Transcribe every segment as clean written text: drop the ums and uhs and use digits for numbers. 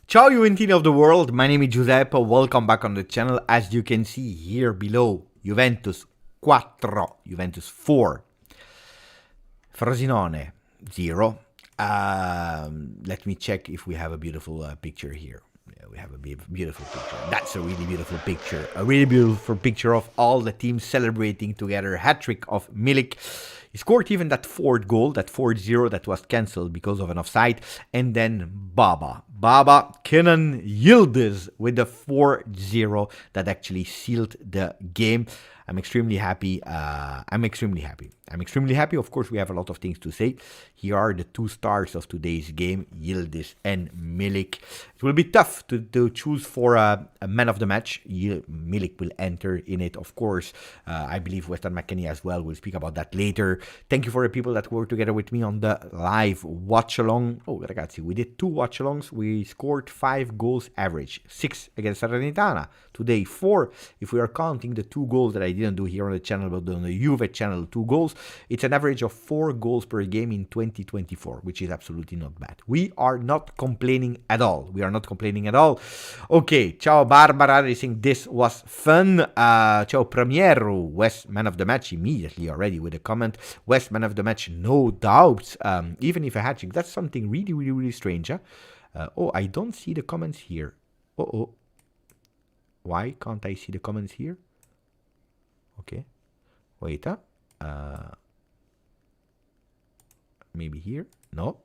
Ciao Juventini of the world, my name is Giuseppe, welcome back on the channel. As you can see here below, Juventus 4, Juventus 4, Frosinone 0. Let me check if we have a beautiful picture here. Yeah, we have a beautiful picture. That's a really beautiful picture. A really beautiful picture of all the teams celebrating together. Hat-trick of Milik. He scored even that fourth goal, that 4-0 that was cancelled because of an offside. And then Baba Kenan Yildiz with the 4-0 that actually sealed the game. I'm extremely happy. I'm extremely happy. Of course, we have a lot of things to say. Here are the two stars of today's game, Yildiz and Milik. It will be tough to choose for a man of the match. Milik will enter in it, of course. I believe Weston McKennie as well. We'll speak about that later. Thank you for the people that work together with me on the live watch-along. Oh, ragazzi, we did 2 watch-alongs. We scored 5 goals average. 6 against Salernitana. Today, 4. If we are counting the 2 goals that I didn't do here on the channel, but on the Juve channel, 2 goals. It's an average of 4 goals per game in 2024, which is absolutely not bad. We are not complaining at all. Okay, ciao Barbara, I think this was fun. Ciao Premiero, West man of the match immediately already with a comment. West man of the match, no doubts. Even if a hat-trick, that's something really strange. Huh? Oh, I don't see the comments here. Why can't I see the comments here? Okay, wait. Maybe here. No.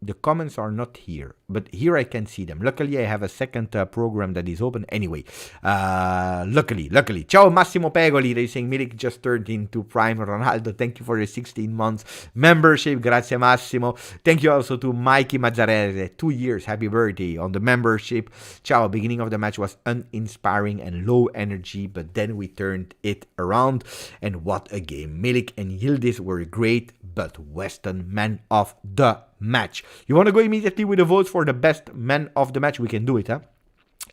The comments are not here, but here I can see them. Luckily, I have a second program that is open. Anyway, luckily. Ciao Massimo Pegoli, they're saying Milik just turned into prime Ronaldo. Thank you for your 16 months membership. Grazie Massimo. Thank you also to Mikey Mazzarese. 2 years. Happy birthday on the membership. Ciao. Beginning of the match was uninspiring and low energy, but then we turned it around. And what a game. Milik and Yildiz were great, but Weston man of the match. You want to go immediately with the votes for the best man of the match? We can do it, huh?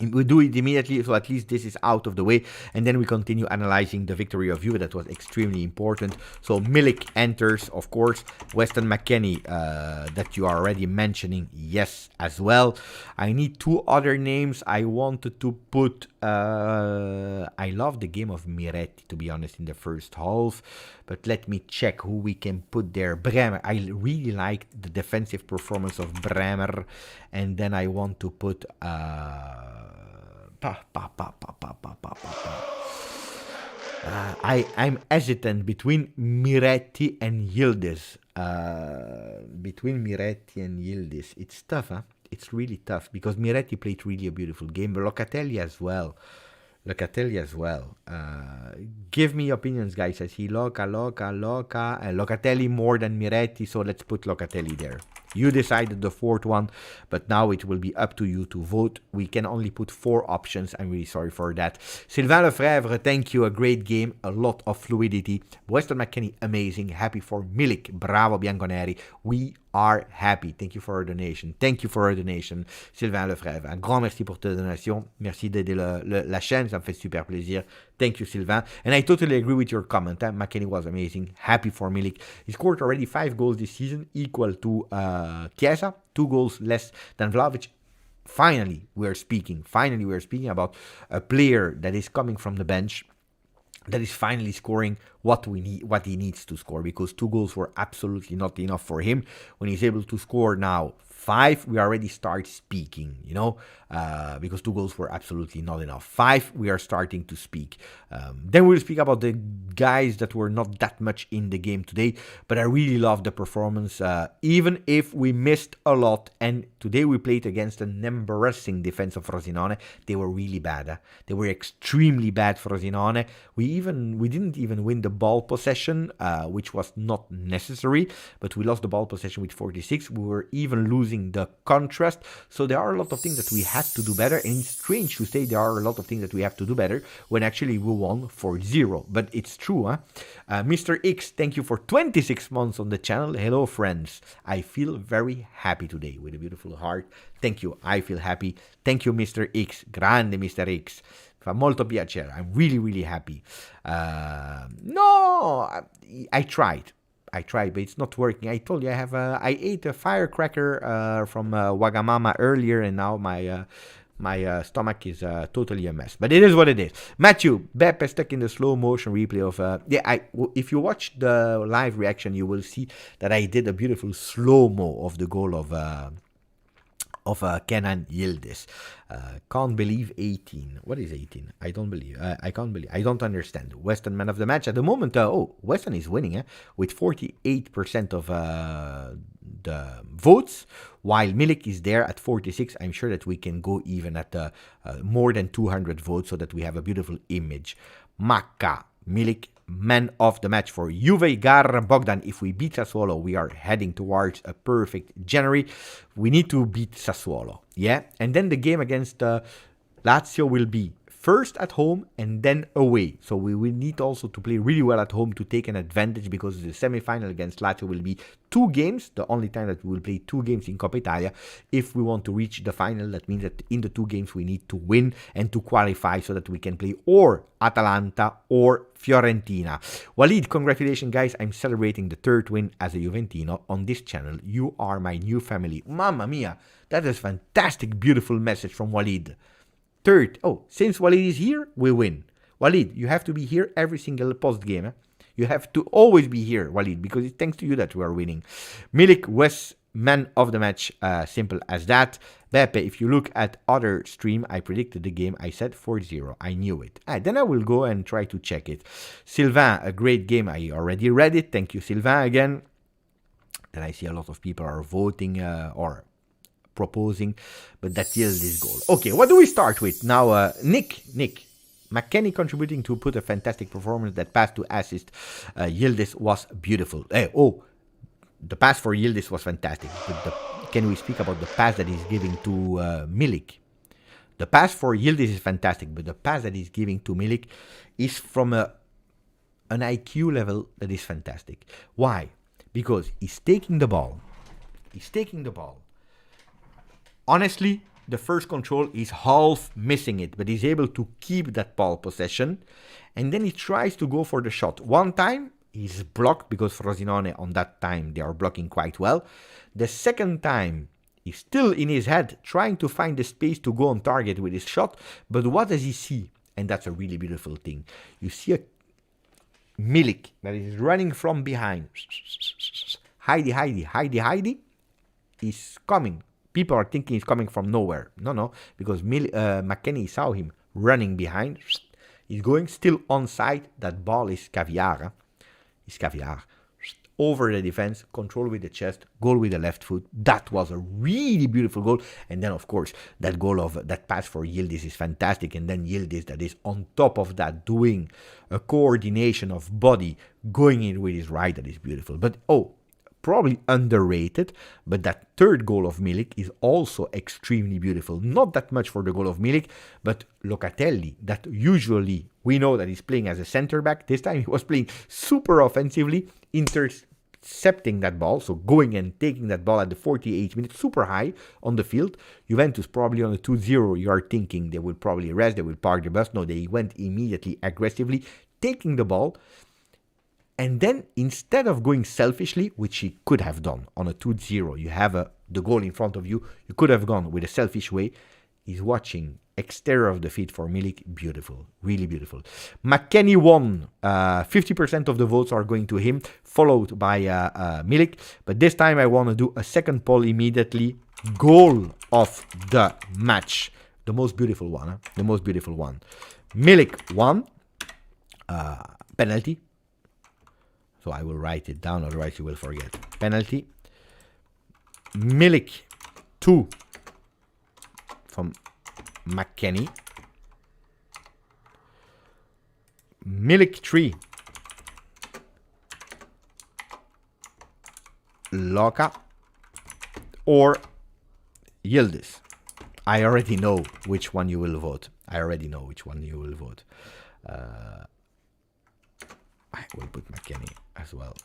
We do it immediately, so at least this is out of the way, and then we continue analyzing the victory of Juve. That was extremely important. So Milik enters, of course. Weston McKennie, that you are already mentioning, yes, as well. I need 2 other names. I wanted to put... I love the game of Miretti, to be honest, in the first half. But let me check who we can put there. Bremer. I really liked the defensive performance of Bremer. And then I want to put... I'm hesitant between Miretti and Yildiz. It's tough, huh? It's really tough because Miretti played really a beautiful game, but Locatelli as well. Give me opinions, guys. I see Locatelli more than Miretti, so let's put Locatelli there. You decided the 4th one, but now it will be up to you to vote. We can only put 4 options. I'm really sorry for that. Sylvain Lefebvre, thank you. A great game, a lot of fluidity. Weston McKennie, amazing. Happy for Milik. Bravo, Bianconeri. We are happy. Thank you for a donation. Sylvain Lefebvre. Un grand merci pour ta donation. Merci d'aider la chaîne. Ça me fait super plaisir. Thank you, Sylvain. And I totally agree with your comment. McKennie was amazing. Happy for Milik. He scored already 5 goals this season, equal to Chiesa. 2 goals less than Vlahovic. Finally, we are speaking about a player that is coming from the bench. that is finally scoring what he needs to score, because 2 goals were absolutely not enough for him. When he's able to score now 5, we already start speaking, because 2 goals were absolutely not enough. 5, we are starting to speak. Then we'll speak about the guys that were not that much in the game today, but I really love the performance, even if we missed a lot. And today we played against an embarrassing defense of Frosinone. They were really bad. They were extremely bad, Frosinone. We didn't even win the ball possession, which was not necessary, but we lost the ball possession with 46. We were even losing the contrast. So there are a lot of things that we had to do better, and it's strange to say there are a lot of things that we have to do better when actually we won 4-0, but it's true, huh? Mr. X, thank you for 26 months on the channel. Hello, friends. I feel very happy today, with a beautiful heart. Thank you. I feel happy. Thank you, Mr. X. Grande, Mr. X. Fa molto piacere. I'm really, really happy. No, I tried, but it's not working. I told you I ate a firecracker from Wagamama earlier, and now my stomach is totally a mess. But it is what it is. Matthew, Beppe stuck in the slow motion replay of if you watch the live reaction, you will see that I did a beautiful slow-mo of the goal of Kenan Yildiz. Can't believe 18. What is 18? I don't believe. I can't believe. I don't understand. Western man of the match at the moment. Western is winning with 48% of the votes, while Milik is there at 46. I'm sure that we can go even at more than 200 votes, so that we have a beautiful image. Macca, Milik, man of the match for Juve. Gar Bogdan, if we beat Sassuolo, we are heading towards a perfect January. We need to beat Sassuolo, yeah? And then the game against Lazio will be first at home and then away. So we will need also to play really well at home to take an advantage, because the semi-final against Lazio will be 2 games, the only time that we will play 2 games in Coppa Italia. If we want to reach the final, that means that in the 2 games we need to win and to qualify, so that we can play or Atalanta or Fiorentina. Walid, congratulations guys, I'm celebrating the 3rd win as a Juventino on this channel. You are my new family. Mamma mia, that is fantastic, beautiful message from Walid. 3rd. Since Walid is here, we win. Walid, you have to be here every single post game. You have to always be here, Walid, because it's thanks to you that we are winning. Milik, West, man of the match. Simple as that. Beppe, if you look at other stream, I predicted the game. I said 4-0. I knew it. Then I will go and try to check it. Sylvain, a great game. I already read it. Thank you, Sylvain, again. And I see a lot of people are voting or proposing, but that yields this goal. Okay, what do we start with now? Nick, McKennie contributing to put a fantastic performance. That pass to assist Yildiz was beautiful. The pass for Yildiz was fantastic. But can we speak about the pass that he's giving to Milik? The pass for Yildiz is fantastic, but the pass that he's giving to Milik is from an IQ level that is fantastic. Why? Because he's taking the ball. Honestly, the first control is half missing it, but he's able to keep that ball possession. And then he tries to go for the shot. One time, he's blocked, because Frosinone on that time, they are blocking quite well. The second time, he's still in his head, trying to find the space to go on target with his shot. But what does he see? And that's a really beautiful thing. You see a Milik that is running from behind. Heidi. He's coming. People are thinking he's coming from nowhere. No, because McKennie saw him running behind. He's going still onside. That ball is caviar. Over the defense, control with the chest, goal with the left foot. That was a really beautiful goal. And then, of course, that goal of that pass for Yildiz is fantastic. And then Yildiz, that is on top of that, doing a coordination of body, going in with his right, that is beautiful. But probably underrated, but that 3rd goal of Milik is also extremely beautiful. Not that much for the goal of Milik, but Locatelli, that usually we know that he's playing as a center back. This time he was playing super offensively, intercepting that ball, so going and taking that ball at the 48th minute, super high on the field. Juventus probably on a 2-0, you are thinking they will probably rest, they will park the bus. No, they went immediately aggressively, taking the ball. And then, instead of going selfishly, which he could have done on a 2-0, you have the goal in front of you, you could have gone with a selfish way. He's watching Exterior of the feet for Milik, beautiful, really beautiful. McKennie won. 50% of the votes are going to him, followed by Milik. But this time I want to do a second poll immediately. Goal of the match. The most beautiful one, huh? The most beautiful one. Milik won. Penalty. So I will write it down, otherwise you will forget. Penalty. Milik 2 from McKennie. Milik 3. Loka. Or Yildiz. I already know which one you will vote. I will put McKennie as well.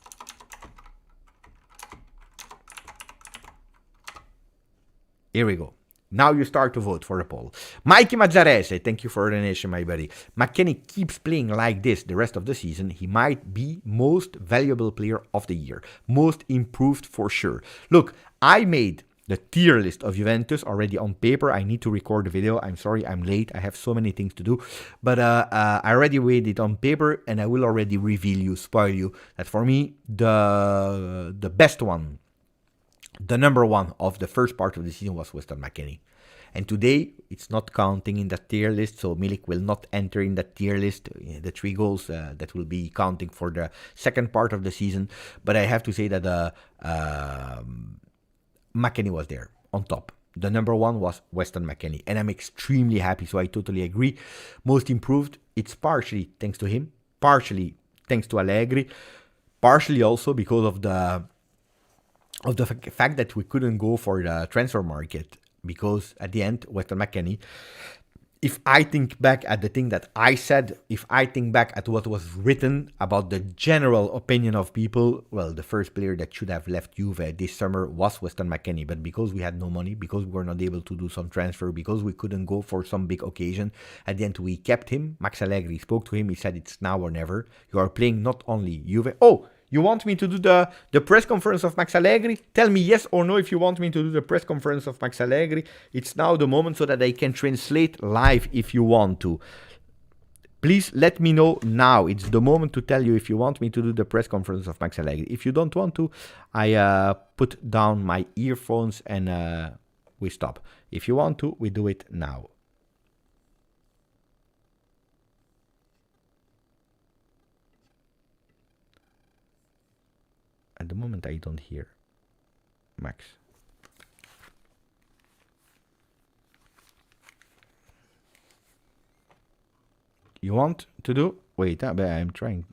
Here we go. Now you start to vote for the poll. Mikey Mazzarese, thank you for the donation, my buddy. McKennie keeps playing like this the rest of the season. He might be most valuable player of the year. Most improved for sure. Look, I made the tier list of Juventus already on paper. I need to record the video. I'm sorry, I'm late. I have so many things to do. But I already made it on paper, and I will already reveal you, spoil you, that for me, the best one, the number one of the first part of the season was Weston McKennie. And today, it's not counting in that tier list, so Milik will not enter in that tier list, the 3 goals that will be counting for the second part of the season. But I have to say that McKennie was there on top. The number one was Weston McKennie, and I'm extremely happy, so I totally agree. Most improved, it's partially thanks to him, partially thanks to Allegri, partially also because of the fact that we couldn't go for the transfer market, because at the end, Weston McKennie, if I think back at the thing that I said, if I think back at what was written about the general opinion of people, well, the first player that should have left Juve this summer was Weston McKennie. But because we had no money, because we were not able to do some transfer, because we couldn't go for some big occasion, at the end we kept him. Max Allegri spoke to him. He said, it's now or never. You are playing not only Juve. Oh, you want me to do the press conference of Max Allegri? Tell me yes or no if you want me to do the press conference of Max Allegri. It's now the moment so that I can translate live if you want to. Please let me know now. It's the moment to tell you if you want me to do the press conference of Max Allegri. If you don't want to, I put down my earphones and we stop. If you want to, we do it now. At the moment, I don't hear Max. You want to do? Wait, I'm trying.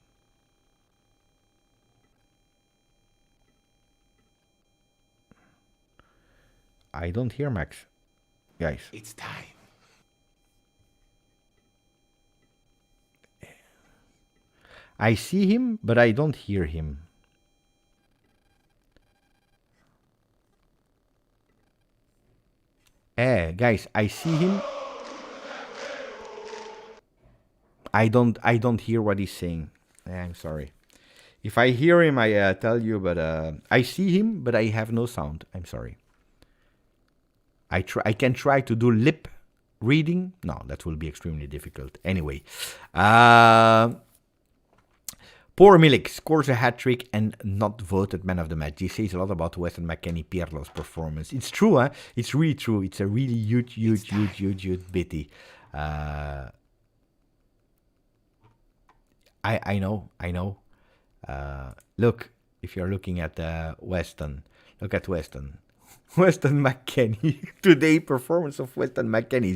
I don't hear Max. Guys. It's time. I see him, but I don't hear him. Guys, I see him. I don't hear what he's saying. I'm sorry. If I hear him, I tell you, but I see him, but I have no sound. I'm sorry. I can try to do lip reading. No, that will be extremely difficult. Anyway, poor Milik scores a hat-trick and not voted man of the match. This says a lot about Weston McKennie Pirlo's performance. It's true, huh? It's really true. It's a really huge pity. I know. Look, if you're looking at Weston, look at Weston. Weston McKennie. Today, performance of Weston McKennie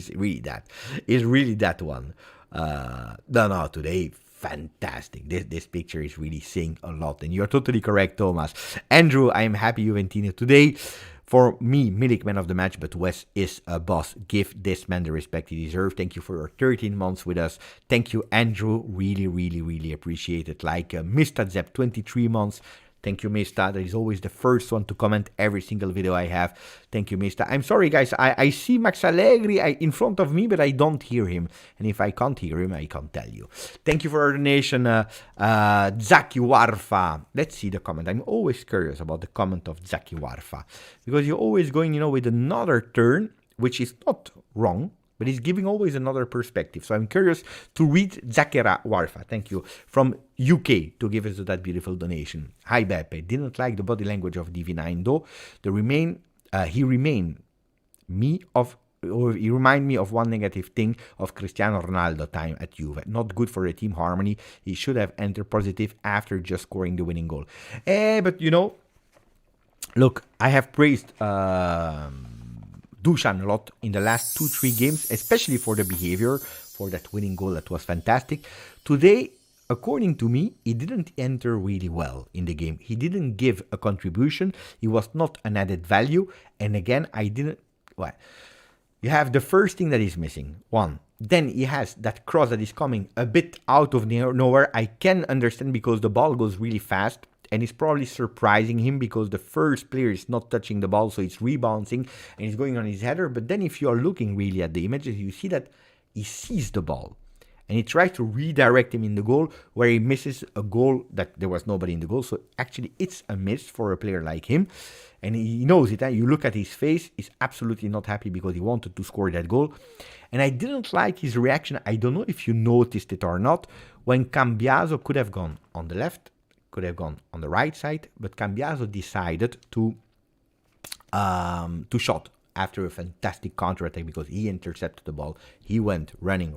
is really that one. No, today, fantastic. This picture is really saying a lot. And you're totally correct, Thomas. Andrew, I am happy Juventini today. For me, Milik man of the match, but Wes is a boss. Give this man the respect he deserves. Thank you for your 13 months with us. Thank you, Andrew. Really appreciate it. Like Mr. Zep, 23 months. Thank you, Mista. That is always the first one to comment every single video I have. Thank you, Mista. I'm sorry, guys. I see Max Allegri in front of me, but I don't hear him. And if I can't hear him, I can't tell you. Thank you for your donation, Zaki Warfa. Let's see the comment. I'm always curious about the comment of Zaki Warfa. Because you're always going, with another turn, which is not wrong, but he's giving always another perspective. So I'm curious to read Zakera Warfa, thank you, from UK to give us that beautiful donation. Hi Beppe, didn't like the body language of DV9 though. He remained me of or he remind me of one negative thing of Cristiano Ronaldo time at Juve. Not good for the team harmony. He should have entered positive after just scoring the winning goal. But you know, look, I have praised Dusan a lot in the last 2-3 games, especially for the behavior, for that winning goal that was fantastic. Today, according to me, he didn't enter really well in the game. He didn't give a contribution. He was not an added value. And again, you have the first thing that is missing, one. Then he has that cross that is coming a bit out of nowhere. I can understand because the ball goes really fast. And it's probably surprising him because the first player is not touching the ball, so it's rebounding and it's going on his header. But then if you are looking really at the images, you see that he sees the ball. And he tries to redirect him in the goal where he misses a goal that there was nobody in the goal. So actually it's a miss for a player like him. And he knows it. You look at his face, he's absolutely not happy because he wanted to score that goal. And I didn't like his reaction. I don't know if you noticed it or not. When Cambiaso could have gone on the left, could have gone on the right side, but Cambiaso decided to shot after a fantastic counter-attack because he intercepted the ball. He went running,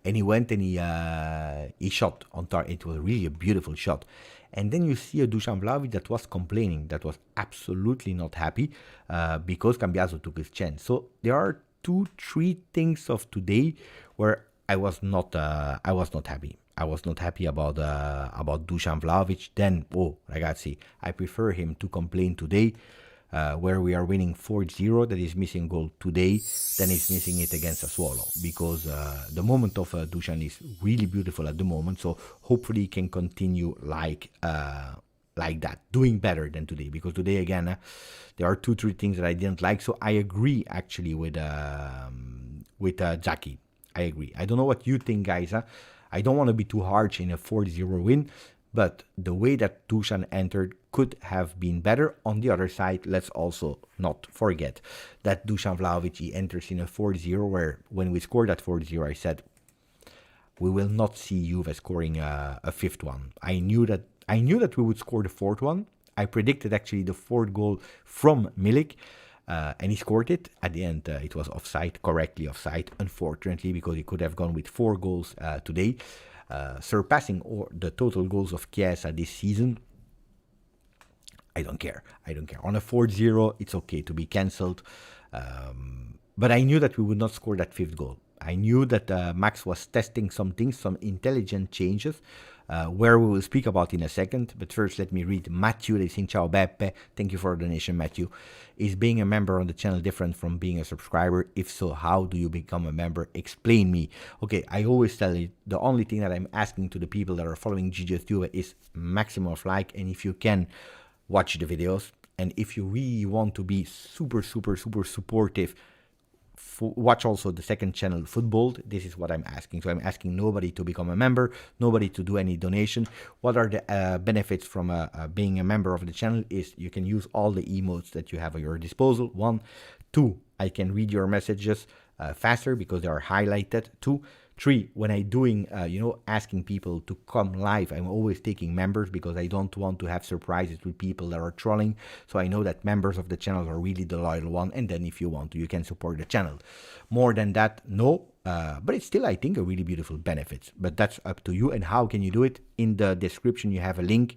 and he went and he shot on target. It was really a beautiful shot. And then you see a Dusan Vlahovic that was complaining, that was absolutely not happy because Cambiaso took his chance. So there are 2-3 things of today where I was not happy. I was not happy about Dusan Vlahovic. Then, ragazzi, I prefer him to complain today, where we are winning 4-0, that is missing goal today, then he's missing it against Sassuolo, because the moment of Dusan is really beautiful at the moment, so hopefully he can continue like that, doing better than today, because today, again, there are 2-3 things that I didn't like, so I agree, actually, with Zaki. I agree. I don't know what you think, guys, I don't want to be too harsh in a 4-0 win, but the way that Dusan entered could have been better. On the other side, let's also not forget that Dusan Vlahovic, he enters in a 4-0, where when we scored that 4-0, I said, we will not see Juve scoring a fifth one. I knew that we would score the fourth one. I predicted actually the fourth goal from Milik, and he scored it. At the end, it was correctly offside, unfortunately, because he could have gone with 4 goals today, surpassing the total goals of Chiesa this season. I don't care. On a 4-0, it's okay to be cancelled. But I knew that we would not score that 5th goal. I knew that Max was testing some things, some intelligent changes, where we will speak about in a second. But first, let me read Matthew. They saying, Ciao Beppe. Thank you for the donation, Matthew. Is being a member on the channel different from being a subscriber? If so, how do you become a member? Explain me. Okay, I always tell you, the only thing that I'm asking to the people that are following GJustjuve is maximum of like, and if you can, watch the videos. And if you really want to be super supportive, watch also the second channel, Football. This is what I'm asking. So I'm asking nobody to become a member, nobody to do any donation. What are the benefits from being a member of the channel is you can use all the emotes that you have at your disposal. 1, 2, I can read your messages faster because they are highlighted. 2, 3, when I'm doing, asking people to come live, I'm always taking members because I don't want to have surprises with people that are trolling. So I know that members of the channel are really the loyal one. And then if you want to, you can support the channel. More than that, no. But it's still, I think, a really beautiful benefit. But that's up to you. And how can you do it? In the description, you have a link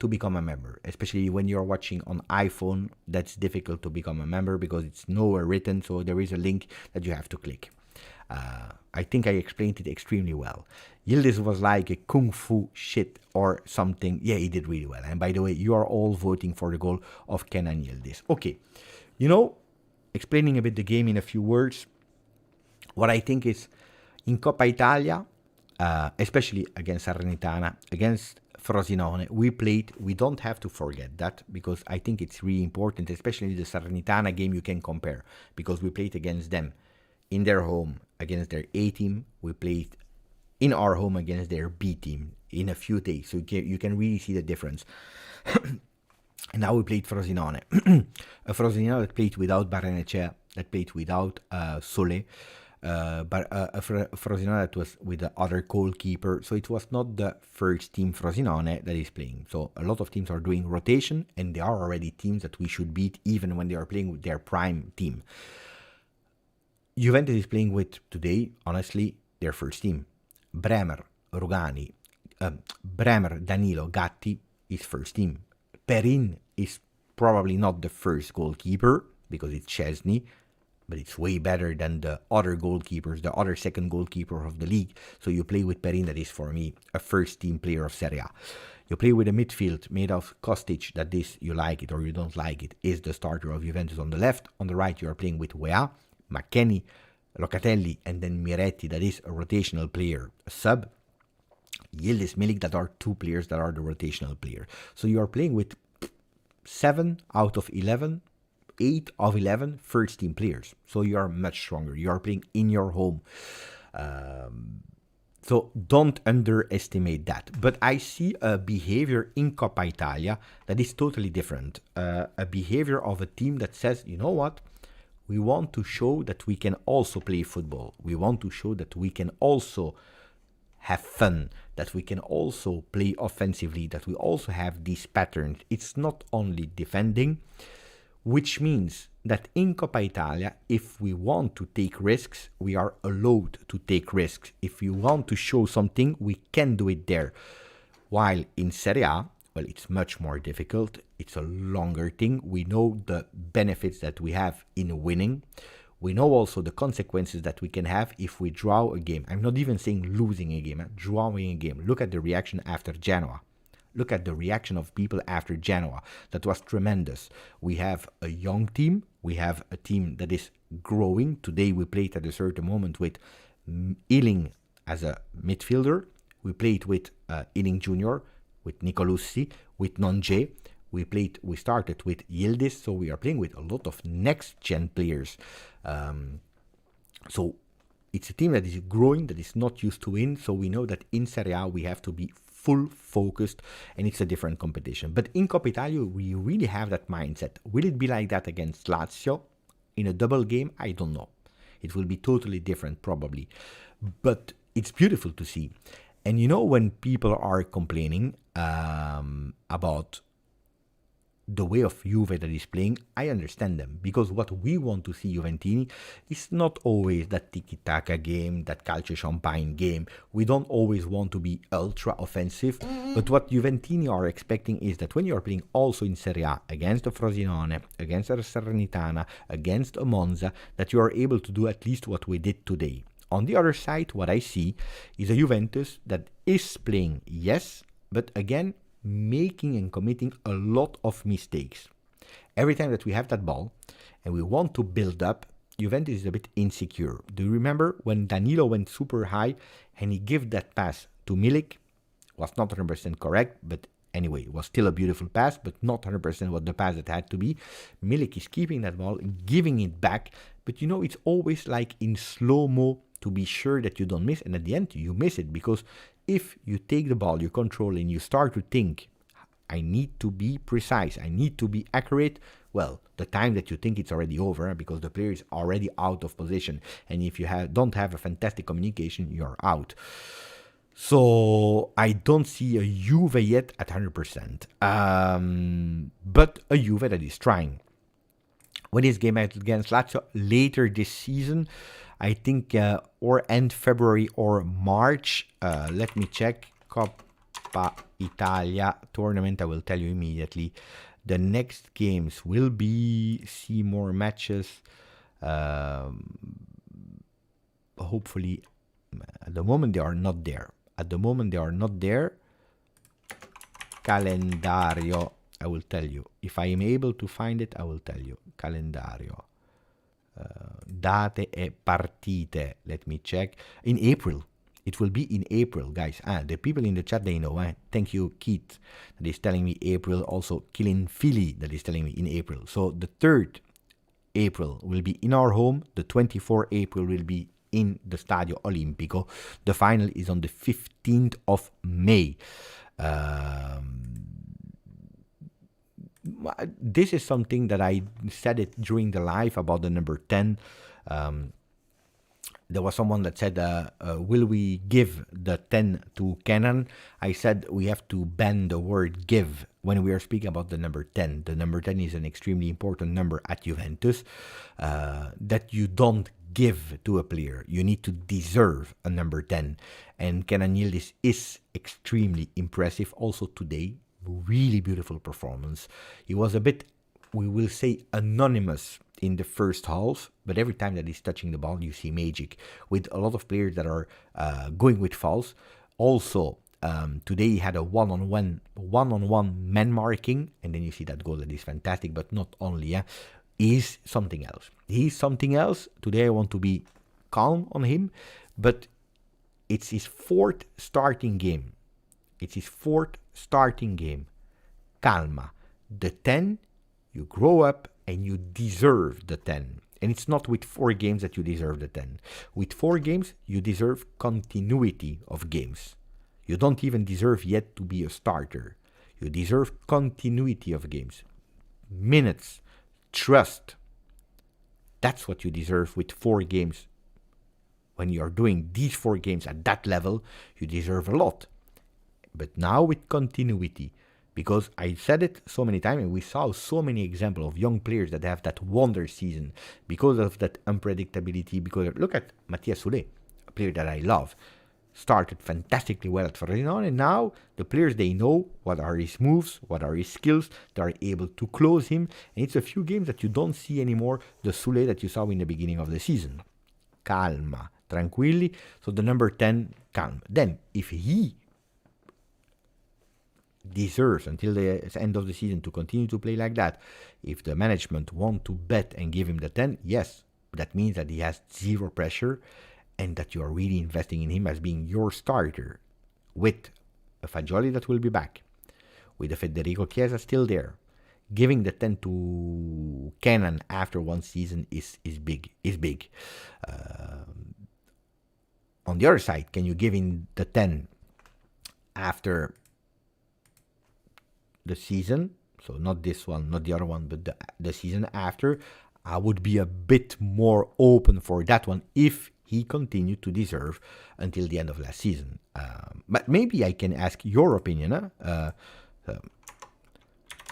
to become a member. Especially when you're watching on iPhone, that's difficult to become a member because it's nowhere written. So there is a link that you have to click. I think I explained it extremely well. Yildiz was like a kung fu shit or something. Yeah, he did really well. And by the way, you are all voting for the goal of Kenan Yildiz. Okay, explaining a bit the game in a few words. What I think is, in Coppa Italia, especially against Salernitana, against Frosinone, we don't have to forget that, because I think it's really important, especially the Salernitana game you can compare, because we played against them in their home against their A team. We played in our home against their B team in a few days. So you can really see the difference. And now we played Frosinone. A Frosinone that played without Barrenechea, that played without Sole, but a Frosinone that was with the other goalkeeper. So it was not the first team Frosinone that is playing. So a lot of teams are doing rotation, and there are already teams that we should beat even when they are playing with their prime team. Juventus is playing with, today, honestly, their first team. Bremer, Danilo, Gatti is first team. Perin is probably not the first goalkeeper because it's Szczesny, but it's way better than the other goalkeepers, the other second goalkeeper of the league. So you play with Perin, that is for me a first team player of Serie A. You play with a midfield made of Kostic, that this, you like it or you don't like it, is the starter of Juventus on the left. On the right, you are playing with Weah, McKennie, Locatelli, and then Miretti, that is a rotational player, a sub. Yildiz, Milik, that are two players that are the rotational player. So you are playing with 7 out of 11, 8 of 11 first team players. So you are much stronger. You are playing in your home. So don't underestimate that. But I see a behavior in Coppa Italia that is totally different. A behavior of a team that says, you know what? We want to show that we can also play football. We want to show that we can also have fun, that we can also play offensively, that we also have these patterns. It's not only defending, which means that in Coppa Italia, if we want to take risks, we are allowed to take risks. If you want to show something, we can do it there. While in Serie A, well, it's much more difficult. It's a longer thing. We know the benefits that we have in winning. We know also the consequences that we can have if we draw a game. I'm not even saying losing a game, drawing a game. Look at the reaction after Genoa. Look at the reaction of people after Genoa. That was tremendous. We have a young team. We have a team that is growing. Today we played at a certain moment with Ealing as a midfielder. We played with Ealing Jr., with Nicolussi, with Nonje. We started with Yildiz, so we are playing with a lot of next-gen players. So it's a team that is growing, that is not used to win. So we know that in Serie A we have to be full focused, and it's a different competition. But in Coppa Italia we really have that mindset. Will it be like that against Lazio in a double game? I don't know. It will be totally different probably. But it's beautiful to see. And you know, when people are complaining about the way of Juve that is playing, I understand them, because what we want to see Juventini is not always that tiki-taka game, that calcio champagne game. We don't always want to be ultra offensive, but what Juventini are expecting is that when you are playing also in Serie A against a Frosinone, against a Salernitana, against a Monza, that you are able to do at least what we did today. On the other side, what I see is a Juventus that is playing, yes, but again, making and committing a lot of mistakes. Every time that we have that ball and we want to build up, Juventus is a bit insecure. Do you remember when Danilo went super high and he gave that pass to Milik? Was not 100% correct, but anyway, it was still a beautiful pass, but not 100% what the pass it had to be. Milik is keeping that ball, giving it back, but you know, it's always like in slow-mo to be sure that you don't miss, and at the end you miss it, because if you take the ball, you control, and you start to think, I need to be precise, I need to be accurate, well, the time that you think it's already over, because the player is already out of position, and if you don't have a fantastic communication, you're out. So I don't see a Juve yet at 100%, but a Juve that is trying. When this game against Lazio later this season, I think, or end February or March. Let me check. Coppa Italia tournament, I will tell you immediately. The next games will be, see more matches. Hopefully, at the moment they are not there. Calendario, I will tell you. If I am able to find it, I will tell you. Calendario. Date e partite. Let me check. In April. It will be in April, guys. The people in the chat, they know. Thank you, Keith, that is telling me April. Also, Kilin Philly, that is telling me in April. So the 3rd April will be in our home. The 24th April will be in the Stadio Olimpico. The final is on the 15th of May. this is something that I said it during the live about the number 10. There was someone that said, will we give the 10 to Kenan? I said we have to ban the word give when we are speaking about the number 10. The number 10 is an extremely important number at Juventus that you don't give to a player. You need to deserve a number 10. And Kenan Yildiz is extremely impressive. Also today, really beautiful performance. He was a bit, we will say, anonymous in the first half, but every time that he's touching the ball, you see magic with a lot of players that are going with fouls. Also, today he had a one-on-one man marking, and then you see that goal that is fantastic, but not only, he's something else. He's something else. Today I want to be calm on him, but it's his fourth starting game. Calma. The 10, you grow up, and you deserve the 10. And it's not with 4 games that you deserve the 10. With 4 games, you deserve continuity of games. You don't even deserve yet to be a starter. You deserve continuity of games. Minutes. Trust. That's what you deserve with 4 games. When you are doing these 4 games at that level, you deserve a lot. But now with continuity. Because I said it so many times, and we saw so many examples of young players that have that wonder season because of that unpredictability. Because look at Matthias Soulé, a player that I love, started fantastically well at Frosinone, and now the players, they know what are his moves, what are his skills, they are able to close him, and it's a few games that you don't see anymore the Soulé that you saw in the beginning of the season. Calma, tranquilli. So the number 10, calm. Then, if he deserves until the end of the season to continue to play like that, if the management want to bet and give him the 10, yes, that means that he has zero pressure and that you are really investing in him as being your starter, with a Fagioli that will be back, with a Federico Chiesa still there. Giving the 10 to Kenan after one season is big. On the other side, can you give him the 10 after the season? So not this one, not the other one, but the season after. I would be a bit more open for that one if he continued to deserve until the end of last season. But maybe I can ask your opinion.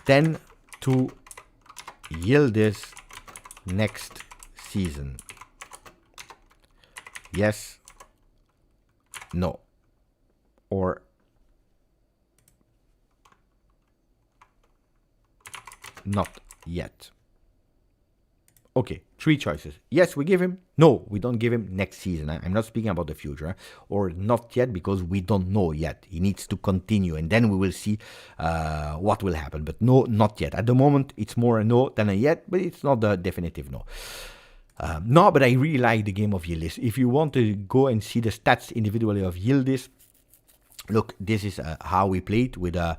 10 to Yildiz next season. Yes, no, or not yet. Okay, 3 choices. Yes, we give him. No, we don't give him next season. I'm not speaking about the future. Or not yet, because we don't know yet. He needs to continue, and then we will see what will happen. But no, not yet. At the moment, it's more a no than a yet, but it's not a definitive no. No, but I really like the game of Yildiz. If you want to go and see the stats individually of Yildiz, look, this is how we played with a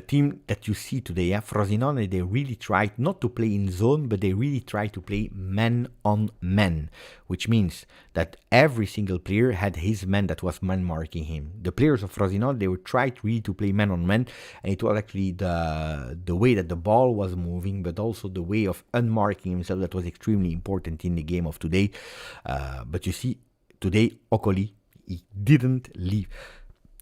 team that you see today. Frosinone, they really tried not to play in zone, but they really tried to play man on man, which means that every single player had his man that was man marking him. The players of Frosinone, they were tried really to play man on man, and it was actually the way that the ball was moving, but also the way of unmarking himself that was extremely important in the game of today. But you see, today, Okoli, he didn't leave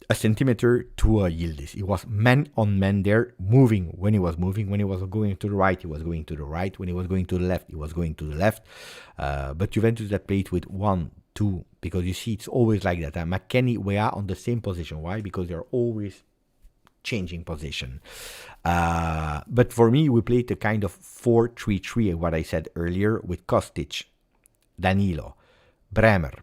a centimeter to Yildiz. He was man on man there, moving when he was moving. When he was going to the right, he was going to the right. When he was going to the left, he was going to the left. But Juventus that played with 1, 2, because you see it's always like that. McKennie, we are on the same position. Why? Because they're always changing position. But for me, we played a kind of 4-3-3, what I said earlier, with Kostic, Danilo, Bremer,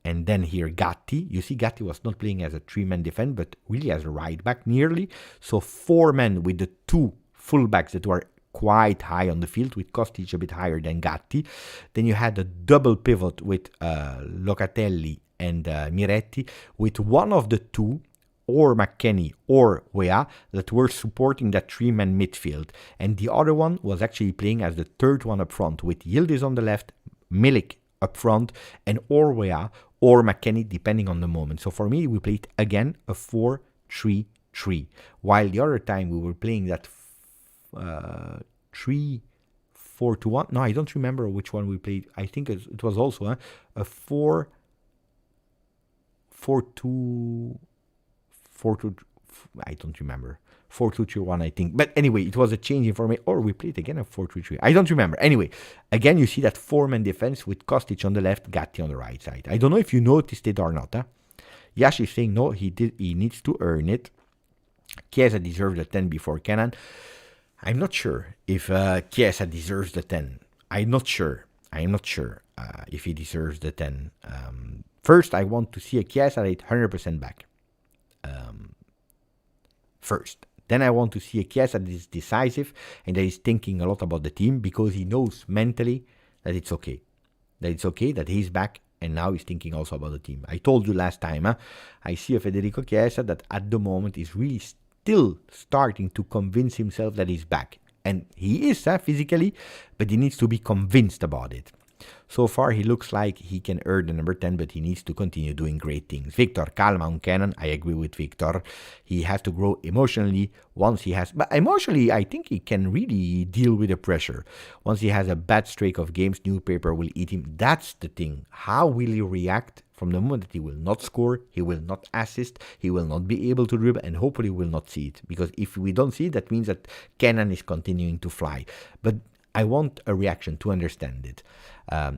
and then here Gatti. You see, Gatti was not playing as a 3-man defense, but really as a right back nearly. So 4 men with the 2 fullbacks that were quite high on the field, with Kostic a bit higher than Gatti. Then you had a double pivot with Locatelli and Miretti, with one of the 2, or McKennie or Wea, that were supporting that 3-man midfield. And the other one was actually playing as the third one up front, with Yildiz on the left, Milik up front, and or Wea or McKennie, depending on the moment. So for me, we played again a 4-3-3, while the other time we were playing that 3-4-1. No, I don't remember which one we played. I think it was also a 4-4-2, 4-2. I don't remember. 4-2-3-1, I think. But anyway, it was a change in formation. Or we played again a 4-3-3. I don't remember. Anyway, again, you see that four-man defense with Kostic on the left, Gatti on the right side. I don't know if you noticed it or not. Yash is saying no, he needs to earn it. Chiesa deserves the 10 before Kenan. I'm not sure if Chiesa deserves the 10. I'm not sure if he deserves the 10. First, I want to see a Chiesa at 100% back. First. Then I want to see a Chiesa that is decisive and that is thinking a lot about the team because he knows mentally that it's okay. That it's okay, that he's back, and now he's thinking also about the team. I told you last time, I see a Federico Chiesa that at the moment is really still starting to convince himself that he's back. And he is physically, but he needs to be convinced about it. So far, he looks like he can earn the number 10, but he needs to continue doing great things. Victor, calma on Kenan. I agree with Victor. He has to grow emotionally once he has... But emotionally, I think he can really deal with the pressure. Once he has a bad streak of games, newspaper will eat him. That's the thing. How will he react from the moment that he will not score, he will not assist, he will not be able to dribble, and hopefully will not see it. Because if we don't see it, that means that Kenan is continuing to fly. But I want a reaction to understand it.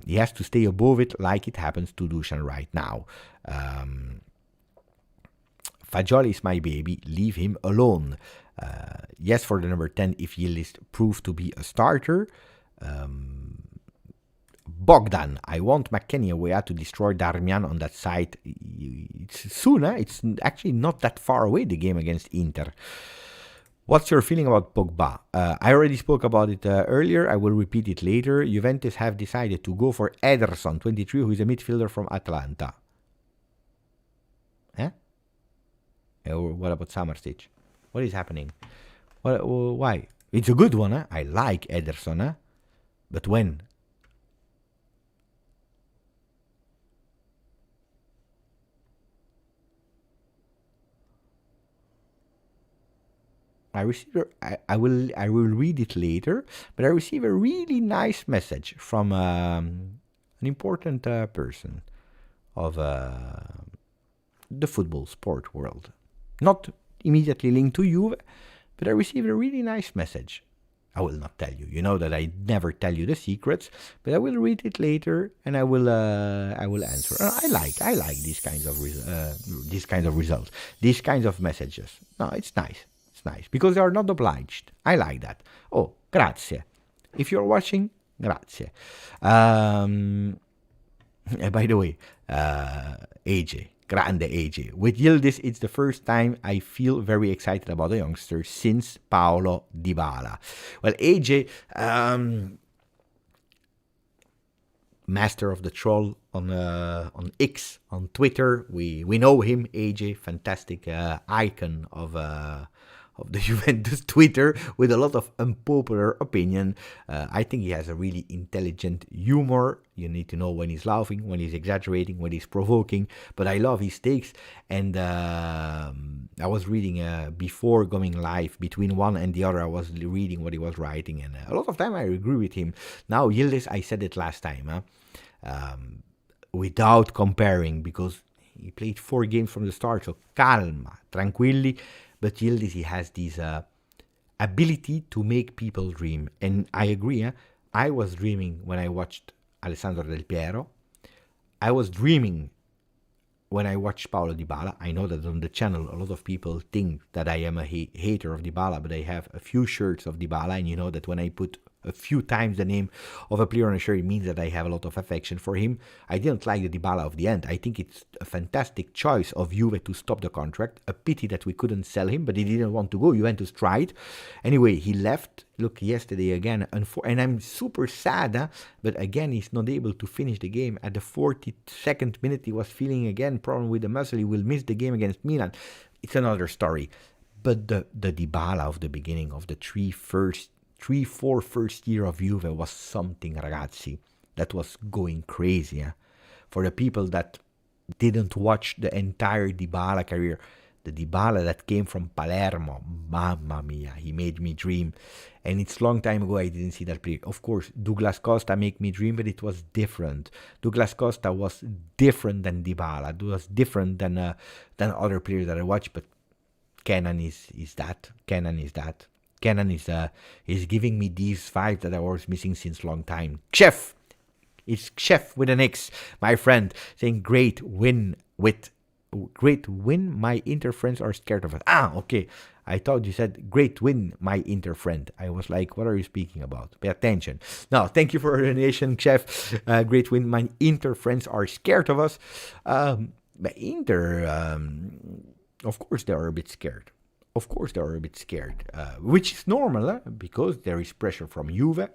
He has to stay above it like it happens to Dusan right now. Fagioli is my baby. Leave him alone. Yes, for the number 10 if Yildiz proves to be a starter. Bogdan, I want McKennie away to destroy Darmian on that side. It's soon, It's actually not that far away, the game against Inter. What's your feeling about Pogba? I already spoke about it earlier. I will repeat it later. Juventus have decided to go for Ederson, 23, who is a midfielder from Atalanta. Or what about Samardzic? What is happening? Why? It's a good one. I like Ederson. But when? I will read it later, but I received a really nice message from an important person of the football sport world. Not immediately linked to you, but I received a really nice message. I will not tell you. You know that I never tell you the secrets, but I will read it later and I will answer. I like these kinds of results, these kinds of messages. No, it's nice. It's nice because they are not obliged. I like that. Oh, grazie. If you're watching, grazie. By the way, AJ, grande AJ. With Yildiz, it's the first time I feel very excited about a youngster since Paulo Dybala. Well, AJ, master of the troll on X, on Twitter. We know him, AJ, fantastic icon of the Juventus Twitter with a lot of unpopular opinion. I think he has a really intelligent humor. You need to know when he's laughing, when he's exaggerating, when he's provoking. But I love his takes. And I was reading before going live, between one and the other, I was reading what he was writing. And a lot of time I agree with him. Now, Yildiz, I said it last time, without comparing, because he played 4 games from the start. So calma, tranquilli. But Yildiz, he has this ability to make people dream. And I agree. I was dreaming when I watched Alessandro Del Piero. I was dreaming when I watched Paulo Dybala. I know that on the channel, a lot of people think that I am a hater of Dybala, but I have a few shirts of Dybala. And you know that when I put a few times the name of a player on a shirt, it means that I have a lot of affection for him. I didn't like the Dybala of the end. I think it's a fantastic choice of Juve to stop the contract. A pity that we couldn't sell him, but he didn't want to go. Juventus tried. Anyway, he left. Look, yesterday again, and I'm super sad, but again, he's not able to finish the game. At the 42nd minute, he was feeling again problem with the muscle. He will miss the game against Milan. It's another story. But the Dybala of the beginning of the 3-4 first year of Juve was something, ragazzi, that was going crazy. For the people that didn't watch the entire Dybala career, The Dybala that came from Palermo, mamma mia, he made me dream. And it's a long time ago I didn't see that player. Of course, Douglas Costa made me dream, but it was different. Douglas Costa was different than Dybala. It was different than other players that I watched. But Kenan is that. Kenan is that. Kenan is giving me these vibes that I was missing since long time. Chef! It's Chef with an X, my friend, saying great win. My Inter friends are scared of us. Okay. I thought you said great win, my Inter friend. I was like, what are you speaking about? Pay attention. No, thank you for your donation, Chef. Great win, my Inter friends are scared of us. But Inter, of course, they are a bit scared. Which is normal, because there is pressure from Juve.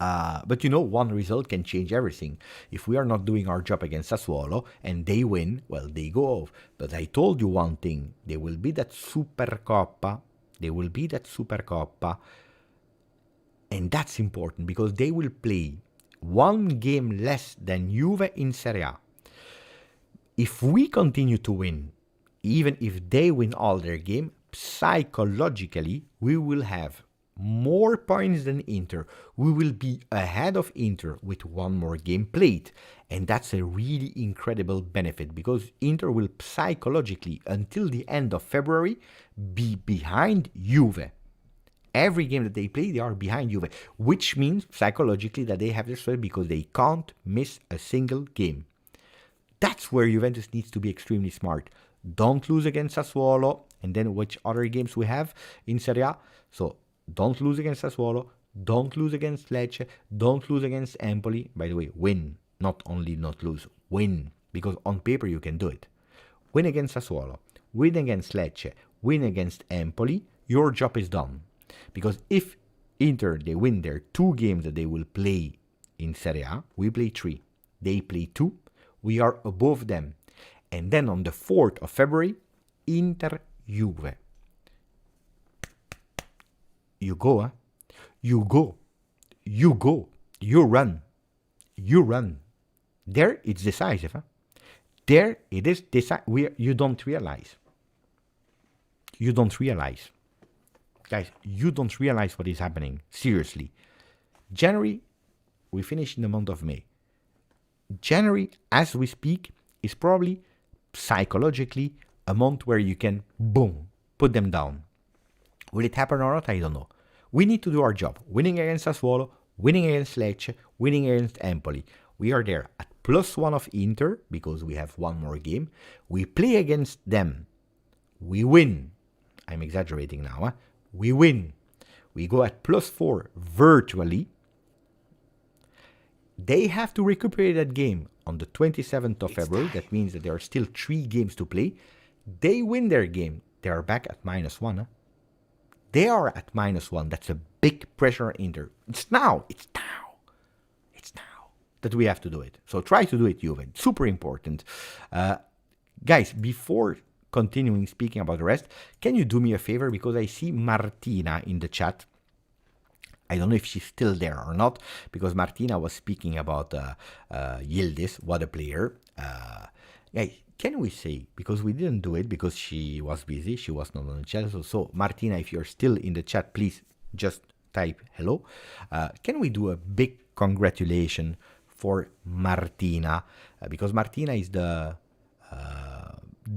But one result can change everything. If we are not doing our job against Sassuolo and they win, well, they go off. But I told you one thing. There will be that Supercoppa. And that's important because they will play one game less than Juve in Serie A. If we continue to win, even if they win all their game, psychologically, we will have more points than Inter. We will be ahead of Inter with one more game played. And that's a really incredible benefit because Inter will psychologically, until the end of February, be behind Juve. Every game that they play, they are behind Juve, which means psychologically that they have their strength because they can't miss a single game. That's where Juventus needs to be extremely smart. Don't lose against Sassuolo, and then which other games we have in Serie A. So don't lose against Sassuolo, don't lose against Lecce, don't lose against Empoli. By the way, win, not only not lose, win, because on paper you can do it. Win against Sassuolo, win against Lecce, win against Empoli, your job is done. Because if Inter, they win their 2 games that they will play in Serie A, we play 3. They play 2, we are above them. And then on the 4th of February, Inter-Juve. You go, You go. You run. There, it's decisive, There, it is decisive. You don't realize. Guys, you don't realize what is happening. Seriously. January, we finish in the month of May. January, as we speak, is probably psychologically a month where you can, boom, put them down. Will it happen or not? I don't know. We need to do our job. Winning against Sassuolo, winning against Lecce, winning against Empoli. We are there at +1 of Inter because we have one more game. We play against them. We win. I'm exaggerating now. We win. We go at +4 virtually. They have to recuperate that game on the 27th of February. That means that there are still 3 games to play. They win their game. They are back at -1. They are at -1. That's a big pressure on Inter. It's now that we have to do it. So try to do it, Juve. Super important. Guys, before continuing speaking about the rest, can you do me a favor? Because I see Martina in the chat. I don't know if she's still there or not, because Martina was speaking about Yildiz, what a player. Guys, can we say, because we didn't do it because she was busy, she was not on the chat. So Martina, if you're still in the chat, please just type hello. Can we do a big congratulation for Martina? Because Martina is the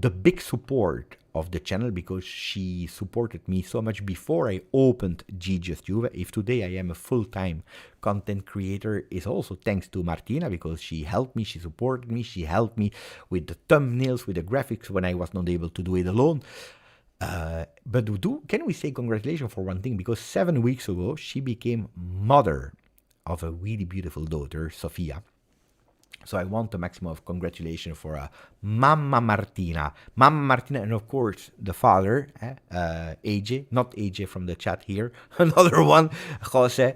big support of the channel, because she supported me so much before I opened GJustjuve. If today I am a full-time content creator, is also thanks to Martina, because she helped me, she supported me, she helped me with the thumbnails, with the graphics when I was not able to do it alone. But can we say congratulations for one thing? Because 7 weeks ago, she became mother of a really beautiful daughter, Sofia. So I want a maximum of congratulations for Mamma Martina, and of course the father, AJ, not AJ from the chat here, another one, Jose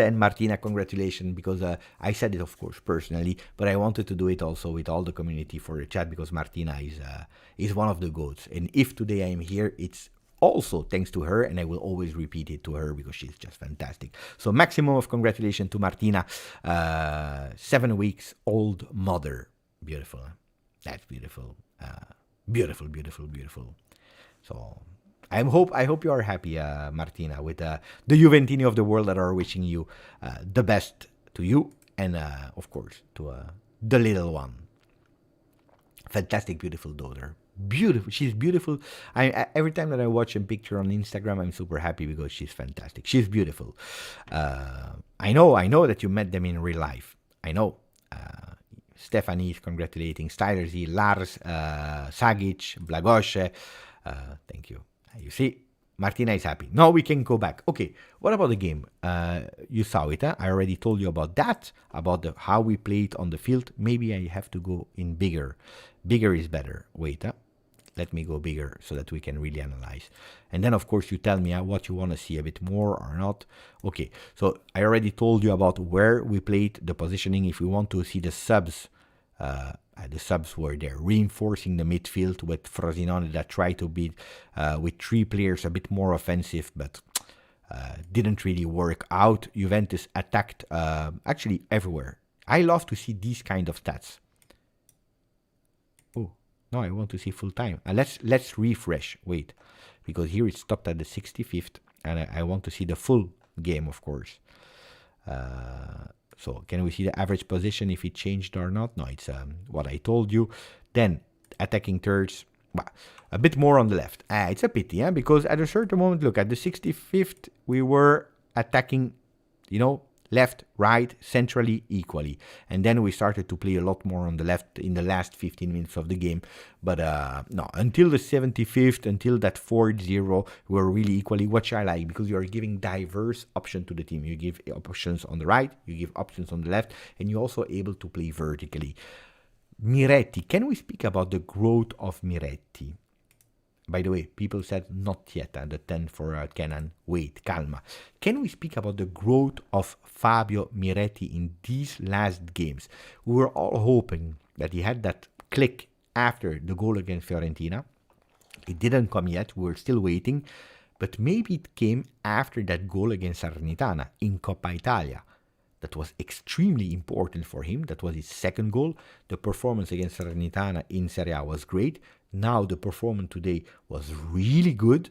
and Martina, congratulations, because I said it of course personally, but I wanted to do it also with all the community for the chat, because Martina is one of the GOATs, and if today I am here, it's also thanks to her, and I will always repeat it to her because she's just fantastic. So maximum of congratulations to Martina, 7 weeks old mother. Beautiful. That's beautiful. Beautiful, beautiful, beautiful. So I hope you are happy, Martina, with the Juventini of the world that are wishing you the best to you and of course to the little one. Fantastic, beautiful daughter. Beautiful. She's beautiful. Every time that I watch a picture on Instagram, I'm super happy because she's fantastic. She's beautiful. I know that you met them in real life. I know. Stephanie is congratulating Stylersy, Lars, Sagic, Blagoshe. Thank you. You see, Martina is happy. Now we can go back. Okay, what about the game? You saw it. Huh? I already told you about that, about how we played on the field. Maybe I have to go in bigger. Bigger is better. Wait, let me go bigger so that we can really analyze. And then, of course, you tell me what you want to see a bit more or not. Okay, so I already told you about where we played, the positioning. If we want to see the subs were there, reinforcing the midfield with Frosinone that tried to be with three players a bit more offensive, but didn't really work out. Juventus attacked actually everywhere. I love to see these kind of stats. Oh, no, I want to see full time. Let's refresh. Wait, because here it stopped at the 65th, and I want to see the full game, of course. So can we see the average position if it changed or not? No, it's what I told you. Then attacking thirds, a bit more on the left. It's a pity, because at a certain moment, look, at the 65th, we were attacking, left, right, centrally, equally. And then we started to play a lot more on the left in the last 15 minutes of the game. But no, until the 75th, until that 4-0, we were really equally, which I like, because you are giving diverse options to the team. You give options on the right, you give options on the left, and you're also able to play vertically. Miretti, can we speak about the growth of Miretti? By the way, people said not yet, the 10 for Kenan. Wait, calma. Can we speak about the growth of Fabio Miretti in these last games? We were all hoping that he had that click after the goal against Fiorentina. It didn't come yet. We were still waiting. But maybe it came after that goal against Salernitana in Coppa Italia. That was extremely important for him. That was his second goal. The performance against Salernitana in Serie A was great. Now the performance today was really good.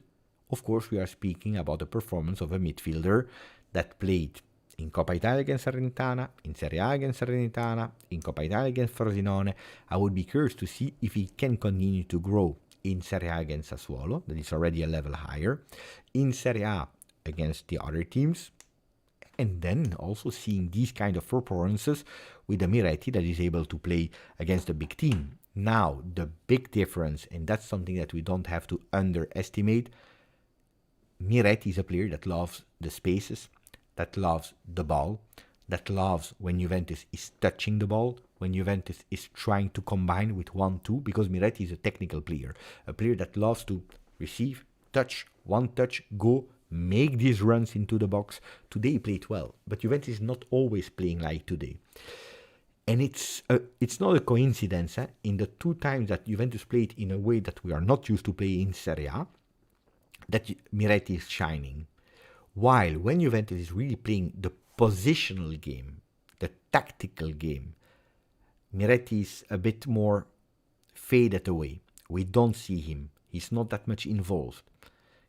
Of course, we are speaking about the performance of a midfielder that played in Coppa Italia against Salernitana, in Serie A against Salernitana, in Coppa Italia against Frosinone. I would be curious to see if he can continue to grow in Serie A against Sassuolo, that is already a level higher, in Serie A against the other teams, and then also seeing these kind of performances with a Miretti that is able to play against a big team. Now, the big difference, and that's something that we don't have to underestimate, Miretti is a player that loves the spaces, that loves the ball, that loves when Juventus is touching the ball, when Juventus is trying to combine with 1-2, because Miretti is a technical player, a player that loves to receive, touch, one touch, go, make these runs into the box. Today he played well, but Juventus is not always playing like today. And it's not a coincidence, in the two times that Juventus played in a way that we are not used to play in Serie A, that Miretti is shining. While when Juventus is really playing the positional game, the tactical game, Miretti is a bit more faded away. We don't see him. He's not that much involved.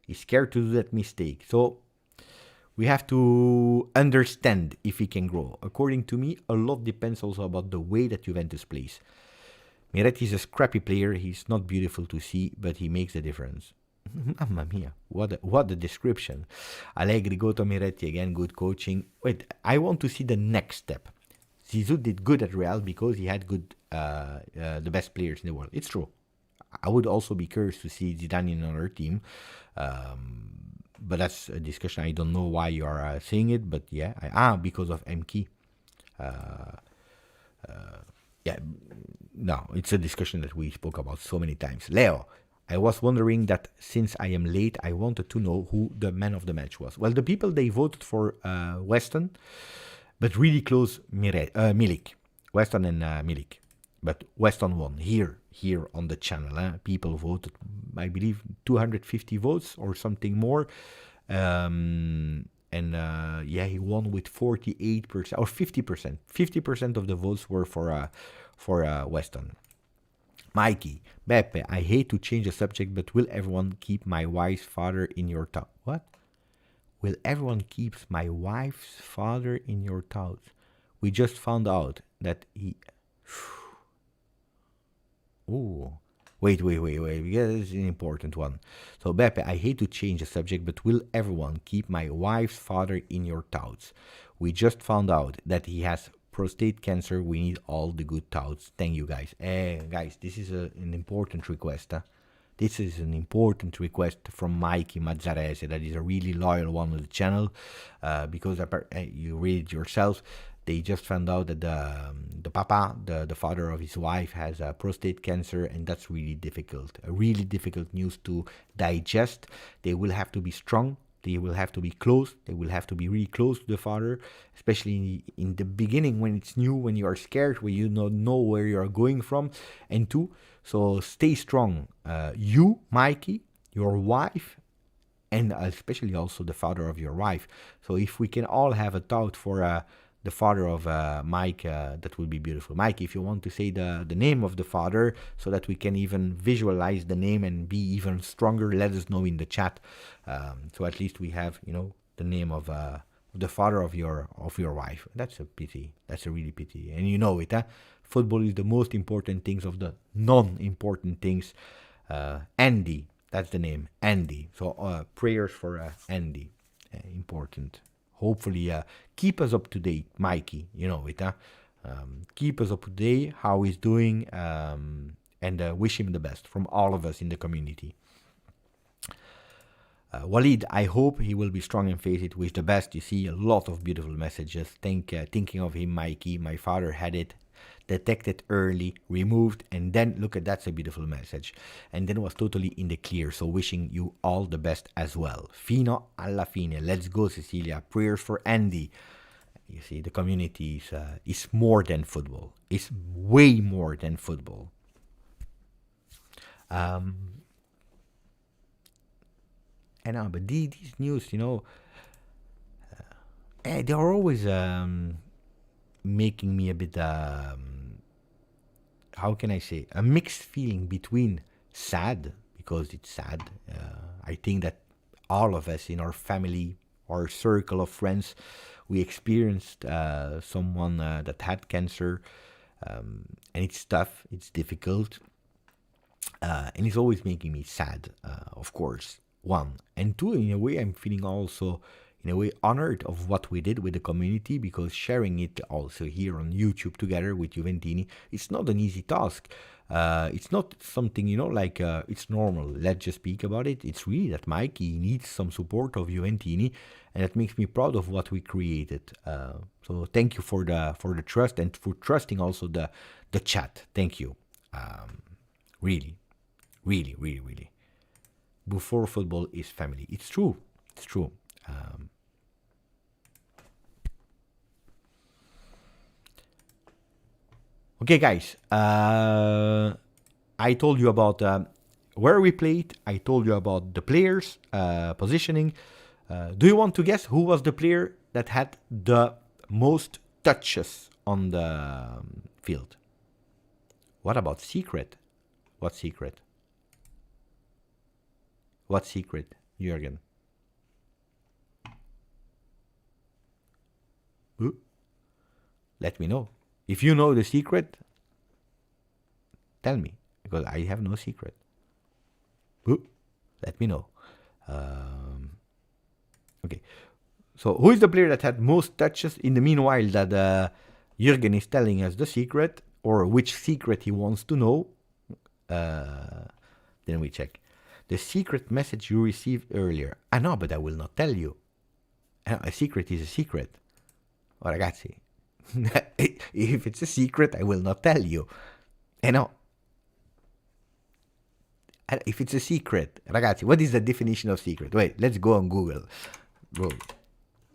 He's scared to do that mistake. So we have to understand if he can grow. According to me, a lot depends also about the way that Juventus plays. Miretti is a scrappy player. He's not beautiful to see, but he makes a difference. Mamma mia, what a description. Allegri, go to Miretti again, good coaching. Wait, I want to see the next step. Zizou did good at Real because he had good, the best players in the world. It's true. I would also be curious to see Zidane in another team. But that's a discussion. I don't know why you are saying it, but yeah, because of MK. No, it's a discussion that we spoke about so many times. Leo, I was wondering that since I am late, I wanted to know who the man of the match was. Well, the people, they voted for Weston, but really close Milik. Weston and Milik. But Weston won here on the channel. People voted, I believe, 250 votes or something more. He won with 48% or 50%. 50% of the votes were for Weston. Mikey, Beppe, I hate to change the subject, but will everyone keep my wife's father in your thoughts? What? Will everyone keep my wife's father in your thoughts? We just found out that he... Ooh. Wait. Yeah, this is an important one. So, Beppe, I hate to change the subject, but will everyone keep my wife's father in your thoughts? We just found out that he has prostate cancer. We need all the good thoughts. Thank you, guys. Guys, this is an important request. This is an important request from Mikey Mazzarese. That is a really loyal one of the channel, because you read it yourself. They just found out that the papa, the father of his wife, has prostate cancer, and that's really difficult. A really difficult news to digest. They will have to be strong. They will have to be close. They will have to be really close to the father, especially in the beginning when it's new, when you are scared, when you don't know where you are going from. And two, so stay strong. You, Mikey, your wife, and especially also the father of your wife. So if we can all have a thought for the father of Mike, that would be beautiful. Mike, if you want to say the name of the father so that we can even visualize the name and be even stronger, let us know in the chat. So at least we have, the name of the father of your wife. That's a pity. That's a really pity. And you know it, huh? Football is the most important things of the non-important things. Andy, that's the name, Andy. So prayers for Andy, important. Hopefully, keep us up to date, Mikey. You know it, huh? Keep us up to date, how he's doing, and wish him the best from all of us in the community. Walid, I hope he will be strong and face it. Wish the best. You see a lot of beautiful messages. Thinking of him, Mikey. My father had it. Detected early, removed, and then look at that's a beautiful message. And then was totally in the clear. So wishing you all the best as well. Fino alla fine. Let's go, Cecilia. Prayers for Andy. You see, the community is more than football. It's way more than football. I know, but these news, they are always making me a bit, how can I say, a mixed feeling between sad, because it's sad. I think that all of us in our family, our circle of friends, we experienced someone that had cancer, and it's tough, it's difficult, and it's always making me sad, of course, one. And two, in a way, I'm feeling also in a way honored of what we did with the community, because sharing it also here on YouTube together with Juventini, it's not an easy task. It's not something, it's normal. Let's just speak about it. It's really that Mikey needs some support of Juventini, and it makes me proud of what we created. So thank you for the trust, and for trusting also the chat. Thank you. Really. Before football is family. It's true. Okay, guys, I told you about where we played. I told you about the players, positioning. Do you want to guess who was the player that had the most touches on the field? What about secret? What secret? What secret, Jürgen? Let me know. If you know the secret, tell me, because I have no secret. Let me know. Okay. So who is the player that had most touches in the meanwhile that Jürgen is telling us the secret, or which secret he wants to know? Then we check. The secret message you received earlier. I know, but I will not tell you. A secret is a secret. Oh, ragazzi. If it's a secret, I will not tell you. No. If it's a secret, ragazzi, what is the definition of secret? Wait, let's go on Google. Bro,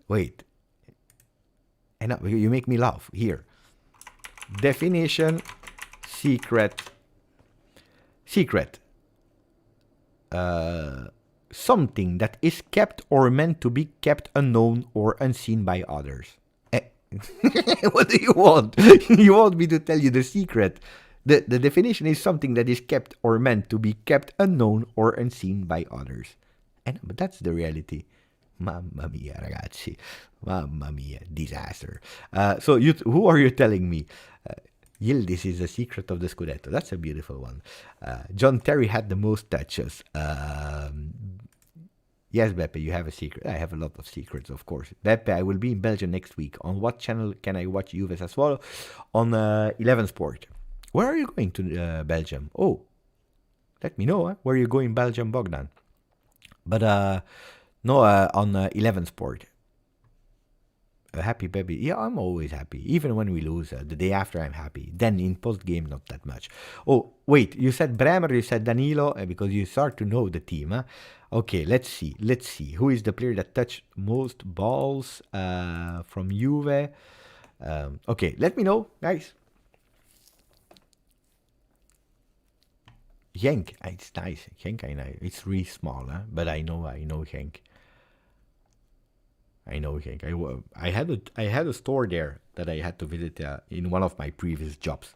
wait. No, you make me laugh. Here. Definition, secret. Secret. Something that is kept or meant to be kept unknown or unseen by others. What do you want? You want me to tell you the secret? The definition is something that is kept or meant to be kept unknown or unseen by others. But that's the reality. Mamma mia, ragazzi. Mamma mia, disaster. So who are you telling me? Yildiz is the secret of the Scudetto. That's a beautiful one. John Terry had the most touches. Yes, Beppe, you have a secret. I have a lot of secrets, of course. Beppe, I will be in Belgium next week. On what channel can I watch Juve Sassuolo? On 11 Sport. Where are you going to Belgium? Oh, let me know. Where are you going Belgium, Bogdan? But no, on 11 Sport. Happy baby. Yeah, I'm always happy. Even when we lose, the day after I'm happy. Then in post-game, not that much. Oh, wait, you said Bremer, you said Danilo, because you start to know the team. Huh? Okay, let's see. Who is the player that touched most balls from Juve? Okay, let me know, guys. Genk, it's nice. Genk, I know. It's really small, huh? But I know Genk. I know Genk. I had a store there that I had to visit in one of my previous jobs.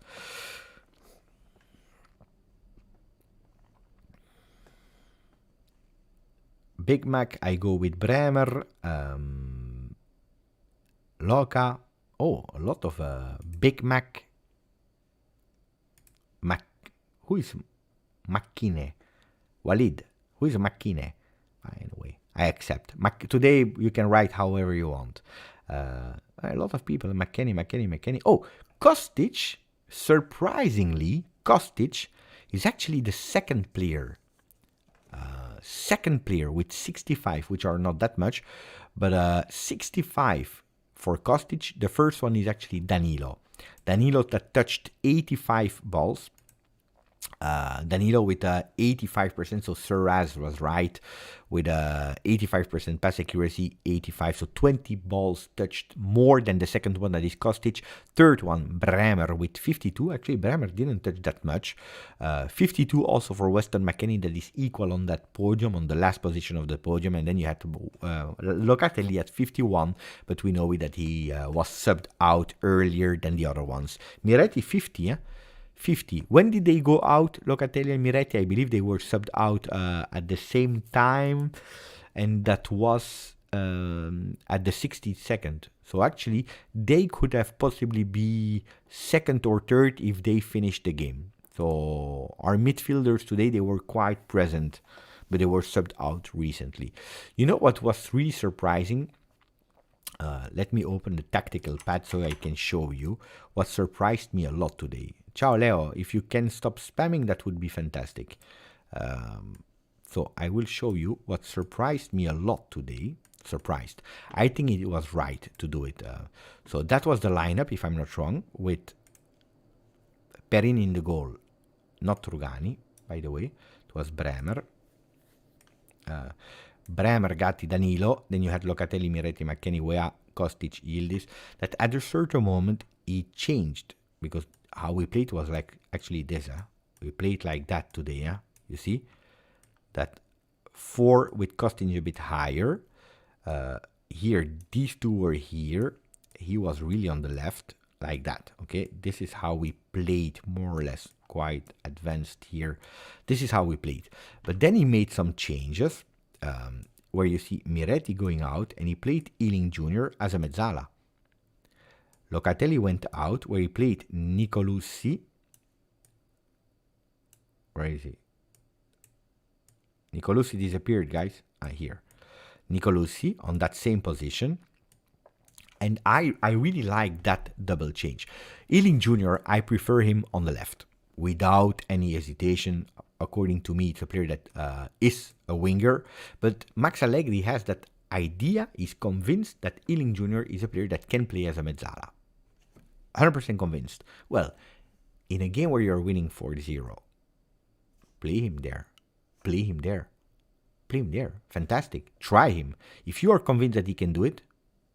Big Mac, I go with Bremer. Loca. Oh, a lot of Big Mac. Who is McKennie? Walid. Who is McKennie? Anyway, I accept. Today you can write however you want. A lot of people. McKennie. Oh, Kostic. Surprisingly, Kostic is actually the second player. Second player with 65, which are not that much, but 65 for Kostic. The first one is actually Danilo. Danilo that touched 85 balls. Danilo with 85%, so Sir Raz was right with 85% pass accuracy, 85, so 20 balls touched more than the second one, that is Kostic. Third one, Bremer with 52. Actually, Bremer didn't touch that much. 52 also for Weston McKennie, that is equal on that podium, on the last position of the podium. And then you had to Locatelli at 51, but we know that he was subbed out earlier than the other ones. Miretti 50, 50. When did they go out, Locatelli and Miretti? I believe they were subbed out at the same time, and that was at the 62nd. So actually, they could have possibly be second or third if they finished the game. So our midfielders today, they were quite present, but they were subbed out recently. You know what was really surprising? Let me open the tactical pad so I can show you what surprised me a lot today. Ciao, Leo. If you can stop spamming, that would be fantastic. So I will show you what surprised me a lot today. Surprised. I think it was right to do it. So that was the lineup, if I'm not wrong, with Perin in the goal. Not Rugani, by the way. It was Bremer. Bremer, Gatti, Danilo. Then you had Locatelli, Miretti, McKennie, Weah, Kostic, Yildiz. That at a certain moment, it changed. Because how we played was like actually this. We played like that today. You see? That 4 with Kostic a bit higher. Here, these two were here. He was really on the left. Like that. Okay? This is how we played, more or less. Quite advanced here. This is how we played. But then he made some changes. Where you see Miretti going out, and he played Ealing Jr. as a mezzala. Locatelli went out, where he played Nicolussi. Where is he? Nicolussi disappeared, guys. Here. Nicolussi on that same position. And I really like that double change. Ealing Jr., I prefer him on the left. Without any hesitation. According to me, it's a player that is a winger. But Max Allegri has that idea. He's convinced that Ealing Jr. is a player that can play as a mezzala. 100% convinced. Well, in a game where you're winning 4-0, play him there. Play him there. Play him there. Fantastic. Try him. If you are convinced that he can do it,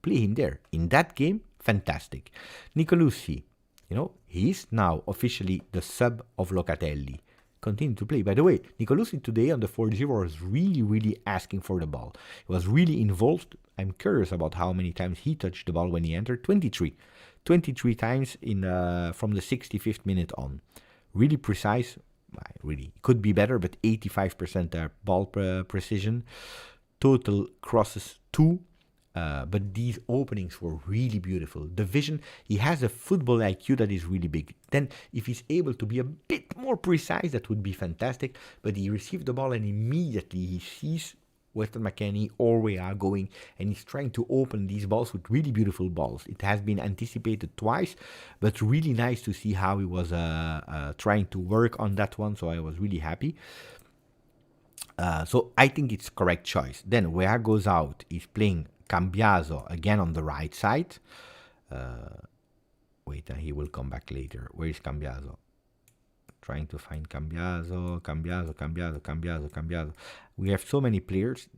play him there. In that game, fantastic. Nicolussi, he's now officially the sub of Locatelli. Continue to play. By the way, Nicolussi today on the 4-0 was really, really asking for the ball. He was really involved. I'm curious about how many times he touched the ball when he entered. 23. 23 times from the 65th minute on. Really precise. Really could be better, but 85% ball precision. Total crosses 2. But these openings were really beautiful. The vision, he has a football IQ that is really big. Then if he's able to be a bit more precise, that would be fantastic. But he received the ball and immediately he sees Weston McKennie or we are going, and he's trying to open these balls with really beautiful balls. It has been anticipated twice, but really nice to see how he was trying to work on that one. So I was really happy. So I think it's correct choice. Then Wea goes out. He's playing Cambiaso again on the right side. Wait, he will come back later. Where is Cambiaso? Trying to find Cambiaso. We have so many players.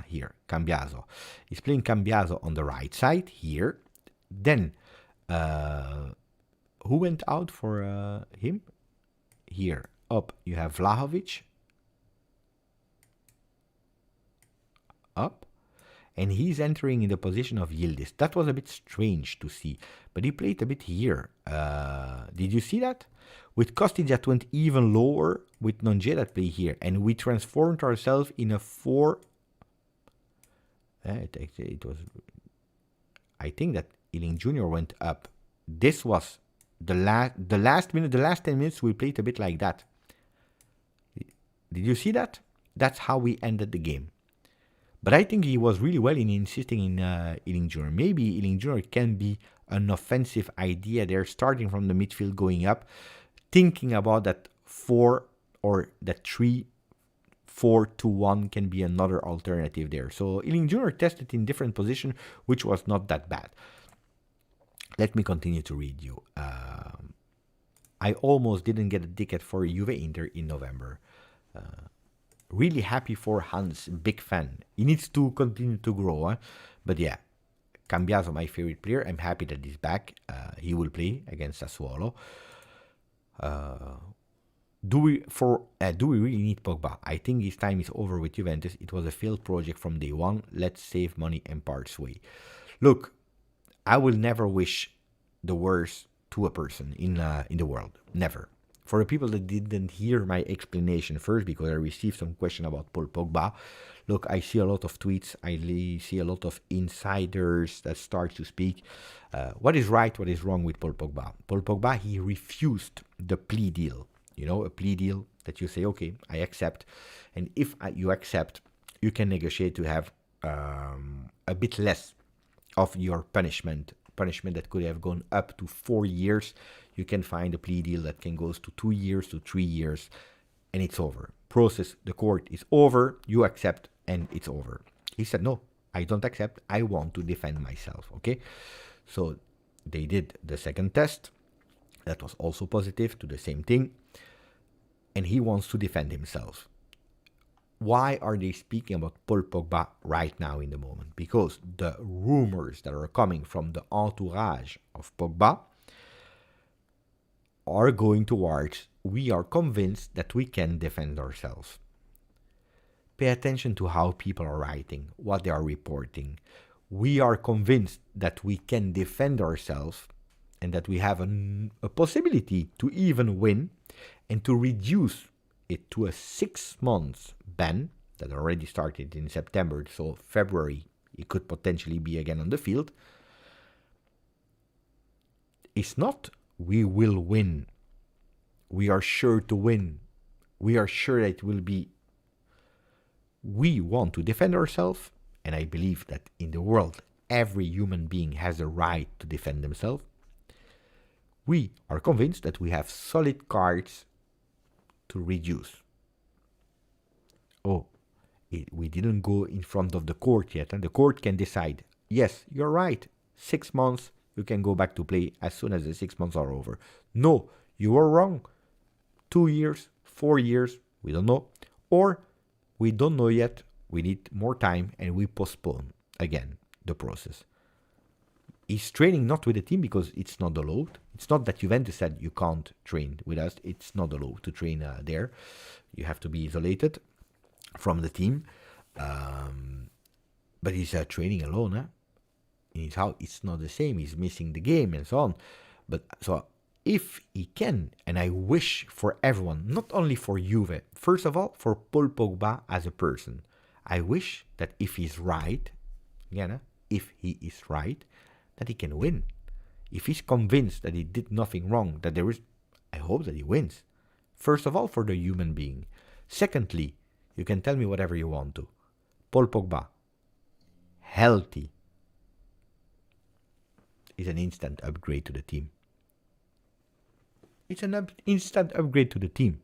Here, Cambiaso. He's playing Cambiaso on the right side here. Then, who went out for him? Here, up, you have Vlahovic. Up. And he's entering in the position of Yildiz. That was a bit strange to see, but he played a bit here. Did you see that? With Kostic that went even lower, with Nonje that play here, and we transformed ourselves in a 4. It was. I think that Ealing Jr. went up. This was the last 10 minutes we played a bit like that. Did you see that? That's how we ended the game. But I think he was really well in insisting in Ealing Jr. Maybe Ealing Jr. can be an offensive idea there, starting from the midfield, going up, thinking about that 4 or that 3-4-2-1 can be another alternative there. So Ealing Jr. tested in different positions, which was not that bad. Let me continue to read you. I almost didn't get a ticket for Juve Inter in November. Really happy for Hans, big fan. He needs to continue to grow, but yeah, Cambiaso, my favorite player. I'm happy that he's back. He will play against Sassuolo. Do we really need Pogba? I think his time is over with Juventus. It was a failed project from day one. Let's save money and parts way. Look, I will never wish the worst to a person in the world. Never. For the people that didn't hear my explanation first, because I received some question about Paul Pogba, look, I see a lot of tweets, I see a lot of insiders that start to speak. What is right, what is wrong with Paul Pogba? Paul Pogba, he refused the plea deal. You know, a plea deal that you say, okay, I accept. And if you accept, you can negotiate to have a bit less of your punishment that could have gone up to 4 years. You can find a plea deal that can go to 2 years to 3 years, and it's over. Process, the court is over, you accept, and it's over. He said, no, I don't accept, I want to defend myself, okay? So they did the second test. That was also positive to the same thing. And he wants to defend himself. Why are they speaking about Paul Pogba right now in the moment? Because the rumors that are coming from the entourage of Pogba are going towards, we are convinced that we can defend ourselves. Pay attention to how people are writing, what they are reporting. We are convinced that we can defend ourselves and that we have a possibility to even win and to reduce it to a 6 months ban that already started in September, so February it could potentially be again on the field. It's not we will win, we are sure to win, we are sure that it will be. We want to defend ourselves, and I believe that in the world every human being has a right to defend themselves. We are convinced that we have solid cards to reduce. We didn't go in front of the court yet, and the court can decide, yes, you're right, 6 months, you can go back to play as soon as the 6 months are over. No, you are wrong. 2 years, 4 years, we don't know. Or we don't know yet, we need more time, and we postpone again the process. He's training not with the team because it's not allowed. It's not that Juventus said you can't train with us. It's not allowed to train there. You have to be isolated from the team. But he's training alone. In his house, it's not the same. He's missing the game and so on. But so if he can, and I wish for everyone, not only for Juve, first of all, for Paul Pogba as a person, I wish that if he's right, again, if he is right, that he can win. If he's convinced that he did nothing wrong, that there is, I hope that he wins. First of all, for the human being. Secondly, you can tell me whatever you want to. Paul Pogba, healthy, is an instant upgrade to the team. It's an instant upgrade to the team.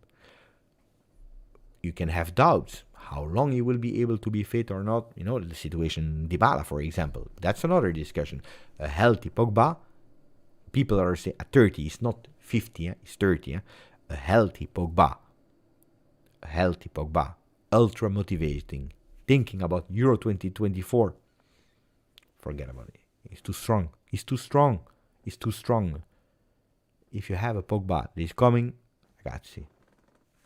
You can have doubts how long he will be able to be fit or not. You know, the situation Dybala, for example. That's another discussion. A healthy Pogba, people are saying at 30, he's not 50, he's 30. A healthy Pogba. A healthy Pogba. Ultra motivating. Thinking about Euro 2024. Forget about it. He's too strong. He's too strong. He's too strong. If you have a Pogba that is coming, ragazzi,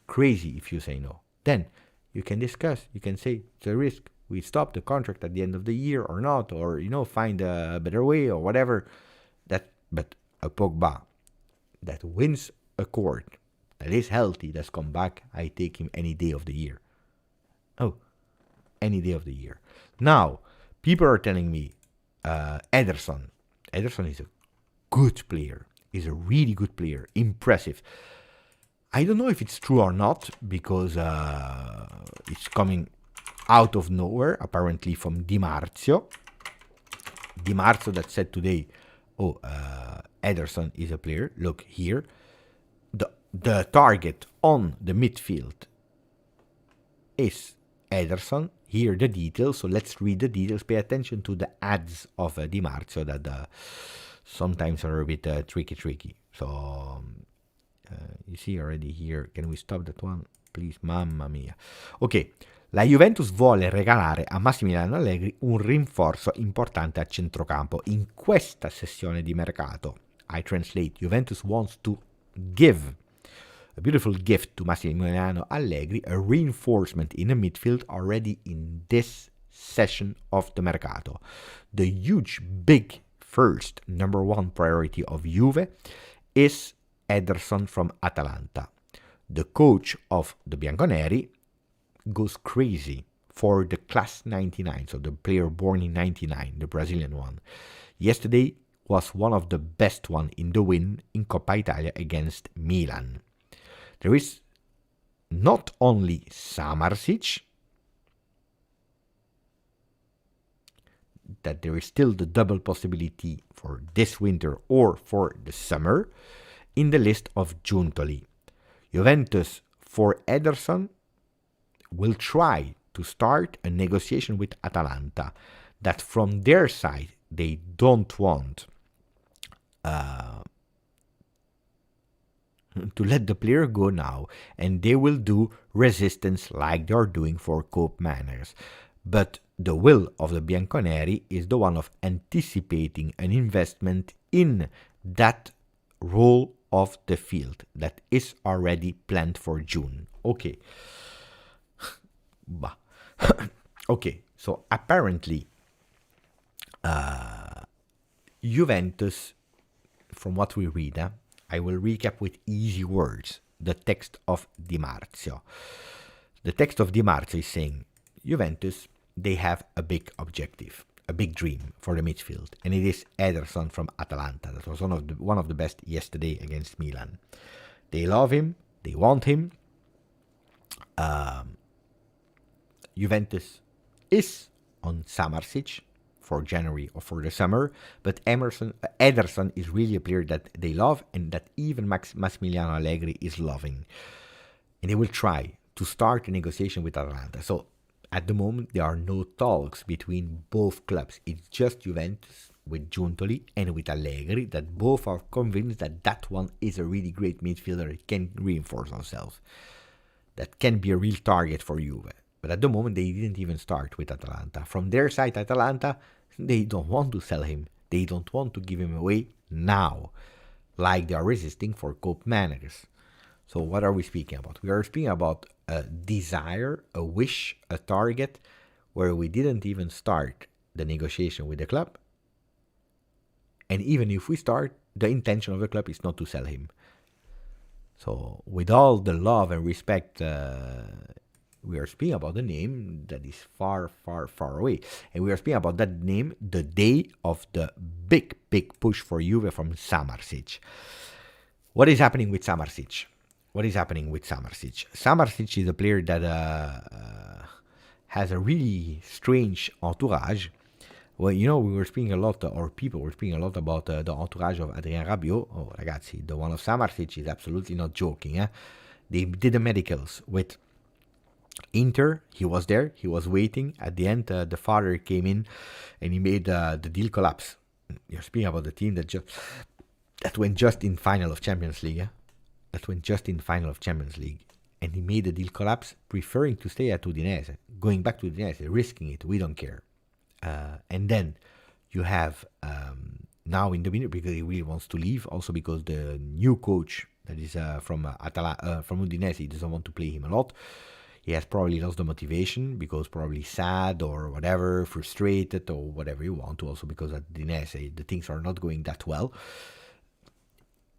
crazy if you say no. Then you can discuss. You can say it's a risk. We stop the contract at the end of the year or not, or find a better way or whatever. But a Pogba that wins a court, that is healthy, that's come back, I take him any day of the year. Oh, any day of the year. Now, people are telling me Ederson. Ederson is a good player. He's a really good player. Impressive. I don't know if it's true or not, because it's coming out of nowhere, apparently from Di Marzio. Di Marzio that said today, Ederson is a player. Look here. The target on the midfield is Ederson. Here the details. So let's read the details. Pay attention to the ads of Di Marzio that sometimes are a bit tricky. So you see already here. Can we stop that one? Please, mamma mia. Ok, la Juventus vuole regalare a Massimiliano Allegri un rinforzo importante a centrocampo in questa sessione di mercato. I translate. Juventus wants to give a beautiful gift to Massimiliano Allegri, a reinforcement in the midfield already in this session of the mercato. The huge, big, first, number one priority of Juve is Ederson from Atalanta. The coach of the Bianconeri goes crazy for the class 99, so the player born in 99, the Brazilian one. Yesterday was one of the best one in the win in Coppa Italia against Milan. There is not only Samardzic, that there is still the double possibility for this winter or for the summer in the list of Giuntoli. Juventus for Ederson will try to start a negotiation with Atalanta that from their side they don't want to let the player go now, and they will do resistance like they are doing for Cope Manners. But the will of the Bianconeri is the one of anticipating an investment in that role of the field that is already planned for June. Okay. Okay, so apparently Juventus, from what we read, I will recap with easy words the text of Di Marzio. The text of Di Marzio is saying Juventus, they have a big objective, a big dream for the midfield, and it is Ederson from Atalanta. That was one of the best yesterday against Milan. They love him, they want him. Juventus is on Samardzic for January or for the summer, but Ederson is really a player that they love and that even Massimiliano Allegri is loving. And they will try to start a negotiation with Atalanta. So at the moment, there are no talks between both clubs. It's just Juventus with Giuntoli and with Allegri that both are convinced that that one is a really great midfielder. It can reinforce ourselves. That can be a real target for Juve. But at the moment, they didn't even start with Atalanta. From their side, Atalanta, they don't want to sell him. They don't want to give him away now, like they are resisting for Cope Manners. So what are we speaking about? We are speaking about a desire, a wish, a target, where we didn't even start the negotiation with the club. And even if we start, the intention of the club is not to sell him. So with all the love and respect, we are speaking about the name that is far, far, far away. And we are speaking about that name the day of the big, big push for Juve from Samardzic. What is happening with Samardzic? Samardzic is a player that has a really strange entourage. Well, we were speaking a lot, or people were speaking a lot about the entourage of Adrien Rabiot. Oh, ragazzi, the one of Samardzic is absolutely not joking. They did the medicals with Inter. He was there. He was waiting. At the end, the father came in and he made the deal collapse. You're speaking about the team that went just in final of Champions League. And he made the deal collapse, preferring to stay at Udinese, going back to Udinese, risking it. We don't care. And then you have now in the minute, because he really wants to leave, also because the new coach that is from Udinese, he doesn't want to play him a lot. He has probably lost the motivation because probably sad or whatever, frustrated or whatever you want to, also because at Udinese the things are not going that well.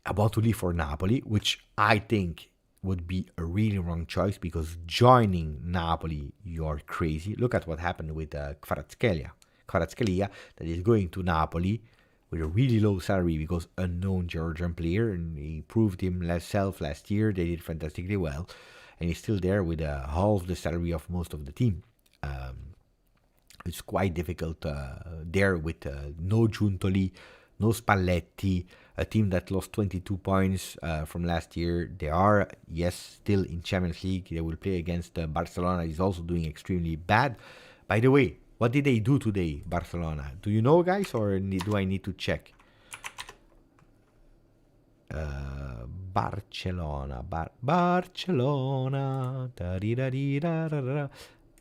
About to leave for Napoli, which I think would be a really wrong choice, because joining Napoli, you're crazy. Look at what happened with Kvaratskhelia, that is going to Napoli with a really low salary because unknown Georgian player, and he proved himself last year. They did fantastically well, and he's still there with half the salary of most of the team. It's quite difficult there with no Giuntoli, no Spalletti, a team that lost 22 points from last year. They are, yes, still in Champions League. They will play against Barcelona. Is also doing extremely bad. By the way, what did they do today, Barcelona? Do you know, guys, or do I need to check? Barcelona.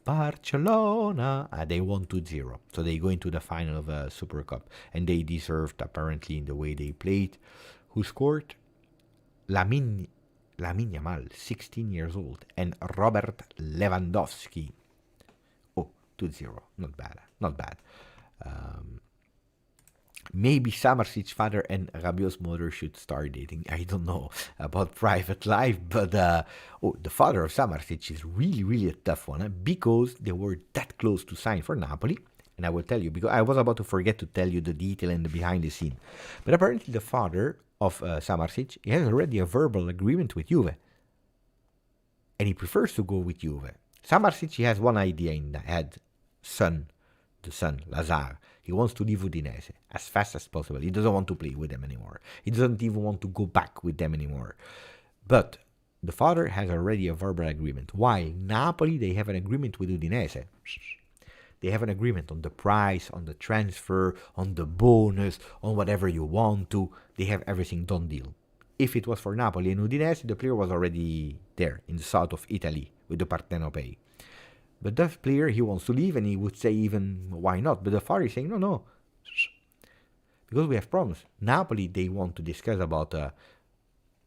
Barcelona, they won 2-0, so they go into the final of a Super Cup, and they deserved, apparently, in the way they played. Who scored? Lamine Yamal, 16 years old, and Robert Lewandowski. Oh, 2-0, not bad. Maybe Samardzic's father and Rabiot's mother should start dating. I don't know about private life, but the father of Samardzic is really, really a tough one, because they were that close to sign for Napoli. And I will tell you, because I was about to forget to tell you the detail and the behind the scene. But apparently the father of Samardzic, he has already a verbal agreement with Juve. And he prefers to go with Juve. Samardzic, he has one idea in the head. The son, Lazar. He wants to leave Udinese as fast as possible. He doesn't want to play with them anymore. He doesn't even want to go back with them anymore. But the father has already a verbal agreement. Why? Napoli, they have an agreement with Udinese. They have an agreement on the price, on the transfer, on the bonus, on whatever you want to. They have everything done deal. If it was for Napoli and Udinese, the player was already there in the south of Italy with the Partenopei. But that player, he wants to leave, and he would say even, why not? But the father is saying, no. Because we have problems. Napoli, they want to discuss about the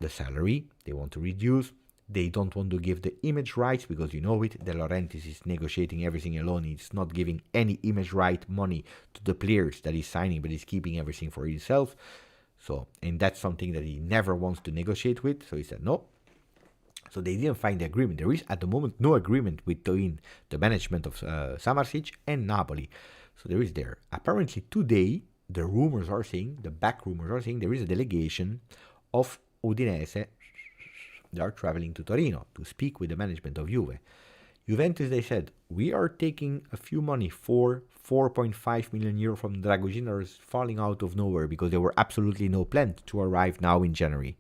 salary. They want to reduce. They don't want to give the image rights, because you know it. De Laurentiis is negotiating everything alone. He's not giving any image right money to the players that he's signing, but he's keeping everything for himself. So, and that's something that he never wants to negotiate with. So he said no. So they didn't find the agreement. There is at the moment no agreement between the management of Samardzic and Napoli. So there is there. Apparently today, the rumors are saying, the back rumors are saying, there is a delegation of Udinese. They are traveling to Torino to speak with the management of Juve. Juventus, they said, we are taking a few money for 4.5 million euro from Dragoshin, that is falling out of nowhere, because there were absolutely no plan to arrive now in January.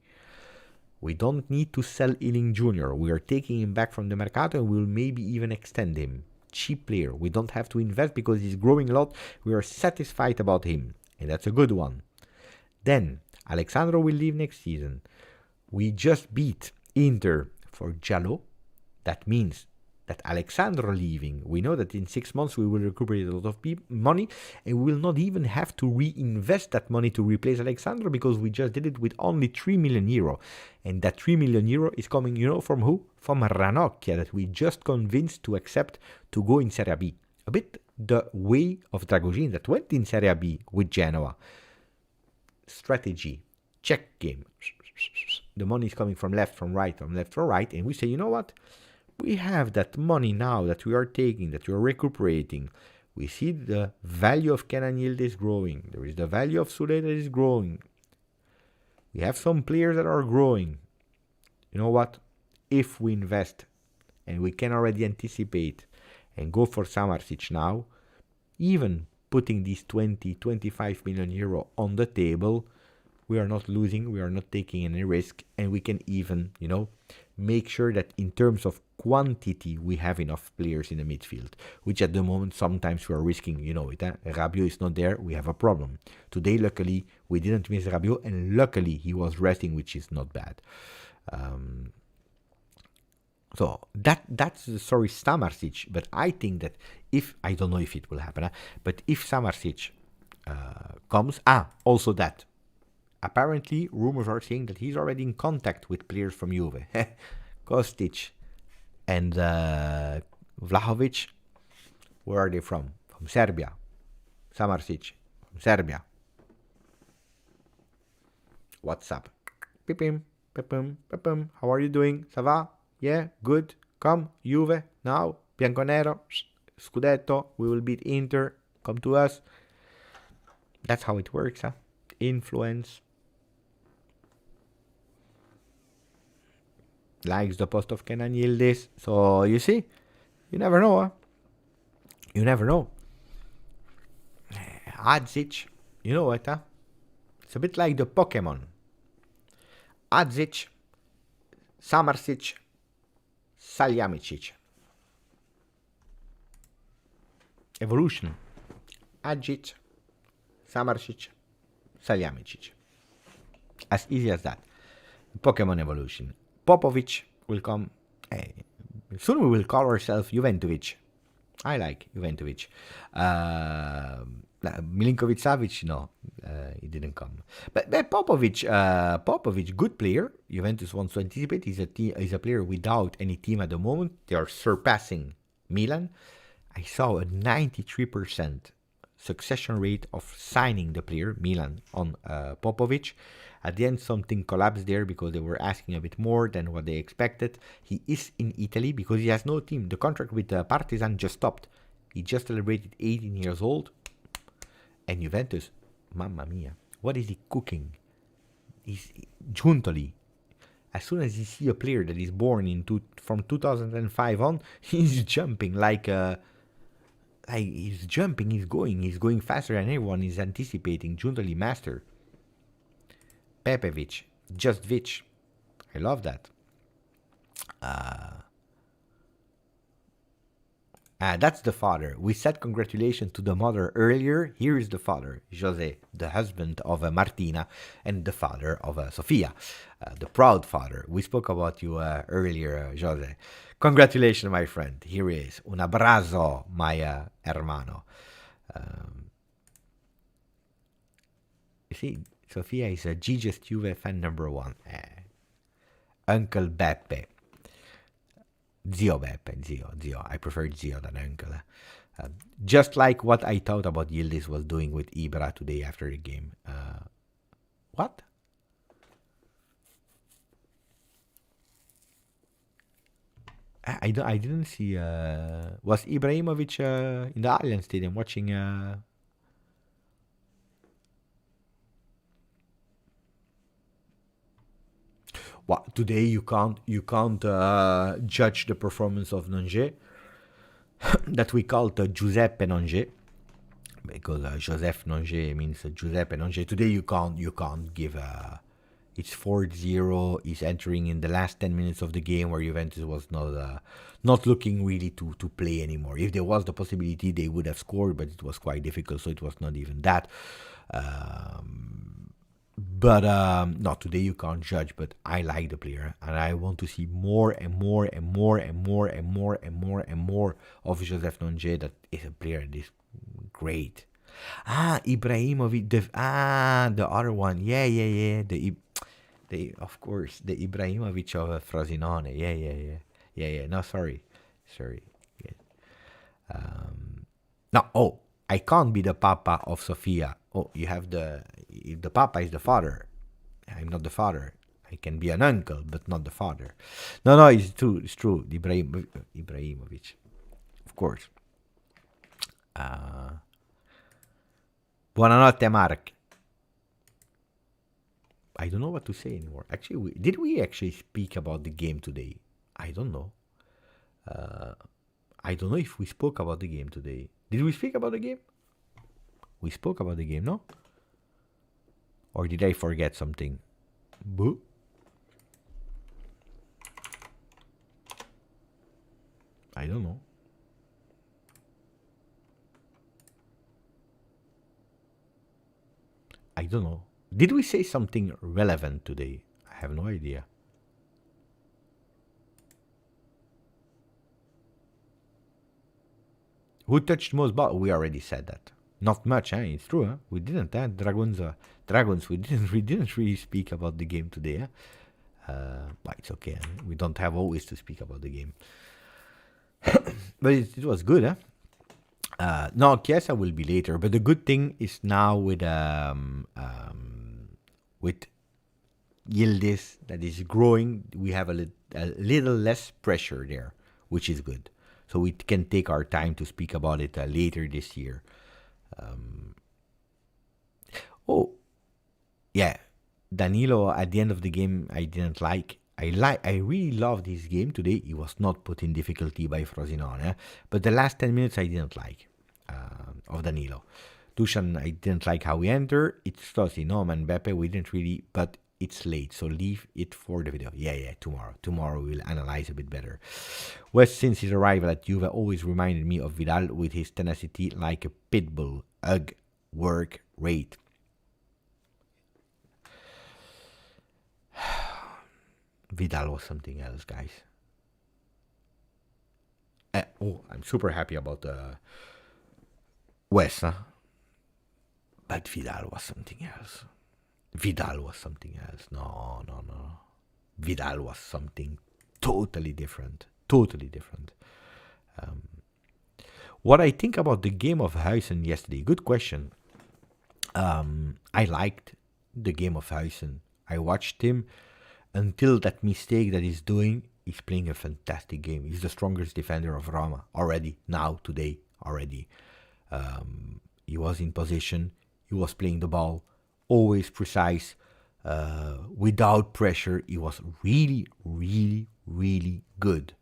We don't need to sell Ealing Jr. We are taking him back from the Mercato, and we'll maybe even extend him. Cheap player. We don't have to invest because he's growing a lot. We are satisfied about him. And that's a good one. Then, Alexandro will leave next season. We just beat Inter for Giallo. That means that Alexandro leaving, we know that in 6 months we will recuperate a lot of money, and we will not even have to reinvest that money to replace Alexandro, because we just did it with only 3 million euro. And that 3 million euro is coming, from who? From Ranocchia, that we just convinced to accept to go in Serie B. A bit the way of Dragoshin that went in Serie B with Genoa. Strategy. check game. The money is coming from left, from right, from left, from right. And we say, you know what? We have that money now that we are taking, that we are recuperating. We see the value of Kenan Yildiz growing. There is the value of Sule that is growing. We have some players that are growing. You know what? If we invest, and we can already anticipate and go for Samardzic now, even putting these 20-25 million euro on the table, we are not losing, we are not taking any risk, and we can even, make sure that in terms of quantity, we have enough players in the midfield, which at the moment, sometimes we are risking, Rabiot is not there, we have a problem. Today, luckily, we didn't miss Rabiot, and luckily, he was resting, which is not bad. So that's Samardzic, but I think that I don't know if it will happen, but if Samardzic comes, also that, apparently rumors are saying that he's already in contact with players from Juve, Kostic and Vlahovic. Where are they from? From Serbia. Samardzic from Serbia. What's up? Pipim, pipim, pipim. How are you doing? Ça va? Yeah, good. Come, Juve, now, Bianconero, Scudetto, we will beat Inter, come to us. That's how it works, Influence. Likes the post of Kenan Yildiz. So, you see, you never know, You never know. Adzic, you know what, It's a bit like the Pokemon. Adzic, Samardzic, Salihamidzic. Evolution. Adzic, Samardzic, Salihamidzic. As easy as that. Pokemon evolution. Popovic will come. Soon we will call ourselves Juventovic. I like Juventovic. Milinkovic-Savic, no, he didn't come. But Popovic, good player. Juventus wants to anticipate. He's a player without any team at the moment. They are surpassing Milan. I saw a 93% succession rate of signing the player, Milan, on Popovic. At the end, something collapsed there because they were asking a bit more than what they expected. He is in Italy because he has no team. The contract with Partizan just stopped. He just celebrated 18 years old. And Juventus, mamma mia, what is he cooking? He's Giuntoli. As soon as you see a player that is born from 2005 on, he's jumping he's jumping, he's going faster than everyone is anticipating. Giuntoli master. Pepevic, just Vic. I love that. That's the father. We said congratulations to the mother earlier. Here is the father, Jose, the husband of Martina, and the father of Sofia, the proud father. We spoke about you earlier, Jose. Congratulations, my friend. Here he is. Un abrazo, my hermano. You see, Sofia is a GJustjuve fan number 1. Uncle Beppe. Zio Beppe, Zio. I prefer Zio than Uncle. Just like what I thought about Yildiz was doing with Ibra today after the game. What? I didn't see. Was Ibrahimovic in the Allianz Stadium watching? Well, today you can't judge the performance of Nonge, that we called Giuseppe Nonge, because Joseph Nonge means Giuseppe Nonge. Today you can't give it's 4-0. He's entering in the last 10 minutes of the game where Juventus was not looking really to play anymore. If there was the possibility, they would have scored, but it was quite difficult, so it was not even that. But no, today you can't judge, but I like the player, and I want to see more and more and more and more and more and more and more of Joseph Nonge. That is a player that is great. Ibrahimovic, the other one, yeah, the of course, the Ibrahimovic of Frosinone, yeah. No, sorry. Yeah. No, I can't be the papa of Sofia. Oh, you have the Papa is the father. not the father. I can be an uncle, but not the father. No, it's true. It's true. Ibrahimovic, of course. Buonanotte, Mark. I don't know what to say anymore. Actually, did we actually speak about the game today? I don't know. I don't know if we spoke about the game today. Did we speak about the game? We spoke about the game, no? Or did I forget something? Boo. I don't know. I don't know. Did we say something relevant today? I have no idea. Who touched most ball? We already said that. Not much, eh? It's true, huh? We didn't, eh? Dragons. We didn't really speak about the game today, but it's okay. We don't have always to speak about the game. But it was good, huh? No, Chiesa will be later. But the good thing is now with Yildiz that is growing, we have a little less pressure there, which is good. So we can take our time to speak about it later this year. Danilo at the end of the game I didn't like. I really loved his game today. He was not put in difficulty by Frosinone, but the last 10 minutes I didn't like of Danilo. Dusan, I didn't like how he entered. It's Frosinone and Beppe, we didn't really, but it's late, so leave it for the video. Yeah, tomorrow. Tomorrow we'll analyze a bit better. West, since his arrival at Juve, always reminded me of Vidal with his tenacity like a pit bull. Ugh, work rate. Vidal was something else, guys. I'm super happy about West, huh? But Vidal was something else. No. Vidal was something totally different. What I think about the game of Huijsen yesterday? Good question. I liked the game of Huijsen. I watched him until that mistake that he's doing. He's playing a fantastic game. He's the strongest defender of Roma today. He was in position. He was playing the ball, always precise, without pressure. He was really, really, really good.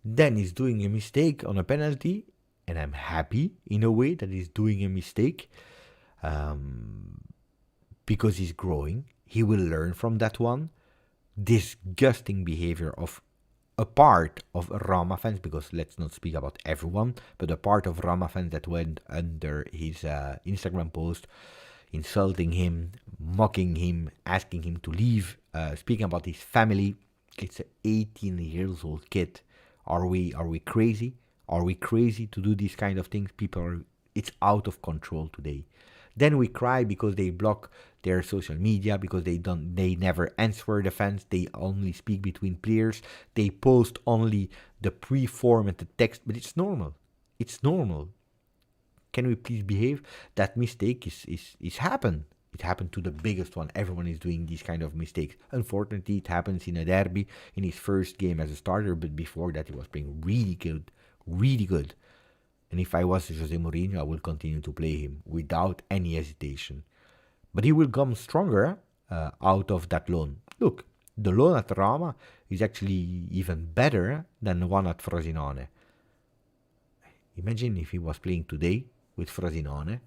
Then he's doing a mistake on a penalty, and I'm happy in a way that he's doing a mistake because he's growing. He will learn from that one. Disgusting behavior of a part of Roma fans, because let's not speak about everyone, but a part of Roma fans that went under his Instagram post, insulting him, mocking him, asking him to leave, speaking about his family. It's an 18-year-old kid. Are we crazy? Are we crazy to do these kind of things? It's out of control today. Then we cry because they block their social media, because they never answer the fans. They only speak between players. They post only the pre-formatted text, but it's normal. Can we please behave? That mistake is happened. It happened to the biggest one. Everyone is doing these kind of mistakes. Unfortunately, it happens in a derby in his first game as a starter, but before that he was playing really good. And if I was Jose Mourinho, I will continue to play him without any hesitation. But he will come stronger out of that loan. Look, the loan at Roma is actually even better than the one at Frosinone. Imagine if he was playing today with Frosinone.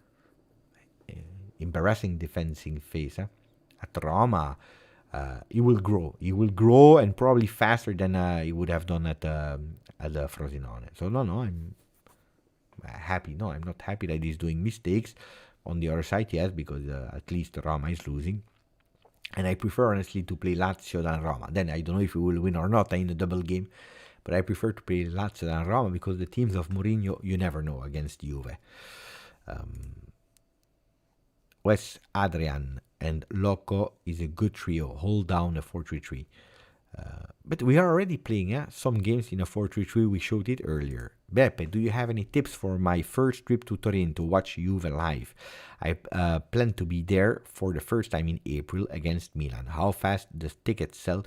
Embarrassing defending phase. At Roma, he will grow. He will grow, and probably faster than he would have done at Frosinone. So no, I'm happy. No, I'm not happy that he's doing mistakes. On the other side, yes, because at least Roma is losing. And I prefer, honestly, to play Lazio than Roma. Then I don't know if we will win or not in the double game. But I prefer to play Lazio than Roma, because the teams of Mourinho, you never know against Juve. Wes, Adrian, and Loco is a good trio. Hold down a 4-3-3. But we are already playing some games in a 4-3-3. We showed it earlier. Beppe, do you have any tips for my first trip to Torino to watch Juve live? I plan to be there for the first time in April against Milan. How fast does tickets sell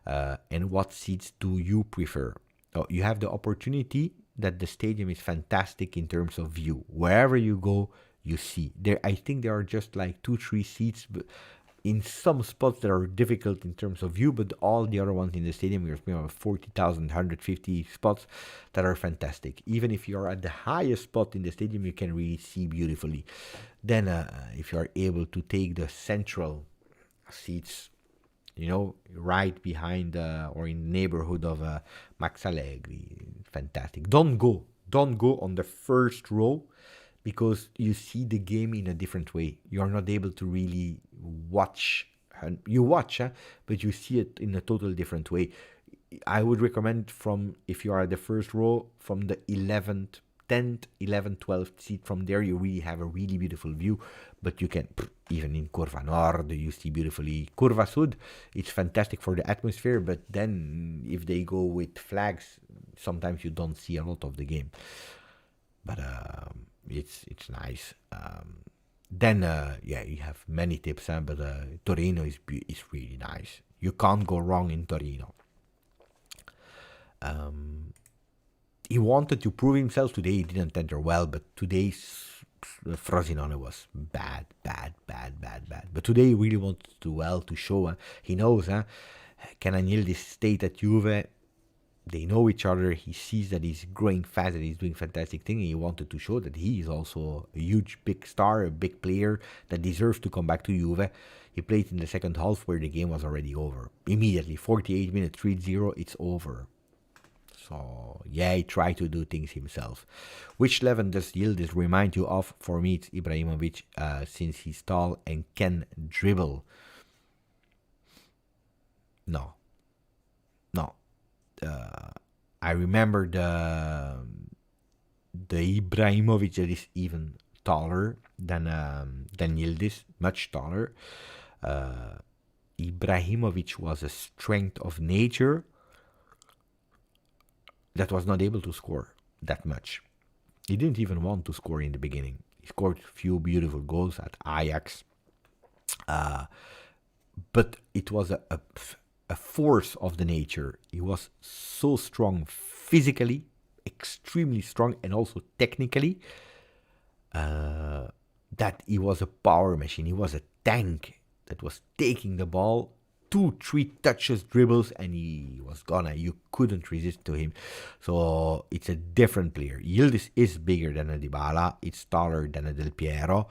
and what seats do you prefer? Oh, you have the opportunity that the stadium is fantastic in terms of view. Wherever you go, you see. I think there are just like 2-3 seats in some spots that are difficult in terms of view, but all the other ones in the stadium, we're 40,000, 150 spots that are fantastic. Even if you're at the highest spot in the stadium, you can really see beautifully. Then if you are able to take the central seats, right behind or in the neighborhood of Max Allegri, fantastic. Don't go on the first row, because you see the game in a different way. You're not able to really watch. You watch, but you see it in a total different way. I would recommend if you are at the first row, from the 11th, 10th, 11th, 12th seat. From there, you really have a really beautiful view. But you can, even in Curva Nord, you see beautifully. Curva Sud, it's fantastic for the atmosphere. But then, if they go with flags, sometimes you don't see a lot of the game. But it's nice. Then you have many tips, but Torino is really nice. You can't go wrong in Torino. He wanted to prove himself today. He didn't enter well, but today's Frosinone was bad. But today he really wanted to do well, to show. He knows. Can Agnelli stay at Juve? They know each other. He sees that he's growing fast, that he's doing fantastic things. He wanted to show that he is also a huge, big star, a big player that deserves to come back to Juve. He played in the second half where the game was already over. Immediately, 48 minutes, 3-0, it's over. So, he tried to do things himself. Which 11 does Yildiz remind you of? For me, it's Ibrahimovic, since he's tall and can dribble. No. I remember the Ibrahimovic that is even taller than Yildiz, much taller. Ibrahimovic was a strength of nature that was not able to score that much. He didn't even want to score in the beginning. He scored a few beautiful goals at Ajax, but it was a force of the nature. He was so strong physically, extremely strong, and also technically, that he was a power machine. He was a tank that was taking the ball, 2-3 touches, dribbles, and he was gone. You couldn't resist to him. So it's a different player. Yildiz is bigger than a Dybala. It's taller than a Del Piero.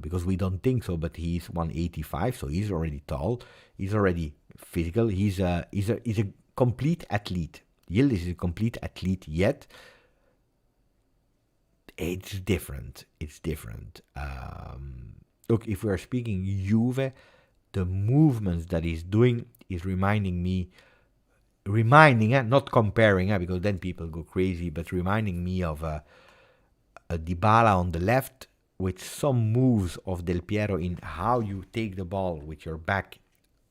Because we don't think so, but he's 185, so he's already tall. He's already physical. He's a complete athlete. Yildiz is a complete athlete, yet it's different. Look, if we are speaking Juve, the movements that he's doing is reminding, not comparing, because then people go crazy, but reminding me of a Dybala on the left, with some moves of Del Piero in how you take the ball with your back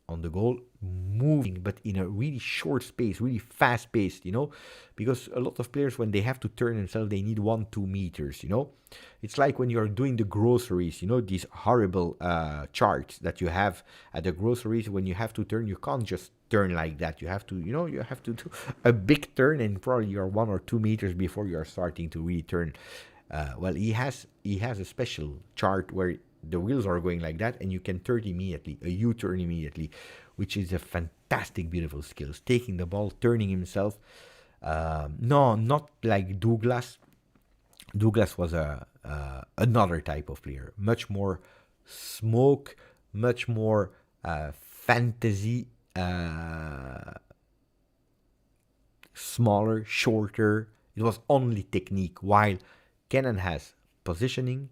on the goal, moving, but in a really short space, really fast paced, because a lot of players, when they have to turn themselves, they need 1-2 meters, It's like when you're doing the groceries, these horrible charts that you have at the groceries. When you have to turn, you can't just turn like that. You have to, you have to do a big turn, and probably you're 1 or 2 meters before you're starting to really turn. He has a special chart where the wheels are going like that, and you can turn immediately, a U-turn immediately, which is a fantastic, beautiful skill. Taking the ball, turning himself. No, not like Douglas. Douglas was another type of player, much more smoke, much more fantasy, smaller, shorter. It was only technique, while Kenan has positioning,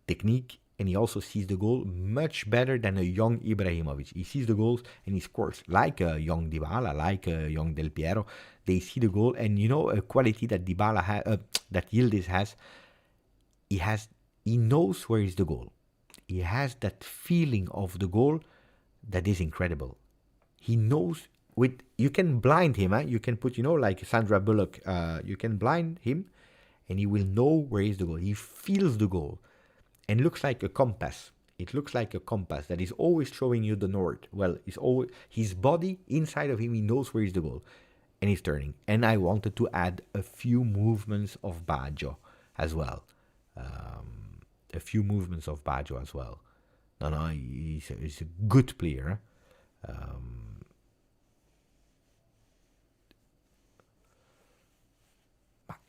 technique, and he also sees the goal much better than a young Ibrahimovic. He sees the goals and he scores like a young Dybala, like a young Del Piero. They see the goal, and a quality that that Yildiz has. He knows where is the goal. He has that feeling of the goal that is incredible. He knows you can blind him. You can put, like Sandra Bullock. You can blind him, and he will know where is the goal. He feels the goal, and looks like a compass. It looks like a compass that is always showing you the north. Well, it's always his body inside of him. He knows where is the goal, and he's turning. And I wanted to add a few movements of Baggio as well. No, he's a good player.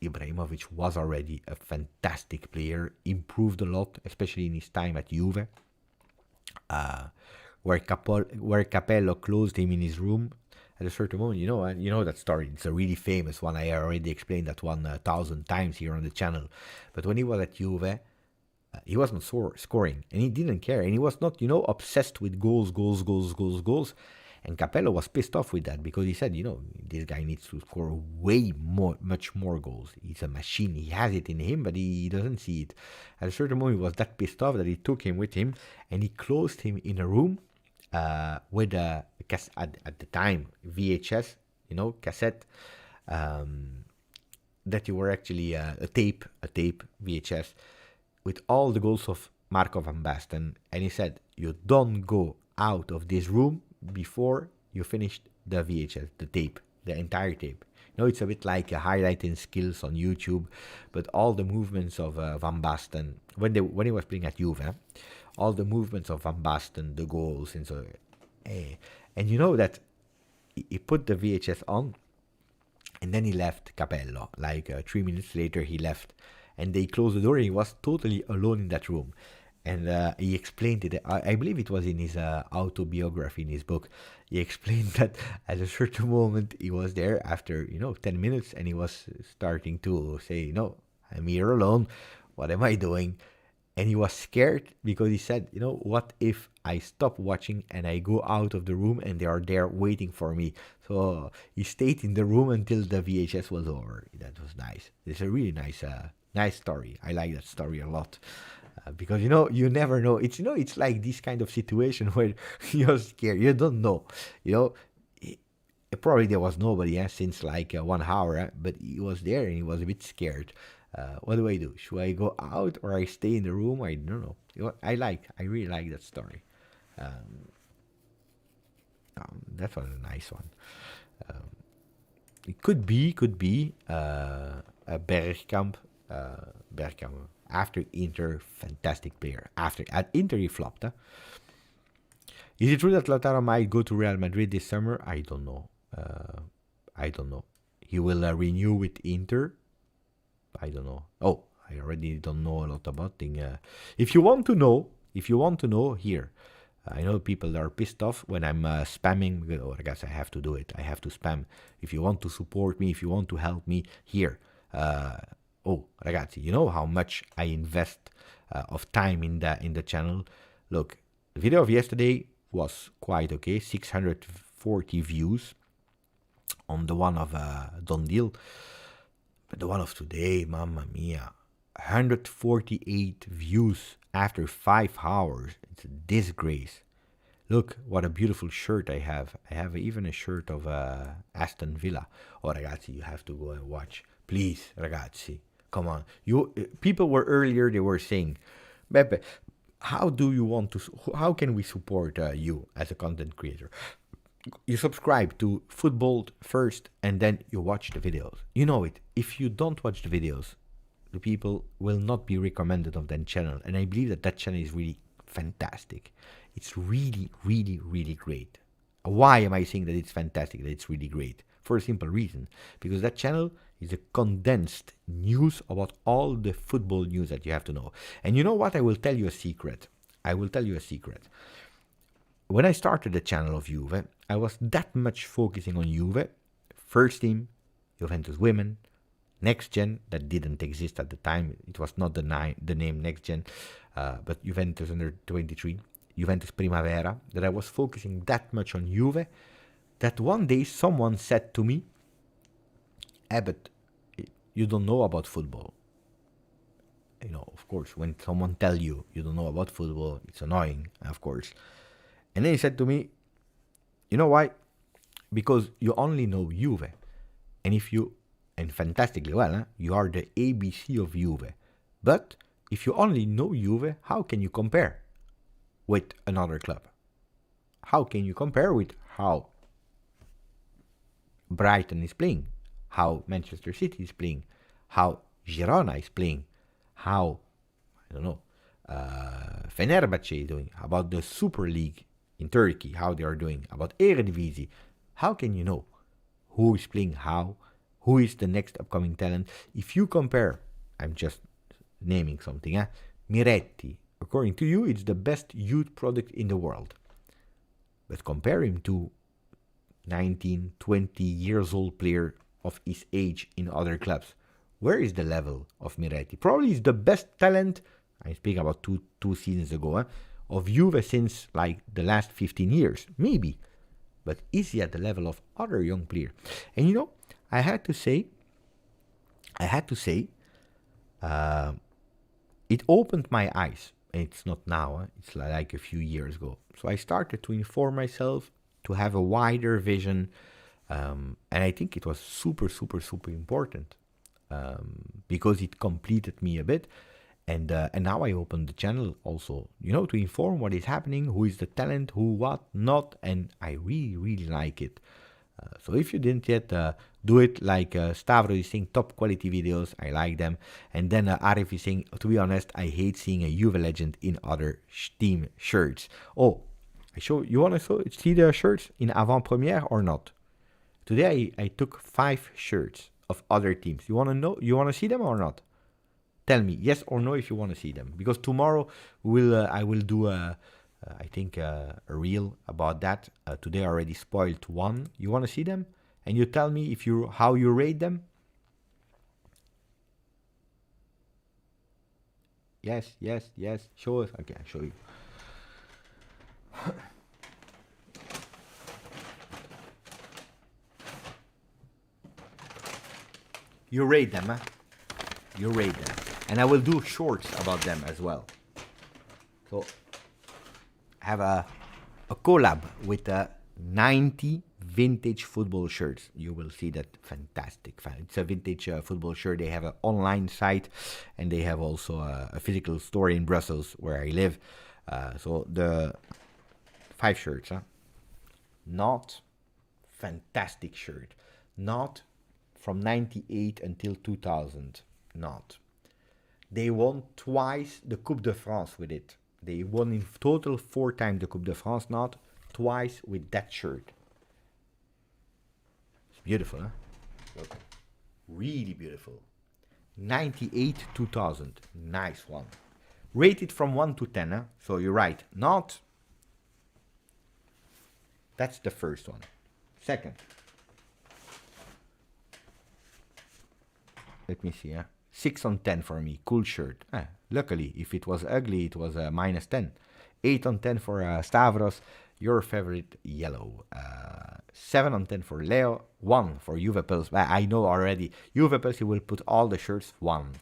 Ibrahimovic was already a fantastic player, improved a lot, especially in his time at Juve, where Capello closed him in his room at a certain moment. You know that story. It's a really famous one. I already explained that one 1,000 times here on the channel. But when he was at Juve, he wasn't scoring, and he didn't care, and he was not, obsessed with goals. And Capello was pissed off with that because he said, this guy needs to score much more goals. He's a machine. He has it in him, but he doesn't see it. At a certain moment, he was that pissed off that he took him with him, and he closed him in a room with at the time VHS, cassette. That you were actually a tape VHS with all the goals of Marco van Basten, and he said, you don't go out of this room before you finished the VHS, the tape, the entire tape. It's a bit like highlighting skills on YouTube, but all the movements of Van Basten, when he was playing at Juve, all the movements of Van Basten, the goals, and so, and that he put the VHS on, and then he left Capello. Like 3 minutes later, he left, and they closed the door, and he was totally alone in that room. And he explained it. I believe it was in his autobiography, in his book. He explained that at a certain moment he was there after 10 minutes, and he was starting to say, I'm here alone. What am I doing? And he was scared because he said, what if I stop watching and I go out of the room and they are there waiting for me? So he stayed in the room until the VHS was over. That was nice. It's a really nice story. I like that story a lot. Because you never know. It's like this kind of situation where you're scared. You don't know. Probably there was nobody since like 1 hour, but he was there and he was a bit scared. What do I do? Should I go out or I stay in the room? I don't know. I really like that story. That was a nice one. It could be a Bergkamp. After Inter, fantastic player. At Inter, he flopped. Is it true that Lautaro might go to Real Madrid this summer? I don't know. He will renew with Inter. I don't know. Oh, I already don't know a lot about things. If you want to know, here. I know people are pissed off when I'm spamming. I guess I have to do it. I have to spam. If you want to support me, if you want to help me, here. Ragazzi, you know how much I invest of time in the channel. Look, the video of yesterday was quite okay, 640 views on the one of Don Deal, but the one of today, mamma mia, 148 views after 5 hours. It's a disgrace. Look what a beautiful shirt I have. I have even a shirt of Aston Villa. Oh, ragazzi, you have to go and watch. Please, ragazzi. Come on. People were earlier, they were saying, Beppe, how can we support you as a content creator? You subscribe to Football first and then you watch the videos. You know it. If you don't watch the videos, the people will not be recommended on that channel. And I believe that channel is really fantastic. It's really, really, really great. Why am I saying that it's fantastic, that it's really great? For a simple reason. Because that channel is a condensed news about all the football news that you have to know. And you know what? I will tell you a secret. When I started the channel of Juve, I was that much focusing on Juve, first team, Juventus Women, Next Gen, that didn't exist at the time. It was not the name Next Gen, but Juventus under 23, Juventus Primavera, that I was focusing that much on Juve, that one day someone said to me, but you don't know about football. Of course, when someone tells you don't know about football, it's annoying, of course. And then he said to me, you know why? because you only know Juve. And if you, and fantastically well, you are the ABC of Juve. But if you only know Juve, how can you compare with another club? How can you compare with how Brighton is playing, how Manchester City is playing, how Girona is playing, how, I don't know, Fenerbahce is doing, about the Super League in Turkey, how they are doing, about Eredivisie? How can you know who is playing how, who is the next upcoming talent? If you compare, I'm just naming something, Miretti, according to you, it's the best youth product in the world. But compare him to 19, 20 years old player of his age in other clubs. Where is the level of Miretti? Probably is the best talent, I speak about two seasons ago, of Juve since like the last 15 years. Maybe. But is he at the level of other young players? And you know, I had to say, it opened my eyes. And it's not now, it's like a few years ago. So I started to inform myself, to have a wider vision. And I think it was super, super, super important. Because it completed me a bit. And now I open the channel also, to inform what is happening, who is the talent, who, what, not. And I really, really like it. So if you didn't yet, do it like Stavros is saying, top quality videos. I like them. And then Arif is saying, to be honest, I hate seeing a Juve legend in other team shirts. Oh, you want to see the shirts in avant-première or not? Today I took 5 shirts of other teams. You want to see them or not? Tell me yes or no if you want to see them. Because tomorrow I will do a reel about that. Today I already spoiled one. You want to see them? And you tell me how you rate them? Yes. Show us. Okay, I'll show you. You rate them, huh? You rate them. And I will do shorts about them as well. So, have a collab with 90 vintage football shirts. You will see that fantastic. It's a vintage football shirt. They have an online site, and they have also a physical store in Brussels where I live. So the 5 shirts, not fantastic shirt, not from 98 until 2000, not. They won twice the Coupe de France with it. They won in total 4 times the Coupe de France, not twice with that shirt. It's beautiful, huh? Look. Really beautiful. 98-2000. Nice one. Rated from 1 to 10, huh? So you're right. Not. That's the first one. Second. Let me see, 6 on 10 for me. Cool shirt. Luckily, if it was ugly, it was a minus 10. 8 on 10 for Stavros. Your favorite yellow. 7 on 10 for Leo. 1 for Juve Pulse. I know already. Juve Pulse, he will put all the shirts. 1.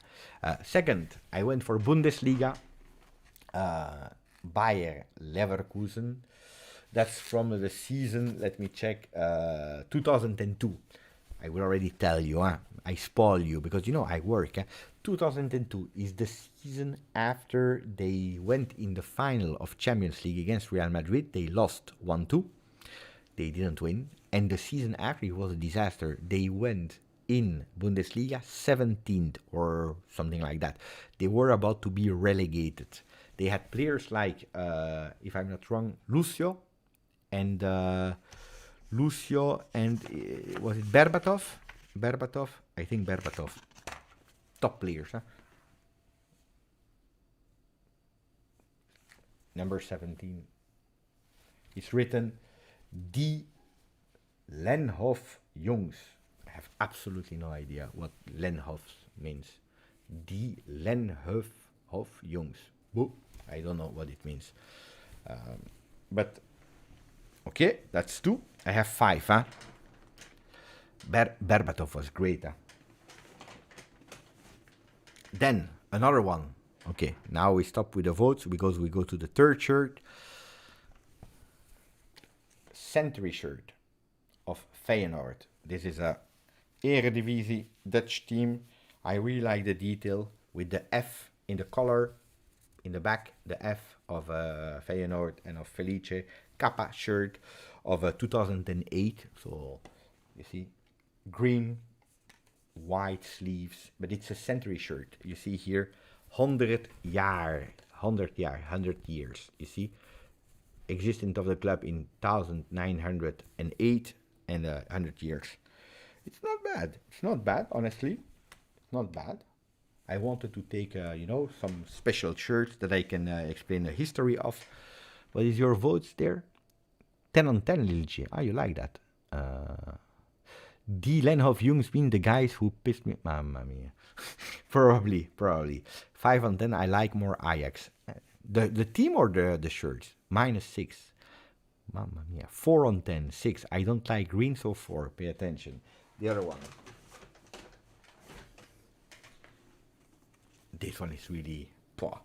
Second, I went for Bundesliga. Bayer Leverkusen. That's from the season, let me check, 2002. I will already tell you, I spoil you because I work. 2002 is the season after they went in the final of Champions League against Real Madrid. They lost 1-2. They didn't win. And the season after, it was a disaster. They went in Bundesliga 17th or something like that. They were about to be relegated. They had players like, if I'm not wrong, Lucio and was it Berbatov? I think Berbatov. Top players, Number 17. It's written Die Lenhof Jungs. I have absolutely no idea what Lenhof means. Die Lenhof Jungs. Boo. I don't know what it means. But okay, that's 2. I have 5, Berbatov was great, Then, another one. Okay, now we stop with the votes because we go to the third shirt. Century shirt. of Feyenoord. This is a Eredivisie Dutch team. I really like the detail with the F in the color, in the back, the F of Feyenoord and of Felice. Kappa shirt of 2008. So you see, green, white sleeves, but it's a century shirt. You see here, 100 years. You see, existence of the club in 1908 and 100 years. It's not bad. It's not bad, honestly. It's not bad. I wanted to take, some special shirts that I can explain the history of. What is your votes there? 10 on 10, Lil G. Ah, you like that. Die Lenhoff Jungs mean the guys who pissed me. Mamma mia. probably. 5 on 10, I like more Ajax. The team or the shirts? -6. Mamma mia. 4 on 10, 6. I don't like green, so 4. Pay attention. The other one. This one is really... Pwah.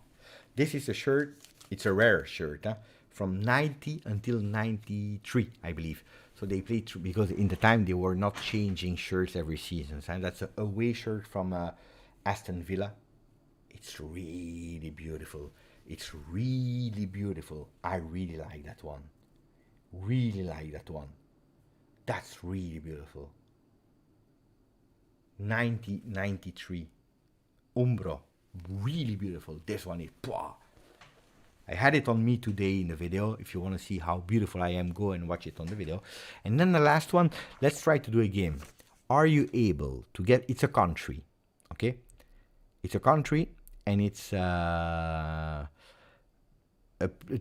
This is a shirt. It's a rare shirt. From 90 until 93, I believe. So they played through, because in the time they were not changing shirts every season. And that's a away shirt from Aston Villa. It's really beautiful. It's really beautiful. I really like that one. Really like that one. That's really beautiful. 1993. Umbro. Really beautiful. This one is... Pwah. I had it on me today in the video. If you want to see how beautiful I am, go and watch it on the video. And then the last one, let's try to do a game. Are you able to get... It's a country, okay? It's a country, and it's a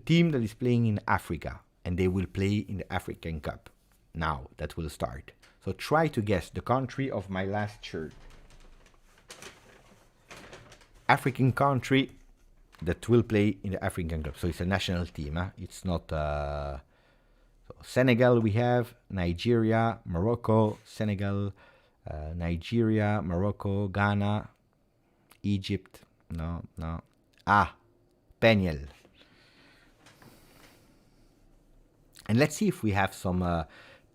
team that is playing in Africa, and they will play in the African Cup. Now, that will start. So try to guess the country of my last shirt. African country that will play in the African Cup. So it's a national team. It's not... So Senegal we have, Nigeria, Morocco, Senegal, Nigeria, Morocco, Ghana, Egypt. No. Peñel. And let's see if we have some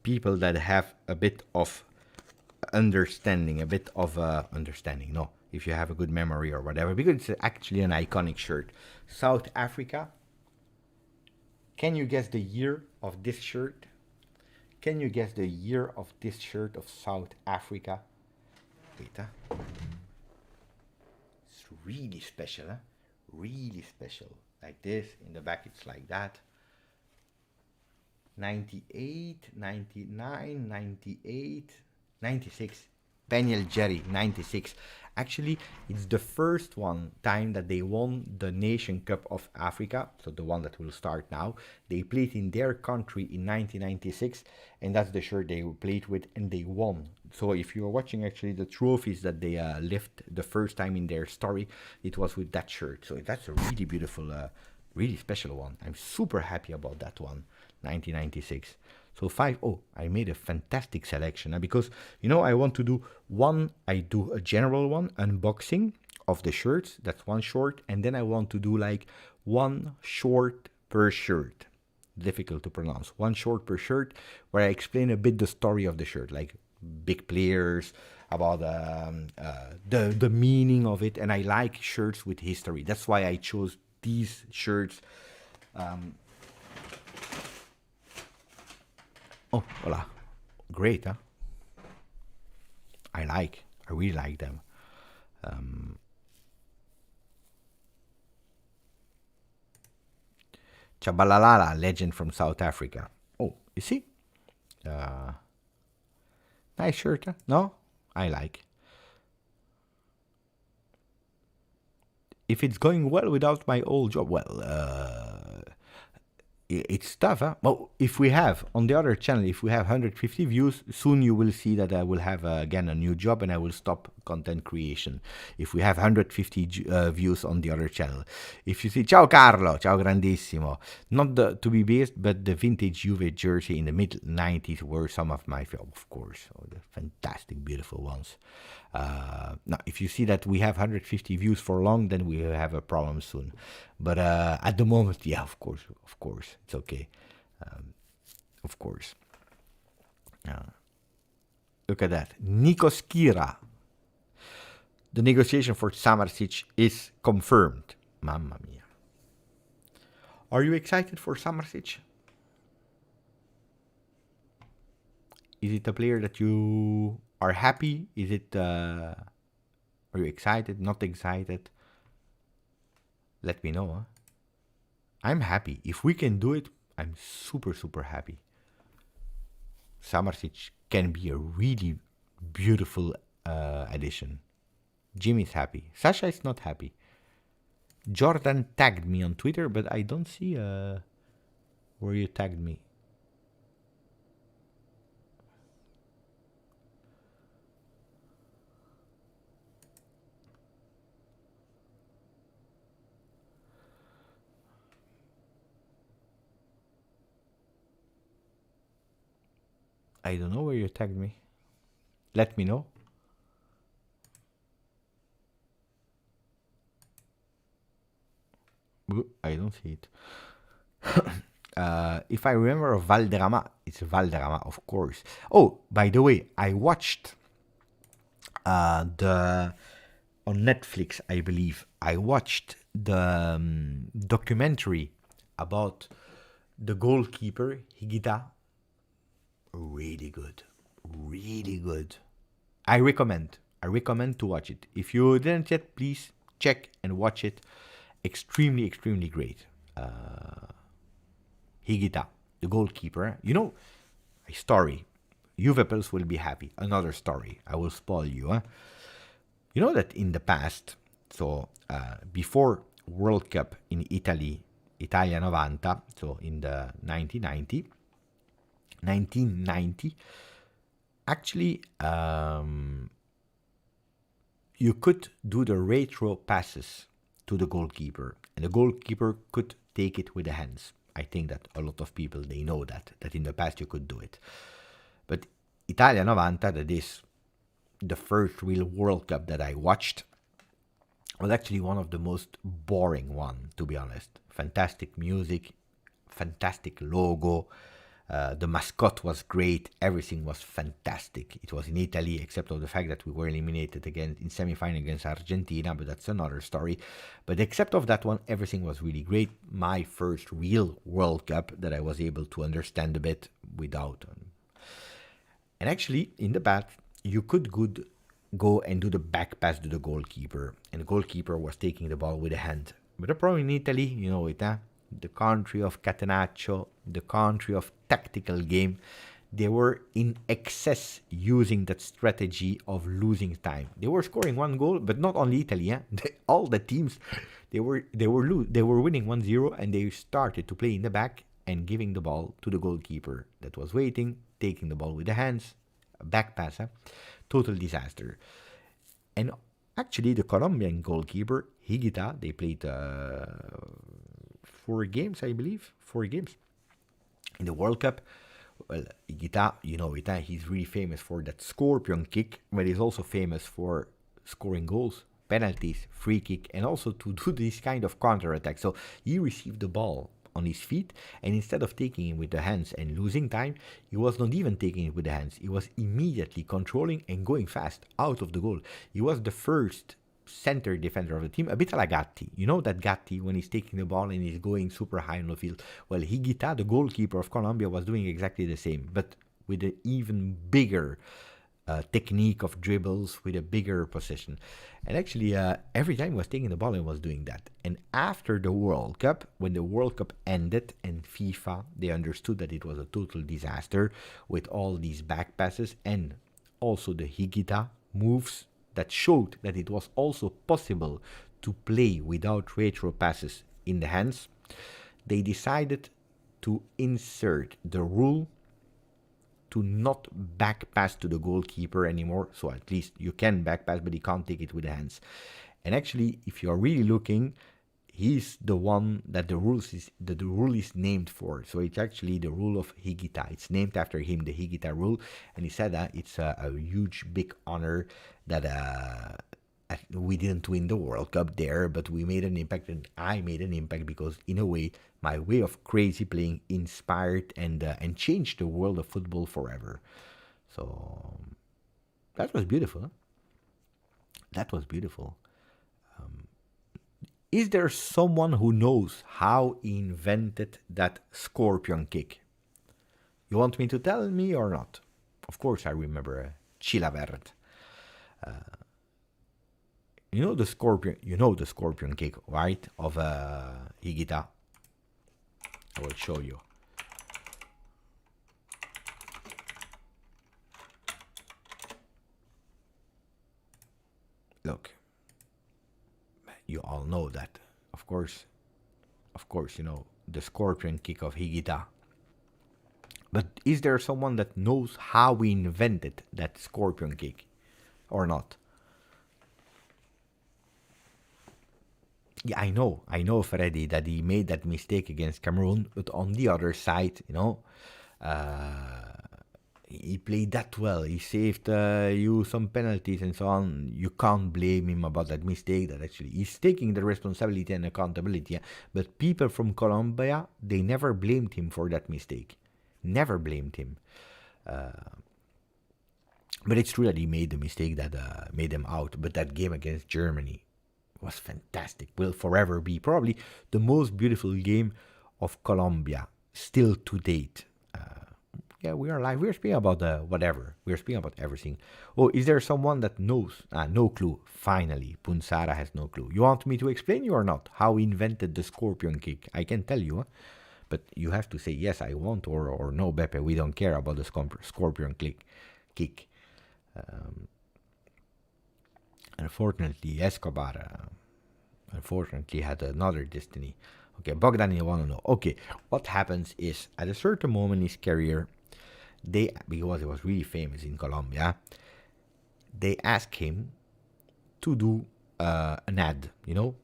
people that have a bit of understanding. No, if you have a good memory or whatever, because it's actually an iconic shirt. South Africa. Can you guess the year of this shirt? Can you guess the year of this shirt of South Africa? Wait, it's really special, huh? Really special. Like this, in the back it's like that. 98, 99, 98, 96. Peñel Jerry, 96. Actually, it's the first time that they won the Nation Cup of Africa, so the one that will start now. They played in their country in 1996, and that's the shirt they played with, and they won. So if you're watching actually the trophies that they lift the first time in their story, it was with that shirt. So that's a really beautiful, really special one. I'm super happy about that one, 1996. So 5, I made a fantastic selection because, I want to do I do a general one, unboxing of the shirts, that's one short, and then I want to do like one short per shirt. Difficult to pronounce. One short per shirt where I explain a bit the story of the shirt, like big players, about the meaning of it, and I like shirts with history. That's why I chose these shirts. Oh, voila. Great, huh? I really like them. Chabalalala, legend from South Africa. Oh, you see? Nice shirt, huh? No? I like. If it's going well without my old job, it's tough, huh? Well, if we have, on the other channel, if we have 150 views, soon you will see that I will have, again, a new job and I will stop content creation. If we have 150 views on the other channel. If you see, ciao Carlo, ciao grandissimo. Not to be based, but the vintage Juve jersey in the mid-90s were some of my favorite, of course. Oh, the fantastic, beautiful ones. Now, if you see that we have 150 views for long, then we will have a problem soon. But at the moment, yeah, of course, it's okay. Of course. Look at that. Nikos Kira. The negotiation for Samardzic is confirmed. Mamma mia. Are you excited for Samardzic? Is it a player that you are happy? Is it... are you excited? Not excited? Let me know. Huh? I'm happy. If we can do it, I'm super, super happy. Samardzic can be a really beautiful addition. Jimmy's happy. Sasha is not happy. Jordan tagged me on Twitter, but I don't see where you tagged me. I don't know where you tagged me. Let me know. I don't see it. If I remember Valderrama, it's Valderrama, of course. Oh, by the way, I watched on Netflix, I believe, I watched the documentary about the goalkeeper, Higuita. Really good. Really good. I recommend to watch it. If you didn't yet, please check and watch it. Extremely, extremely great. Higuita, the goalkeeper. You know, a story. Juventus will be happy. Another story. I will spoil you. Huh? You know that in the past, so before World Cup in Italy, Italia 90, so in the 1990, actually, you could do the retro passes to the goalkeeper, and the goalkeeper could take it with the hands. I think that a lot of people, they know that in the past you could do it. But Italia 90, that is the first real World Cup that I watched, was actually one of the most boring one, to be honest. Fantastic music, fantastic logo, the mascot was great, everything was fantastic. It was in Italy, except of the fact that we were eliminated again in semi-final against Argentina, but that's another story. But except of that one, everything was really great. My first real World Cup that I was able to understand a bit without. And actually, in the back, you could go and do the back pass to the goalkeeper, and the goalkeeper was taking the ball with a hand. But the problem in Italy, you know it, huh? The country of Catenaccio, the country of tactical game, they were in excess using that strategy of losing time. They were scoring one goal, but not only Italy, huh? All the teams, they were winning 1-0, and they started to play in the back and giving the ball to the goalkeeper that was waiting, taking the ball with the hands, a back pass, huh? Total disaster. And actually, the Colombian goalkeeper, Higuita, they played 4 games, I believe. 4 games in the World Cup. Well, Higuita, you know it, he's really famous for that scorpion kick, but he's also famous for scoring goals, penalties, free kick, and also to do this kind of counter-attack. So he received the ball on his feet, and instead of taking it with the hands and losing time, he was not even taking it with the hands. He was immediately controlling and going fast out of the goal. He was the first center defender of the team, a bit like Gatti. You know that Gatti, when he's taking the ball and he's going super high on the field. Well, Higuita, the goalkeeper of Colombia, was doing exactly the same, but with an even bigger technique of dribbles, with a bigger possession. And actually, every time he was taking the ball and was doing that. And after the World Cup, when the World Cup ended and FIFA, they understood that it was a total disaster with all these back passes and also the Higuita moves that showed that it was also possible to play without retro passes in the hands, they decided to insert the rule to not back pass to the goalkeeper anymore. So at least you can back pass, but you can't take it with the hands. And actually, if you are really looking, he's the one that the rule is named for. So it's actually the rule of Higuita. It's named after him, the Higuita rule. And he said that it's a huge, big honor that we didn't win the World Cup there, but we made an impact, and I made an impact because, in a way, my way of crazy playing inspired and changed the world of football forever. So That was beautiful. Huh? That was beautiful. Is there someone who knows how he invented that scorpion kick? You want me to tell me or not? Of course, I remember Chilavert. You know the scorpion kick, right? Of Higuita. I will show you. Look, you all know that. Of course, you know the scorpion kick of Higuita. But is there someone that knows how we invented that scorpion kick or not? Yeah, I know, Freddy, that he made that mistake against Cameroon, but on the other side, you know, he played that well. He saved you some penalties and so on. You can't blame him about that mistake. That actually he's taking the responsibility and accountability. Yeah? But people from Colombia, they never blamed him for that mistake. Never blamed him. But it's true that he made the mistake that made him out. But that game against Germany was fantastic. Will forever be probably the most beautiful game of Colombia still to date. Yeah, we are live. We're speaking about whatever. We're speaking about everything. Oh, is there someone that knows? No clue. Finally, Punsara has no clue. You want me to explain you or not? How we invented the scorpion kick? I can tell you, huh? But you have to say yes, I want, or no, Beppe. We don't care about the scorpion kick. Unfortunately, Escobar, had another destiny. Okay, Bogdan, you want to know. Okay, what happens is, at a certain moment in his career, because he was really famous in Colombia, they asked him to do an ad, you know,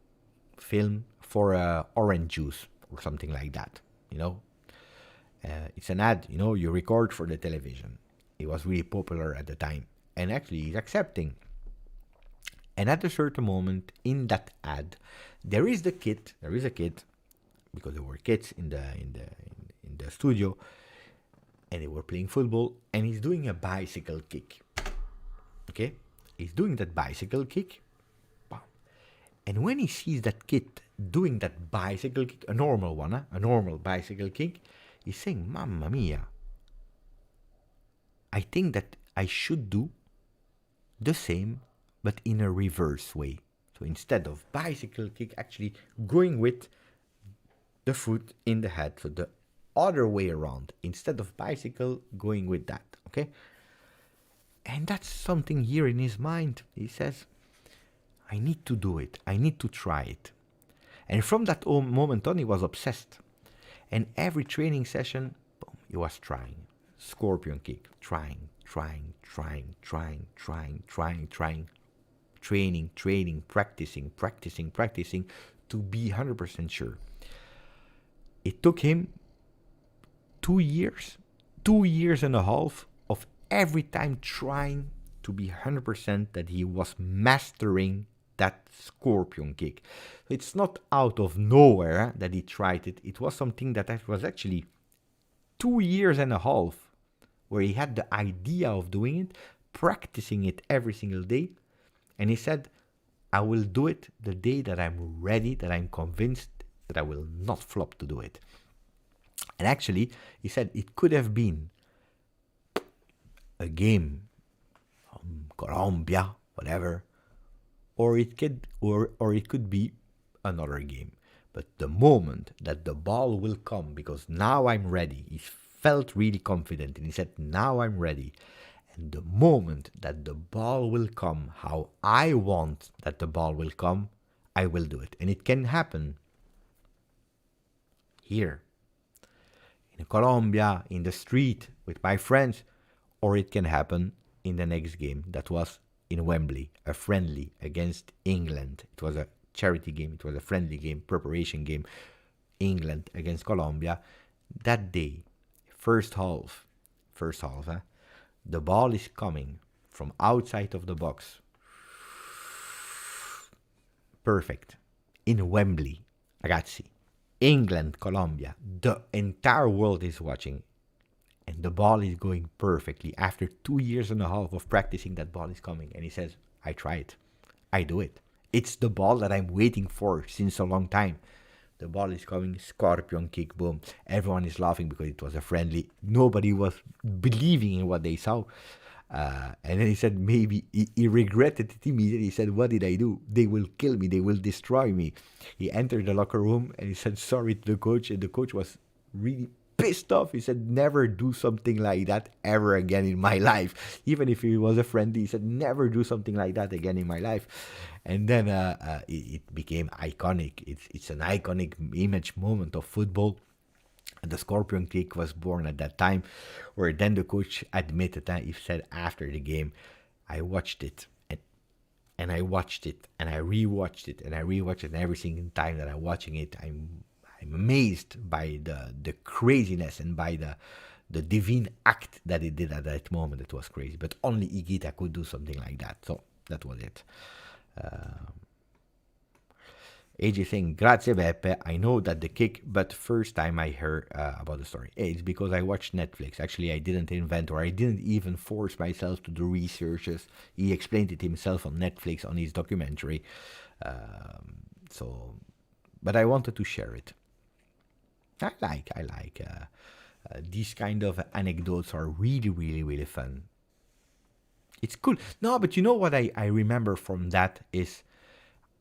film for orange juice or something like that, you know. It's an ad, you know, you record for the television. It was really popular at the time, and actually he's accepting. And at a certain moment in that ad, there is a kid, because there were kids in the studio, and they were playing football, and he's doing a bicycle kick. Okay? He's doing that bicycle kick. And when he sees that kid doing that bicycle kick, a normal one, a normal bicycle kick, he's saying, Mamma mia, I think that I should do the same, but in a reverse way. So instead of bicycle kick, actually going with the foot in the head, so the other way around, instead of bicycle, going with that, okay? And that's something here in his mind. He says, I need to do it. I need to try it. And from that moment on, he was obsessed. And every training session, boom, he was trying. Scorpion kick, trying. Training, practicing to be 100% sure. It took him 2 years and a half of every time trying to be 100% that he was mastering that scorpion kick. It's not out of nowhere that he tried it. It was something that was actually 2 years and a half where he had the idea of doing it, practicing it every single day. And he said, I will do it the day that I'm ready, that I'm convinced that I will not flop to do it. And actually, he said it could have been a game, Colombia, whatever, or it could be another game. But the moment that the ball will come, because now I'm ready, he felt really confident, and he said, now I'm ready. And the moment that the ball will come, how I want that the ball will come, I will do it. And it can happen here, in Colombia, in the street, with my friends, or it can happen in the next game that was in Wembley, a friendly against England. It was a charity game, it was a friendly game, preparation game, England against Colombia. That day, first half, the ball is coming from outside of the box. Perfect. In Wembley, ragazzi. England, Colombia. The entire world is watching. And the ball is going perfectly. After 2 years and a half of practicing, that ball is coming. And he says, I try it. I do it. It's the ball that I'm waiting for since a long time. The ball is coming, scorpion kick, boom. Everyone is laughing because it was a friendly. Nobody was believing in what they saw. And then he said, maybe he regretted it immediately. He said, what did I do? They will kill me. They will destroy me. He entered the locker room and he said sorry to the coach. And the coach was really pissed off. He said, never do something like that ever again in my life. Even if he was a friend, he said, never do something like that again in my life. And then it became iconic. It's an iconic image moment of football. The scorpion kick was born at that time, where then the coach admitted that he said after the game, I watched it and I watched it and I rewatched it and I rewatched it, and every single time that I'm watching it, I'm amazed by the craziness and by the divine act that he did at that moment. It was crazy, but only Higuita could do something like that. So that was it. AJ saying, grazie Beppe, I know that the kick, but first time I heard about the story. Hey, it's because I watched Netflix. Actually, I didn't invent, or I didn't even force myself to do researches. He explained it himself on Netflix, on his documentary. But I wanted to share it. I like these kind of anecdotes are really, really, really fun. It's cool. No, but you know what I remember from that is,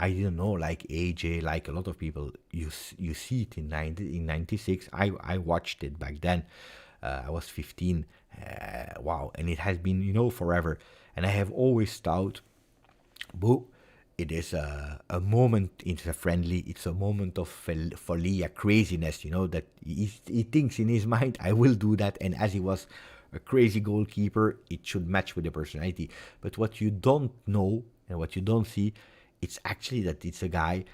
I didn't know, like AJ, like a lot of people, you see it in 96. I watched it back then. I was 15. Wow. And it has been, forever. And I have always thought, boo, it is a moment, it's a friendly, it's a moment of folia, craziness, that he thinks in his mind, I will do that. And as he was a crazy goalkeeper, it should match with the personality. But what you don't know and what you don't see, it's actually that it's a guy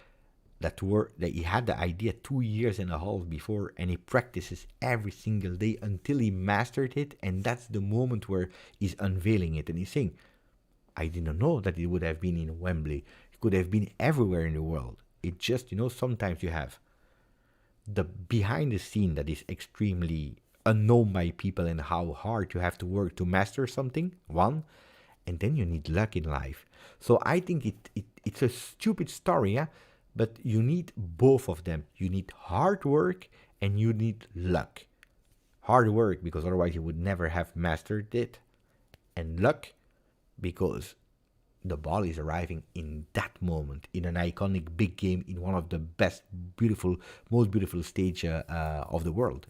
that he had the idea 2 years and a half before, and he practices every single day until he mastered it, and that's the moment where he's unveiling it, and he's saying, I didn't know that it would have been in Wembley. It could have been everywhere in the world. It just, sometimes you have the behind the scene that is extremely unknown by people, and how hard you have to work to master something, one, and then you need luck in life. So I think it's a stupid story, yeah? But you need both of them. You need hard work and you need luck. Hard work because otherwise you would never have mastered it. And luck because the ball is arriving in that moment, in an iconic big game, in one of the best, most beautiful stage of the world.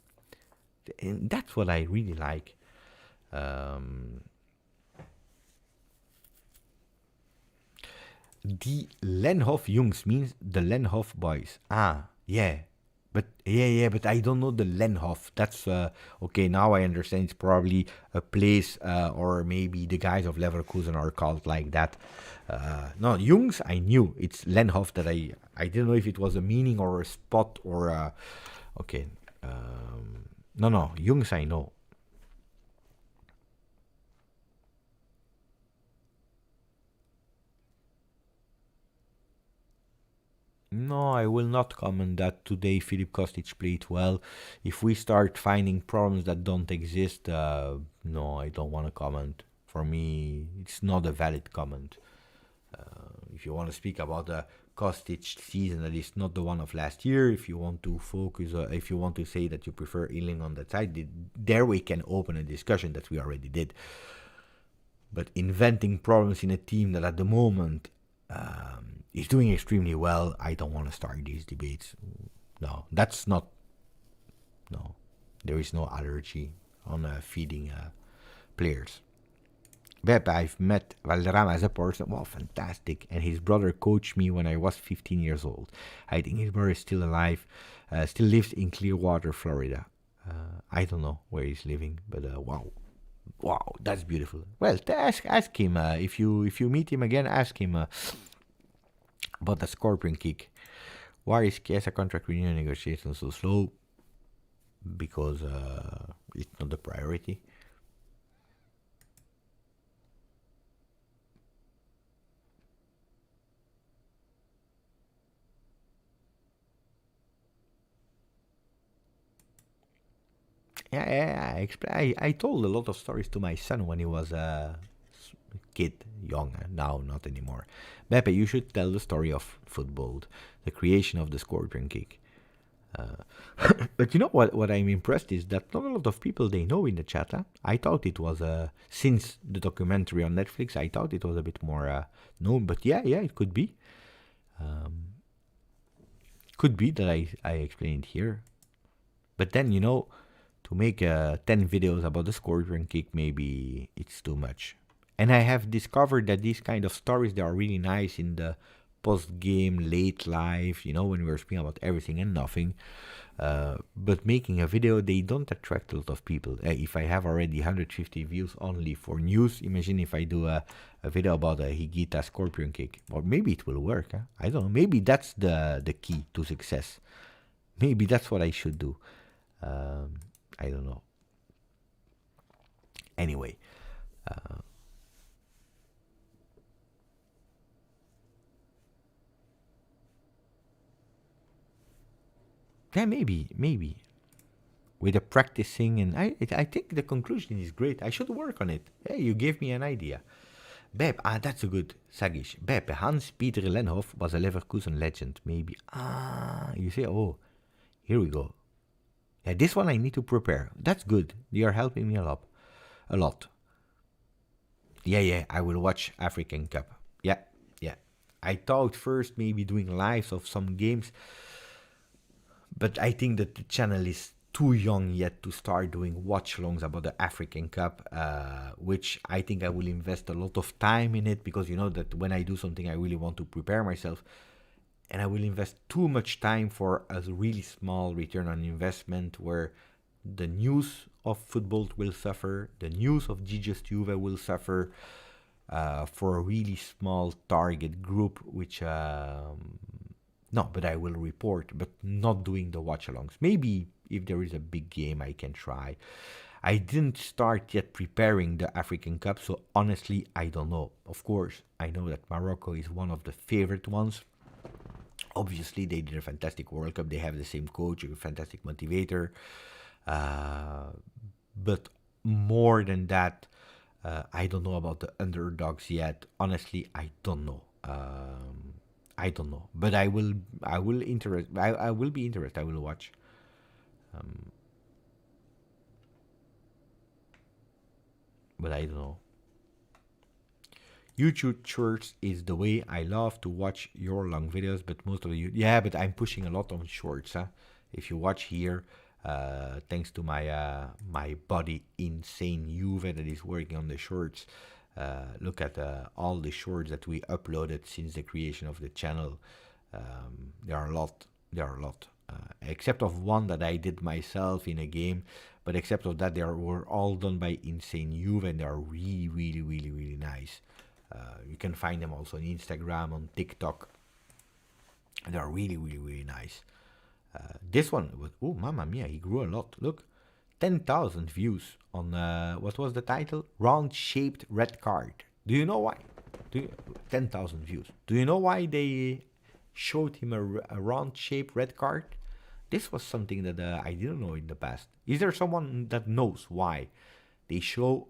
And that's what I really like. The Lenhoff Jungs means the Lenhoff boys. Yeah. But I don't know the Lenhoff. That's okay. Now I understand. It's probably a place, or maybe the guys of Leverkusen are called like that. No, Jungs, I knew. It's Lenhoff that I didn't know if it was a meaning or a spot or okay. No, Jungs I know. No, I will not comment that today Filip Kostic played well. If we start finding problems that don't exist, no, I don't want to comment. For me, it's not a valid comment. If you want to speak about the Kostic season that is not the one of last year, if you want to focus, if you want to say that you prefer Ealing on that side, there we can open a discussion that we already did. But inventing problems in a team that at the moment is doing extremely well, I don't want to start these debates. No, that's not. No, there is no allergy on feeding players. Beppe, I've met Valderrama as a person. Wow, fantastic. And his brother coached me when I was 15 years old. I think his brother is still alive, still lives in Clearwater, Florida. I don't know where he's living, but wow, that's beautiful. Well, ask him if you meet him again. Ask him about the scorpion kick. Why is Chiesa contract renewal negotiations so slow? Because it's not the priority. I told a lot of stories to my son when he was a kid, young, now not anymore. Beppe, you should tell the story of football, the creation of the scorpion kick. But you know what I'm impressed is that not a lot of people they know in the chat. I thought it was since the documentary on Netflix, I thought it was a bit more known. But yeah, it could be. Could be that I explained here. But then, to make 10 videos about the scorpion kick, maybe it's too much. And I have discovered that these kind of stories, they are really nice in the post-game, late live, when we were speaking about everything and nothing. But making a video, they don't attract a lot of people. If I have already 150 views only for news, imagine if I do a video about a Higuita scorpion kick. Or maybe it will work. I don't know. Maybe that's the key to success. Maybe that's what I should do. I don't know. Anyway. Yeah, maybe. With the practicing, and I think the conclusion is great. I should work on it. Hey, you gave me an idea. Beb, that's a good Sagish. Beb, Hans-Peter Lenhoff was a Leverkusen legend. Maybe. You say, oh, here we go. Yeah, this one I need to prepare. That's good. You are helping me a lot. Yeah, I will watch African Cup. Yeah. I thought first maybe doing lives of some games, but I think that the channel is too young yet to start doing watch-alongs about the African Cup, which I think I will invest a lot of time in it, because you know that when I do something I really want to prepare myself, and I will invest too much time for a really small return on investment, where the news of football will suffer, the news of GJustjuve will suffer, for a really small target group, which no, but I will report, but not doing the watch-alongs. Maybe if there is a big game, I can try. I didn't start yet preparing the African Cup, so honestly, I don't know. Of course, I know that Morocco is one of the favorite ones. Obviously, they did a fantastic World Cup. They have the same coach, a fantastic motivator. But more than that, I don't know about the underdogs yet. Honestly, I don't know. I don't know, but I will be interested. I will watch. But I don't know. YouTube shorts is the way. I love to watch your long videos, but most of you, but I'm pushing a lot on shorts. If you watch here, thanks to my buddy Insane Juve that is working on the shorts. Look at all the shorts that we uploaded since the creation of the channel. There are a lot. Except of one that I did myself in a game, but except of that, they were all done by Insane Juve, and they are really, really, really, really nice. You can find them also on Instagram, on TikTok. They are really, really, really nice. This one was, oh, mamma mia, he grew a lot. Look. 10,000 views on, what was the title? Round-shaped red card. Do you know why? 10,000 views. Do you know why they showed him a round-shaped red card? This was something that I didn't know in the past. Is there someone that knows why they show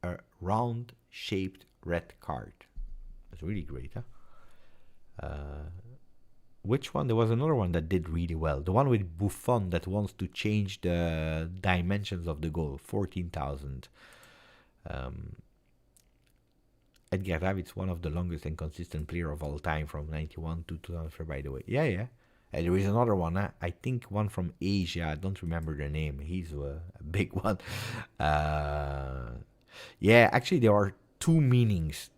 a round-shaped red card? That's really great, huh? Which one? There was another one that did really well. The one with Buffon that wants to change the dimensions of the goal. 14,000. Edgar Davids, one of the longest and consistent player of all time from 91 to 2004, by the way. Yeah. And there is another one. I think one from Asia. I don't remember the name. He's a big one. Actually, there are two meanings.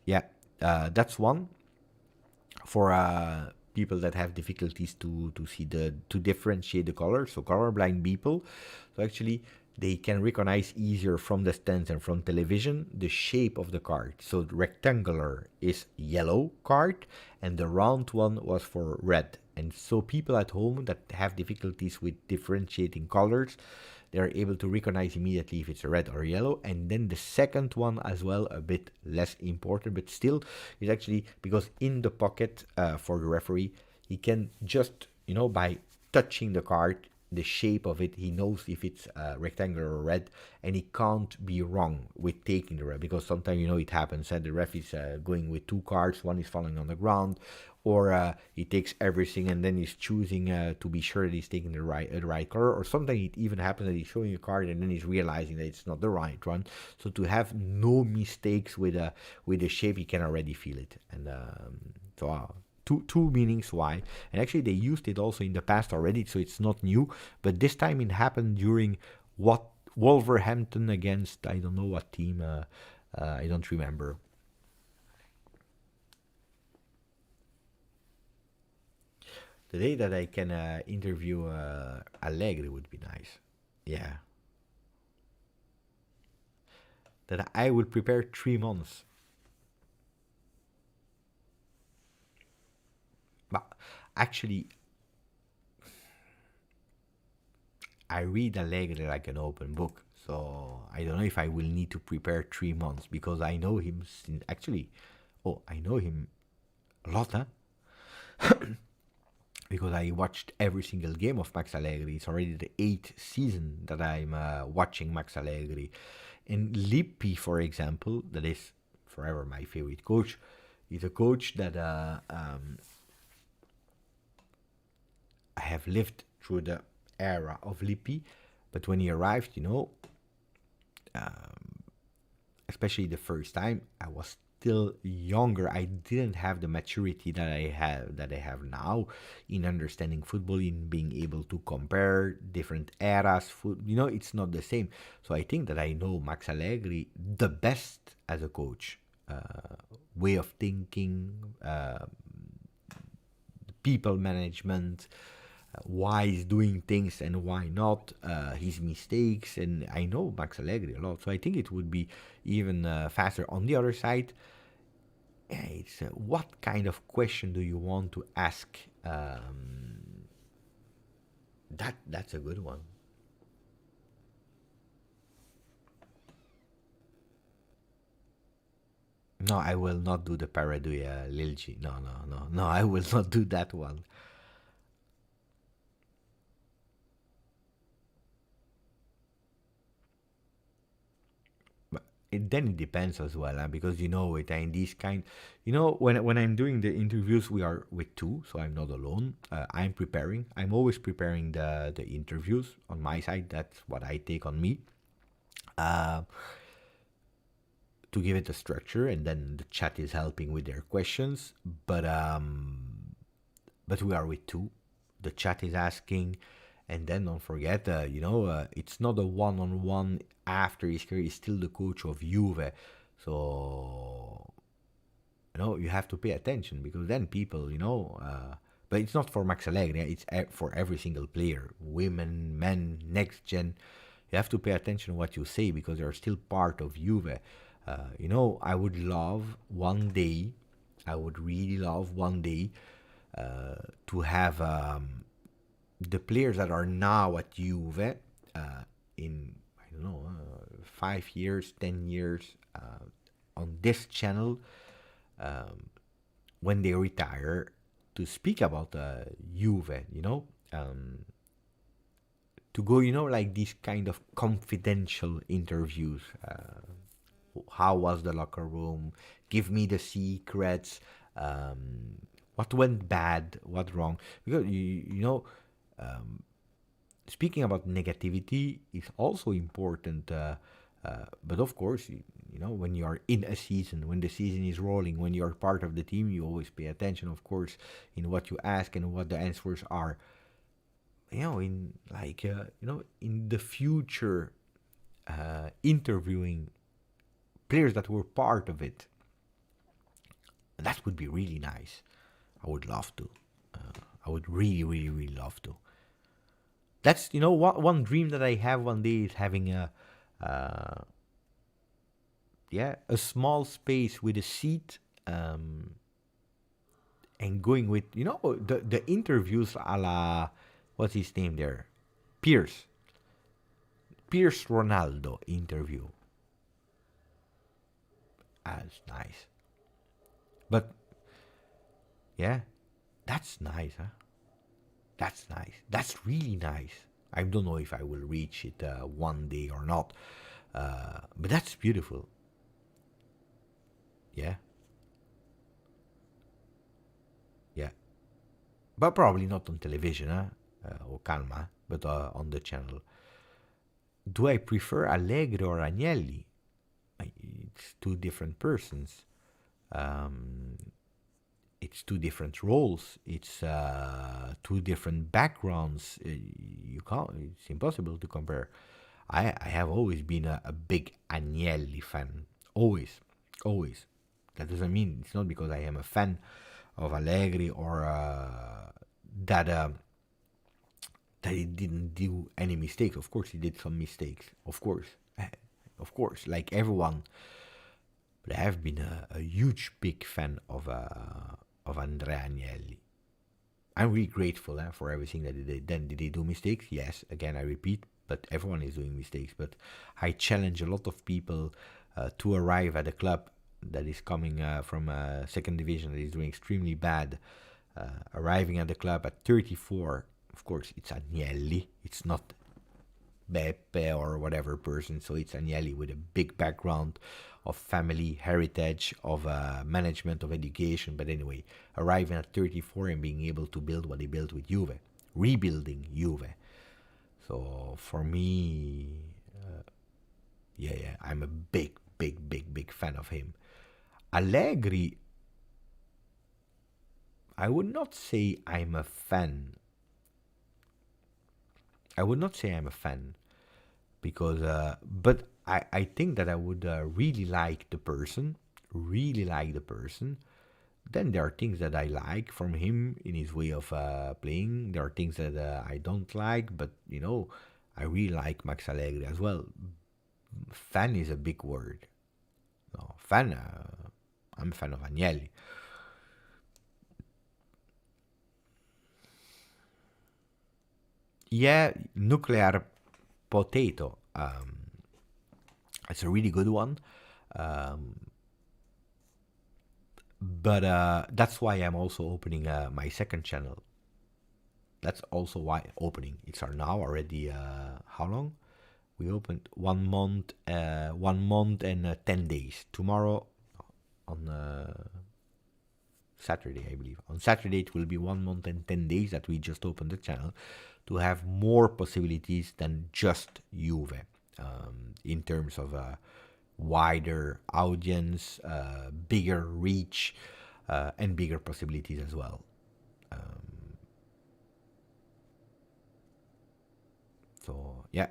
Yeah, that's one. For people that have difficulties to see to differentiate the colors, so colorblind people, so actually they can recognize easier from the stands and from television the shape of the card. So the rectangular is yellow card, and the round one was for red. And so people at home that have difficulties with differentiating colors, they are able to recognize immediately if it's red or yellow. And then the second one as well, a bit less important, but still is actually because in the pocket for the referee, he can just, by touching the card, the shape of it. He knows if it's rectangular or red, and he can't be wrong with taking the red, because sometimes, it happens that the ref is going with two cards, one is falling on the ground, or he takes everything and then he's choosing to be sure that he's taking the right color, or sometimes it even happens that he's showing a card and then he's realizing that it's not the right one. So to have no mistakes with the shape, you can already feel it. And two meanings why. And actually they used it also in the past already, so it's not new, but this time it happened during Wolverhampton against, I don't know what team, I don't remember. The day that I can interview Allegri would be nice. Yeah. That I would prepare 3 months. But actually, I read Allegri like an open book. So I don't know if I will need to prepare 3 months, because I know him actually. Oh, I know him a lot, huh? Because I watched every single game of Max Allegri. It's already the 8th season that I'm watching Max Allegri. And Lippi, for example, that is forever my favorite coach, is a coach that I have lived through the era of Lippi, but when he arrived, especially the first time, I was still younger. I didn't have the maturity that I have now in understanding football, in being able to compare different eras. It's not the same. So I think that I know Max Allegri the best as a coach. Way of thinking, people management, why he's doing things and why not, his mistakes, and I know Max Allegri a lot, so I think it would be even faster. On the other side, it's what kind of question do you want to ask? That's a good one. No, I will not do the Paraduya Lilji. No, I will not do that one. Then it depends as well, because in these kind, when I'm doing the interviews, we are with two, so I'm not alone. I'm always preparing the interviews on my side. That's what I take on me, to give it a structure, and then the chat is helping with their questions. But we are with two. The chat is asking, and then don't forget, it's not a one-on-one. After his career, he's still the coach of Juve, so you have to pay attention, because then people, but it's not for Max Allegri. It's for every single player, women, men, next gen. You have to pay attention to what you say, because they're still part of Juve. I would really love one day to have the players that are now at Juve in, I don't know, 5 years, 10 years on this channel, when they retire, to speak about Juve, to go, like these kind of confidential interviews. How was the locker room? Give me the secrets. What went bad? What wrong? Because speaking about negativity is also important. But of course, when you are in a season, when the season is rolling, when you are part of the team, you always pay attention, of course, in what you ask and what the answers are. In the future, interviewing players that were part of it, that would be really nice. I would love to. I would really, really, really love to. That's one dream that I have one day, is having a small space with a seat, and going with the interviews a la, what's his name there, Pierce Ronaldo interview. That's nice. But yeah, that's nice, huh? That's nice. That's really nice. I don't know if I will reach it one day or not, but that's beautiful. Yeah, yeah, but probably not on television, or Calma, but on the channel. Do I prefer Allegri or Agnelli? It's two different persons. Um, it's two different roles. It's two different backgrounds. You can't. It's impossible to compare. I have always been a big Agnelli fan. Always, always. That doesn't mean it's not because I am a fan of Allegri or that that he didn't do any mistakes. Of course, he did some mistakes. Of course, like everyone. But I have been a huge, big fan of Andrea Agnelli. I'm really grateful for everything that he did. Then did he do mistakes? Yes. Again, I repeat, but everyone is doing mistakes. But I challenge a lot of people to arrive at a club that is coming from second division that is doing extremely bad. Arriving at the club at 34, of course, it's Agnelli. It's not Beppe or whatever person. So it's Agnelli with a big background of family heritage, of management, of education. But anyway, arriving at 34 and being able to build what he built with Juve, rebuilding Juve. So for me, I'm a big fan of him. Allegri, I would not say I'm a fan. Because, but I think that I would really like the person. Then there are things that I like from him in his way of playing. There are things that I don't like, but I really like Max Allegri as well. Fan is a big word. No, fan. I'm a fan of Agnelli. Yeah, nuclear potato. It's a really good one. But that's why I'm also opening my second channel. That's also why opening. It's now already how long? We opened 1 month, 1 month and 10 days. Tomorrow on Saturday, I believe. On Saturday it will be 1 month and 10 days that we just opened the channel to have more possibilities than just Juve in terms of wider audience, bigger reach, and bigger possibilities as well. So yeah.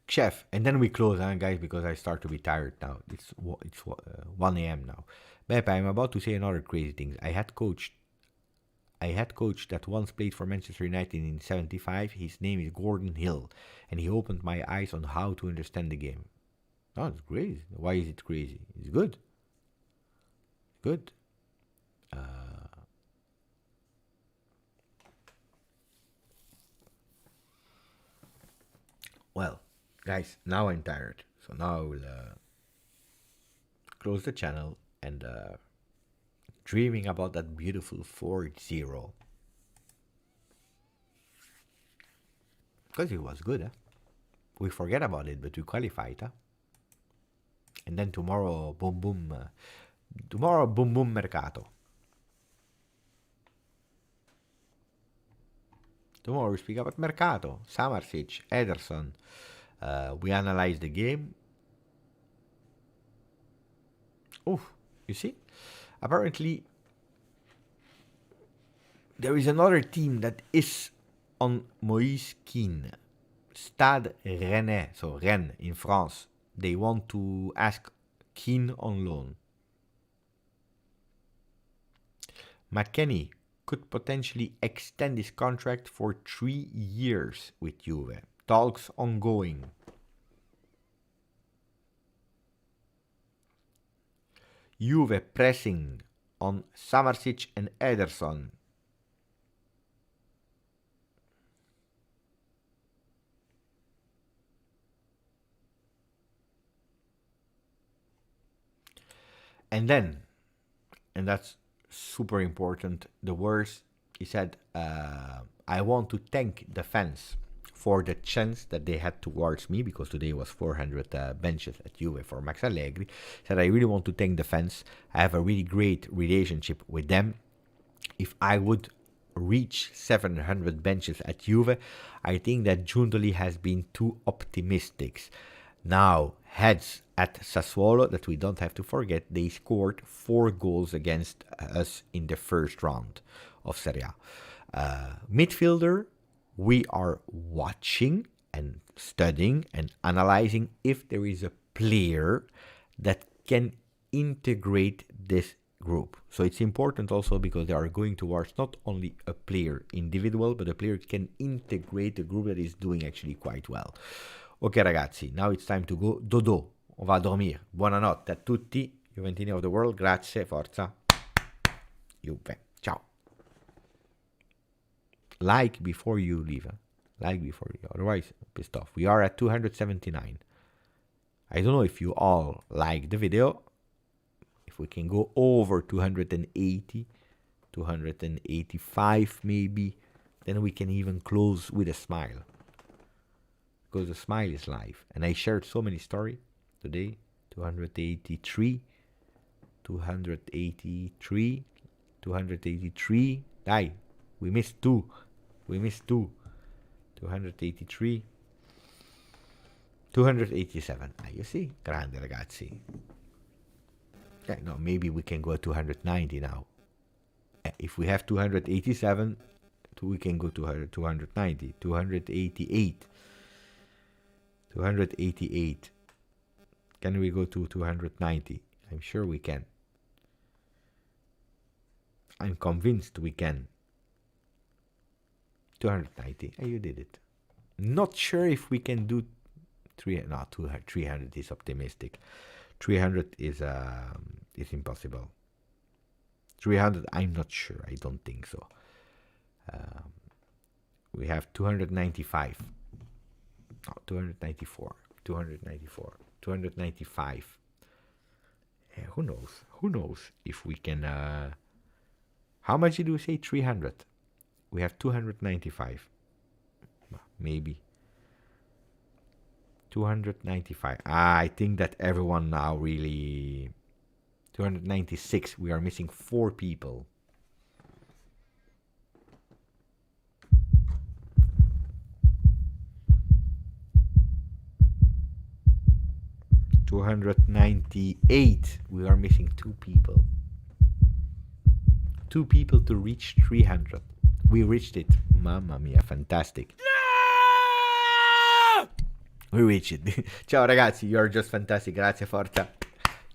Chef, and then we close, guys, because I start to be tired now. It's 1 a.m. now. Beppe, I'm about to say another crazy thing. I had coached that once played for Manchester United in '75. His name is Gordon Hill, and he opened my eyes on how to understand the game. Oh, it's crazy. Why is it crazy? It's good. Good. Well, guys, now I'm tired. So now I will close the channel and dreaming about that beautiful 4-0. Because it was good, We forget about it, but we qualified, And then tomorrow, boom boom. Tomorrow, boom boom mercato. Tomorrow we speak about mercato. Samardzic, Ederson. We analyze the game. Oh, you see? Apparently, there is another team that is on Moïse Keane. Stade Rennais, so Rennes in France. They want to ask Keane on loan. McKennie could potentially extend his contract for 3 years with Juve. Talks ongoing. Juve pressing on Samardzic and Ederson. And then, and that's super important, the words, he said, I want to thank the fans for the chance that they had towards me, because today was 400 benches at Juve for Max Allegri. He said, I really want to thank the fans. I have a really great relationship with them. If I would reach 700 benches at Juve, I think that Giuntoli has been too optimistic. Now, heads at Sassuolo, that we don't have to forget, they scored 4 goals against us in the first round of Serie A. Midfielder, we are watching and studying and analyzing if there is a player that can integrate this group. So it's important also because they are going towards not only a player individual, but a player can integrate a group that is doing actually quite well. Ok ragazzi, now it's time to go. Dodo, on va a dormire. Buonanotte a tutti, Juventini of the world. Grazie, forza Juve. Ciao. Like before you leave. Like before you. Otherwise, pissed off. We are at 279. I don't know if you all like the video. If we can go over 280, 285 maybe, then we can even close with a smile. Because the smile is live. And I shared so many stories today. 283, 283, 283. Dai, we missed 2. 283, 287. You see? Grande ragazzi. Okay, no, maybe we can go at 290 now. If we have 287, we can go to 290, 288. 288. Can we go to 290? I'm sure we can. I'm convinced we can. 290. You did it. Not sure if we can do 300 is optimistic. 300 is impossible. 300, I'm not sure. I don't think so. We have 295. No, 294. 294. 295. Who knows? Who knows if we can... how much did we say? 300. We have 295. Maybe. 295. I think that everyone now really... 296. We are missing 4 people. $298. We are missing 2 people. 2 people to reach 300. We reached it. Mamma mia, fantastic. Yeah! We reached it. Ciao ragazzi, you are just fantastic. Grazie, forza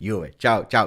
Juve. Ciao, ciao.